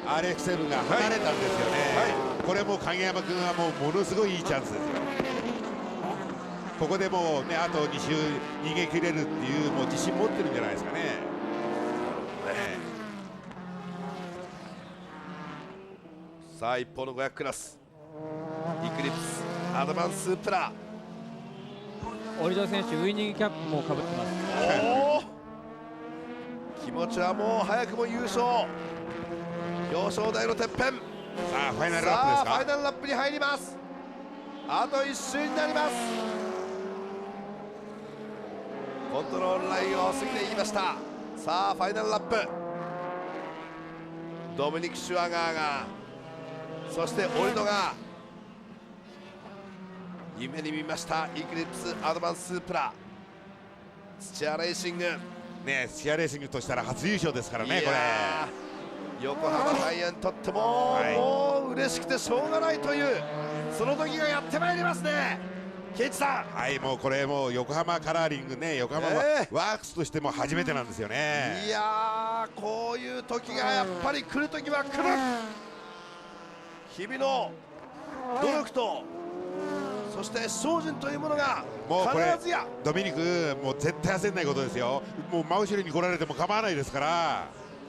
RX7 が離れたんですよね。これも影山君はもうものすごいいいチャンスですよ。ここでもうねあと2周逃げ切れるっていうもう自信持ってるんじゃないですかね。さあ一方の500クラスイクリプスアドバンスプラ、折戸選手ウイニングキャップもかぶってます。気持ちはもう早くも優勝、表彰台のてっぺん。さあファイナルラップですか。ファイナルラップに入ります。あと1周になります。コントロールラインを過ぎていきました。さあファイナルラップ、ドミニク・シュワガーが、そしてオリドが夢に見ましたイクリプスアドバンスプラ。土屋レーシングね、土屋レーシングとしたら初優勝ですからね。これ横浜タイヤにとっても、もう嬉しくてしょうがないというその時がやってまいりますね。ケイチさん、はい、もうこれもう横浜カラーリングね、横浜ワークスとしても初めてなんですよね。いやー、こういう時がやっぱり来る時は来る。日々の努力とそして精進というものがもうこれ必ずや。ドミニクもう絶対焦んないことですよ。もう真後ろに来られても構わないですから。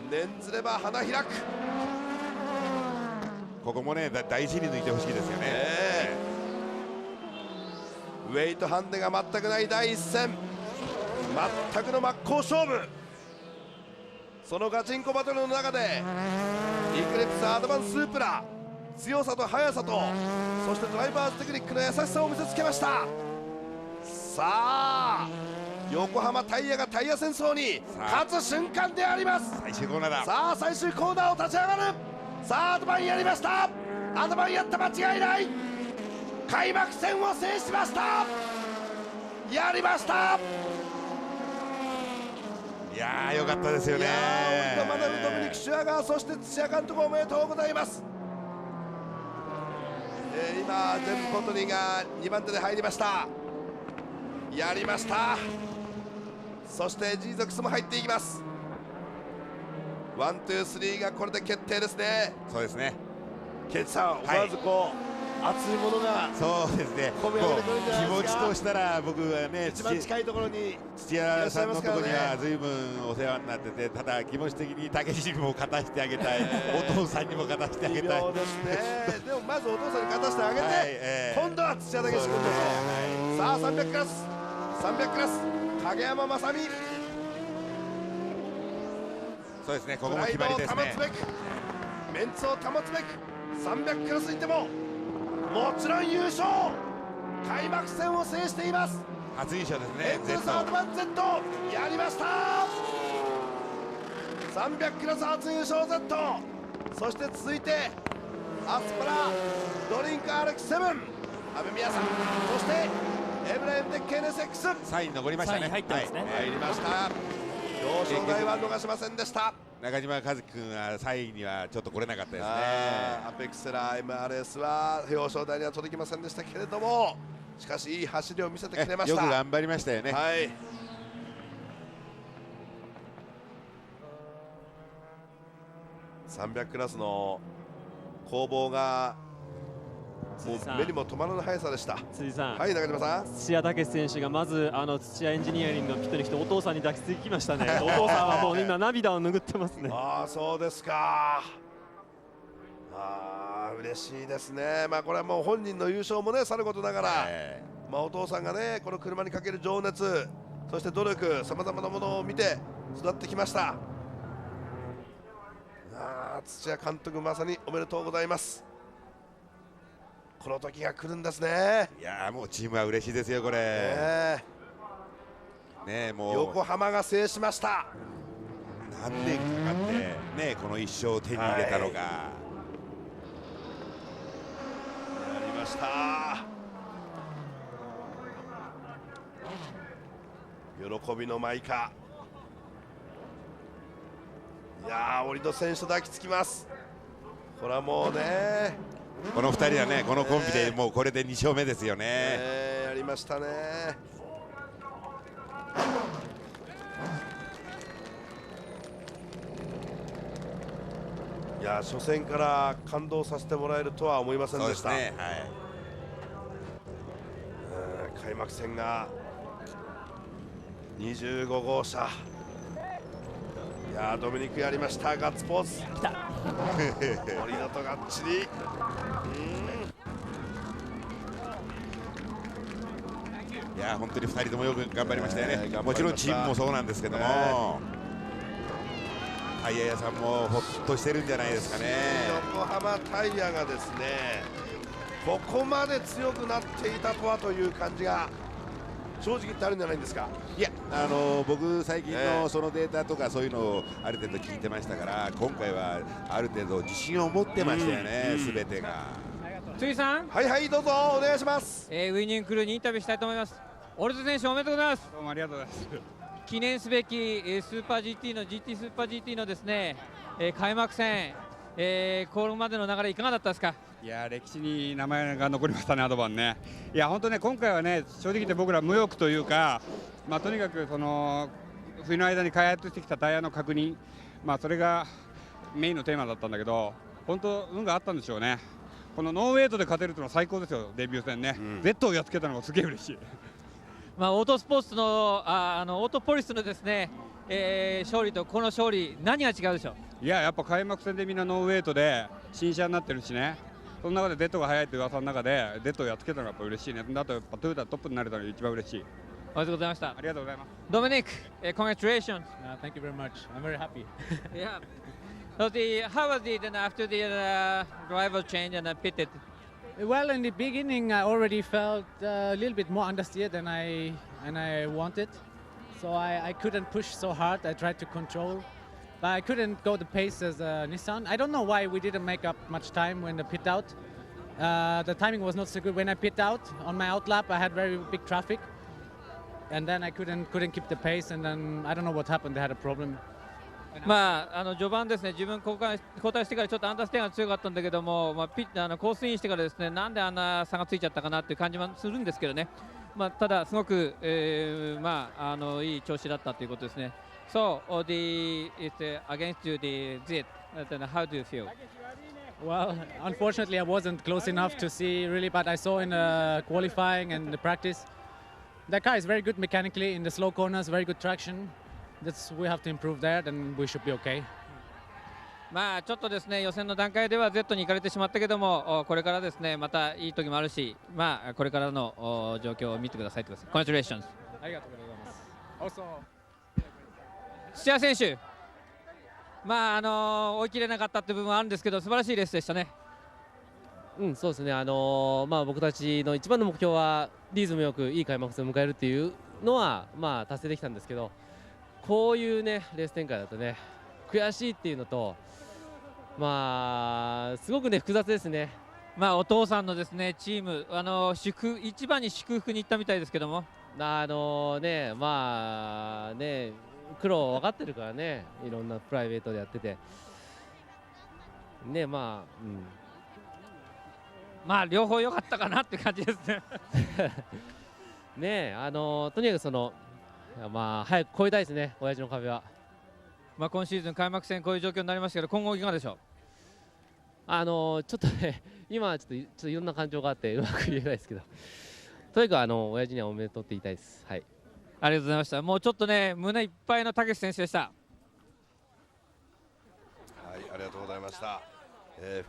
念ずれば花開く。ここもね大事に抜いてほしいですよね。ウェイトハンデが全くない第一戦、全くの真っ向勝負。そのガチンコバトルの中でイクリプスアドバンスープラ、強さと速さとそしてドライバーズテクニックの優しさを見せつけました。さあ横浜タイヤがタイヤ戦争に勝つ瞬間であります。最終コーナーだ。さあ最終コーナーを立ち上がる。さあアドバンやりました。アドバンやった間違いない。開幕戦を制しました。やりました。いやーよかったですよね。マダムドミニク・シュワガー、そして土屋監督おめでとうございます。今ジェフ・コントニーが2番手で入りました。やりました。そしてジーゾックスも入っていきます。ワン、ツー、スリーがこれで決定ですね。そうですね。ケイチさん、思わずこう熱いものがそうですね。込み上げてくるんじゃないですか。気持ちとしたら僕はね一番近いところに土屋さんのところには随分お世話になってて、ただ気持ち的に武志にも勝たせてあげたい、お父さんにも勝たせてあげたい。微妙ですね。でもまずお父さんに勝たせてあげて、今度は土屋武志君です。さあ300クラス、300クラス、影山正美。そうですね、ここも決まりですね。プライドを保つべく、メンツを保つべく300クラスにいってももちろん優勝。開幕戦を制しています。初優勝ですね。エンゼルスアートバン Z やりました。300クラス初優勝 Z、 そして続いてアスパラドリンク RX7、 阿部宮さん、そしてエブライムテッケ NSX 3位に残りましたね。入ってますね。入りました。表彰台は逃しませんでした。中島和樹君は3位にはちょっと来れなかったですね。アペックスラー MRS は表彰台には届きませんでしたけれども、しかしいい走りを見せてくれました。よく頑張りましたよね。はい、300クラスの攻防がもう目にも止まらぬ速さでした。辻さん、はい、中島さん、土屋武史選手がまず土屋エンジニアリングのピットに来てお父さんに抱きつきましたね。お父さんはもう今涙を拭ってますね。ああ、そうですか。嬉しいですね。これはもう本人の優勝もねさることながら、お父さんがねこの車にかける情熱、そして努力、さまざまなものを見て育ってきました。土屋監督、まさにおめでとうございます。この時が来るんですね。いやもうチームは嬉しいですよこれ。もう横浜が制しました。何年かかってねこの一勝を手に入れたのが、やりました。喜びの舞か。いやー、折戸選手と抱きつきます。これはもうね、この2人はねこのコンビでもうこれで2勝目ですよね。やりましたね。いや、初戦から感動させてもらえるとは思いませんでした。そうですね、開幕戦が25号車。いやー、ドミニクやりました。ガッツポーズ来た。森田とがっちり。いや本当に2人ともよく頑張りましたよね。もちろんチームもそうなんですけども、タイヤ屋さんもほっとしてるんじゃないですかね。横浜タイヤがですねここまで強くなっていたとはという感じが正直言ってあるんじゃないんですか。いや僕最近のそのデータとかそういうのをある程度聞いてましたから、今回はある程度自信を持ってましたよね、全てが。辻さん、はいはい、どうぞお願いします。ウィニングクルーにインタビューしたいと思います。オルト選手、おめでとうございます。どうもありがとうございます。記念すべきスーパー GT の GT スーパー GT のですね開幕戦、これまでの流れいかがだったですか。いや歴史に名前が残りましたね、アドバンね。いや本当ね、今回はね正直言って僕ら無欲というか、とにかくその冬の間に開発してきたタイヤの確認、それがメインのテーマだったんだけど、本当運があったんでしょうね。このノーウェイトで勝てるというのは最高ですよ、デビュー戦ね。Z をやっつけたのがすげえ嬉しい。オートスポーツのオートポリスのですね、勝利とこの勝利、何が違うでしょう。いや、やっぱ開幕戦でみんなノーウェイトで新車になってるしね、その中で Z が速いという噂の中で Z をやっつけたのがやっぱ嬉しいね。あとやっぱトヨタトップになれたのが一番嬉しい。おめでとうございました。ありがとうございます。ドミニク、congratulations. Thank you very much. I'm very happy. Yeah. So how was it after the driver change and pitted? Well, in the beginning, I already felt a little bit more understeer than I wanted. So I couldn't push so hard. I tried to control, but I couldn't go the pace as Nissan. I don't know why we didn't make up much time when the pit out. The timing was not so good. When I pit out on my out lap, I had very big traffic, and then I couldn't keep the pace. And then I don't know what happened. They had a problem. 序盤ですね、自分交代してからちょっとアンダーステアが強かったんだけども、コースインしてからですね、なんであんな差がついちゃったかなっていう感じはするんですけどね、ただすごく、いい調子だったということですね。So it's against you the Z. How do you feel? Well, unfortunately, I wasn't close enough to see really, but I saw in qualifying and the practice. The car is very good mechanically in the slow corners, very good traction. We have to improve there, then we should be okay. ちょっとですね予選の段階では Z に行かれてしまったけども、これからですねまたいい時もあるし、これからの状況を見てくださいと。Congratulations。ありがとうございます。土屋選手、追い切れなかったって部分はあるんですけど素晴らしいレースでしたね。そうですね、僕たちの一番の目標はリズムよくいい開幕戦を迎えるっていうのは、達成できたんですけど、こういうねレース展開だとね悔しいっていうのと、すごくね複雑ですね。お父さんのですねチーム一番に祝福に行ったみたいですけども、苦労分かってるからね、いろんなプライベートでやっててね、両方良かったかなって感じですね。ねとにかく早く超えたいですね、親父の壁は。今シーズン開幕戦こういう状況になりましたけど、今後いかがでしょう。ちょっとね今はちょっといろんな感情があってうまく言えないですけど、とにかく親父にはおめでとうって言いたいです。はい、ありがとうございました。もうちょっとね胸いっぱいの武選手でした。はい、ありがとうございました。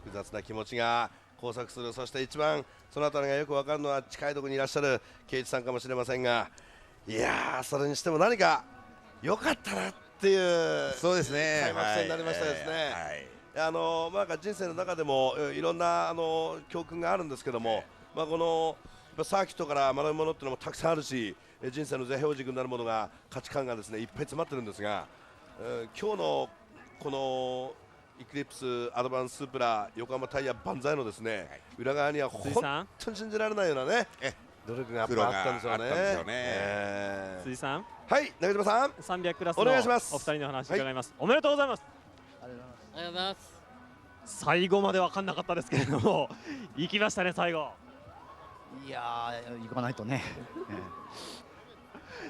複雑な気持ちが交錯する。そして一番そのあたりがよくわかるのは近いところにいらっしゃる圭一さんかもしれませんが、いやー、それにしても何か良かったなっていうそうですね、開幕戦になりましたですね。人生の中でもいろんな教訓があるんですけども、このサーキットから学ぶものっていうのもたくさんあるし、人生の座標軸になるものが、価値観がですねいっぱい詰まってるんですが、今日のこのイクリプスアドバンススープラ横浜タイヤ万歳のですね、裏側には本当に信じられないようなね努力がやっぱあったんですよね。辻さん、はい、中島さん、300クラスのお願いします。お二人の話伺います。おめでとうございます。ありがとうございます。最後まで分かんなかったですけれども行きましたね、最後。いやー、行かないとね。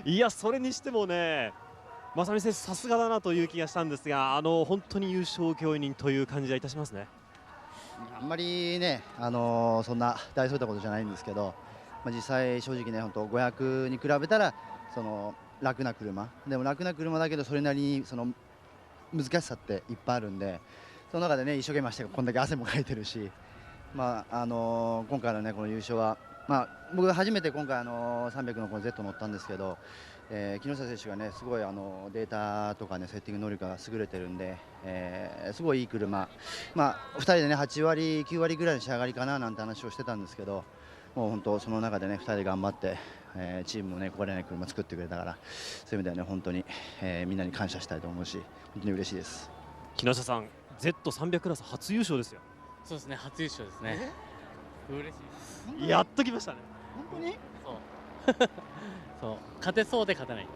いや、それにしてもね、正美選手さすがだなという気がしたんですが、本当に優勝請負人という感じがいたしますね。あんまりね、そんな大それたことじゃないんですけど、実際正直ね、本当500に比べたら楽な車でも楽な車だけど、それなりに難しさっていっぱいあるんで、その中でね一生懸命してこんだけ汗もかいてるし、今回のねこの優勝は、僕初めて今回300のこの Z 乗ったんですけど、木下選手がねすごいデータとかねセッティング能力が優れてるんで、すごいいい車、2人でね8割9割ぐらいの仕上がりかななんて話をしてたんですけど、もう本当その中でね2人で頑張って、チームもね壊れない車作ってくれたから、そういう意味ではね本当に、みんなに感謝したいと思うし、本当に嬉しいです。木下さん、 Z300 クラス初優勝ですよ。そうですね、初優勝ですね。嬉しいです。やっときましたね。本当にそう勝てそうで勝てない。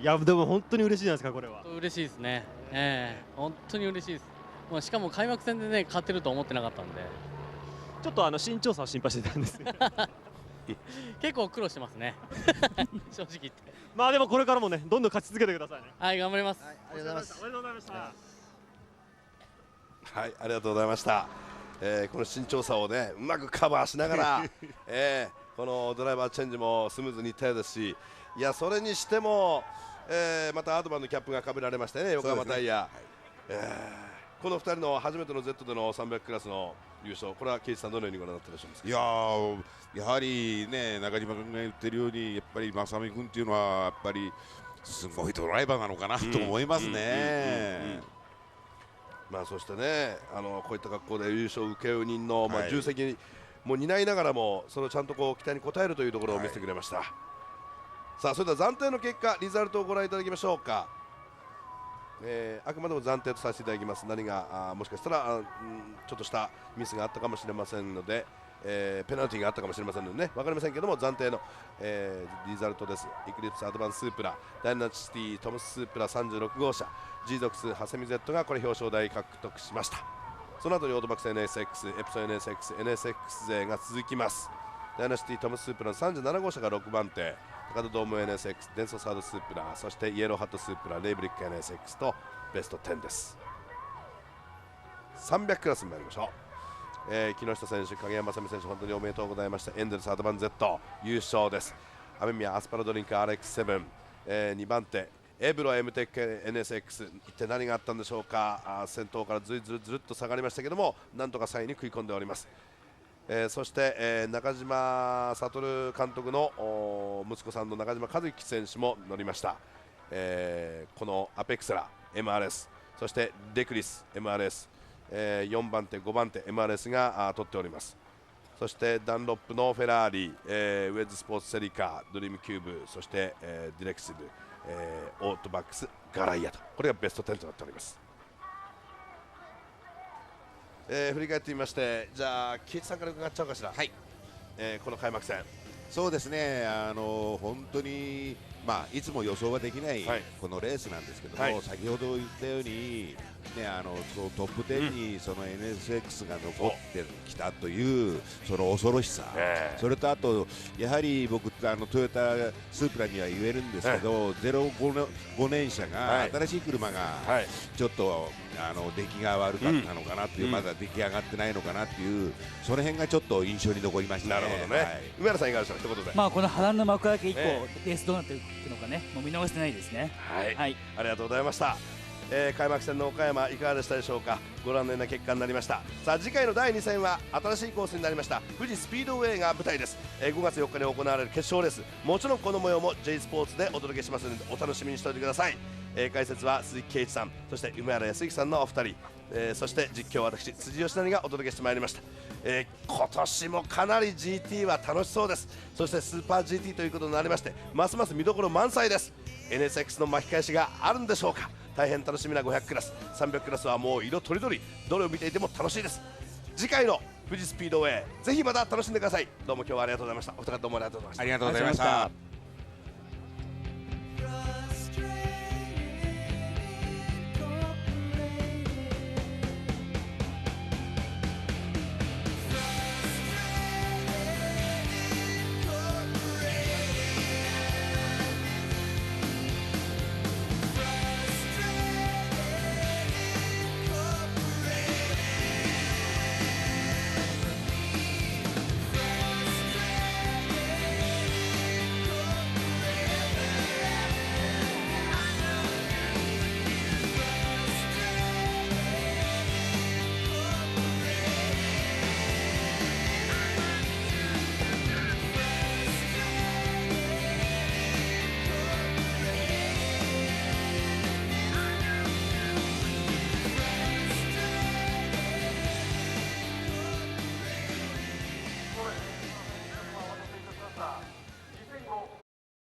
いや、でも本当に嬉しいじゃないですか、これは。嬉しいですね。本当に嬉しいです。しかも開幕戦でね勝てると思ってなかったんで、ちょっと身長差を心配してたんですよ。結構苦労してますね。正直言って。でもこれからもねどんどん勝ち続けてくださいね。はい、頑張ります。ありがとうございます。おめでとうございました。はい、ありがとうございました。この身長差をねうまくカバーしながら、このドライバーチェンジもスムーズにいったようですし、いやそれにしても、またアドバンのキャップがかぶられましたね、横浜タイヤ。この2人の初めての Z での300クラスの優勝、これは圭一さんどのようにご覧になっていらっしゃいますか。いやー、やはりね、中島君が言ってるように、やっぱり正美君っていうのはやっぱりすごいドライバーなのかなと思いますね。そしてね、こういった格好で優勝請負人の重責も担いながらも、そのちゃんとこう期待に応えるというところを見せてくれました。さあ、それでは暫定の結果、リザルトをご覧いただきましょうか。あくまでも暫定とさせていただきます。何がもしかしたらちょっとしたミスがあったかもしれませんので、ペナルティーがあったかもしれませんのでね、分かりませんけども、暫定の、リザルトです。イクリプスアドバンススープラ、ダイナシティトムススープラ36号車、G ゾクスハセミ Z がこれ表彰台獲得しました。その後にオートバックス NSX、エプソン NSX 勢が続きます。ダイナシティトムススープラの37号車が6番手、高田ドーム NSX、デンソサードスープラ、そしてイエローハットスープラ、レイブリック NSX とベスト10です。300クラスに参りましょう。木下選手、影山雅美選手、本当におめでとうございました。エンゼルスアドバン Z 優勝です。雨宮アスパラドリンク RX7、2番手エブロ M テック NSX、 一体何があったんでしょうか。先頭からずるっと下がりましたけども、なんとか3位に食い込んでおります。そして、中島悟監督の息子さんの中島和之選手も乗りました。このアペクセラ MRS、 そしてデクリス MRS、4番手5番手 MRS が取っております。そしてダンロップのフェラーリ、ウェッズスポーツセリカドリームキューブ、そして、ディレクシブ、オートバックスガライアと、これがベスト10となっております。振り返ってみまして、じゃあ木内さんから伺っちゃおうかしら。はい、この開幕戦。そうですね、本当に、いつも予想はできないこのレースなんですけども、先ほど言ったように、そのトップ10にその NSX が残ってきたというその恐ろしさ、それとあと、やはり僕、トヨタスープラには言えるんですけど、05年車が、新しい車がちょっと出来が悪かったのかなっていう、まだ出来上がってないのかなっていう、その辺がちょっと印象に残りましたね。なるほどね。梅原さんいかがでしょうか、一言で。この波乱の幕開け以降、レースどうなっていくのかね、もう見逃してないですね。はい、ありがとうございました。開幕戦の岡山いかがでしたでしょうか。ご覧のような結果になりました。さあ次回の第2戦は新しいコースになりました富士スピードウェイが舞台です。5月4日に行われる決勝レース、もちろんこの模様も J スポーツでお届けしますのでお楽しみにしておいてください。解説は鈴木圭一さん、そして梅原康之さんのお二人、そして実況は私辻吉成がお届けしてまいりました。今年もかなり GT は楽しそうです。そしてスーパー GT ということになりまして、ますます見どころ満載です。 NSX の巻き返しがあるんでしょうか。大変楽しみな500クラス、300クラスはもう色とりどり、どれを見ていても楽しいです。次回の富士スピードウェイ、ぜひまた楽しんでください。どうも今日はありがとうございました。お二方どうもありがとうございました。ありがとうございました。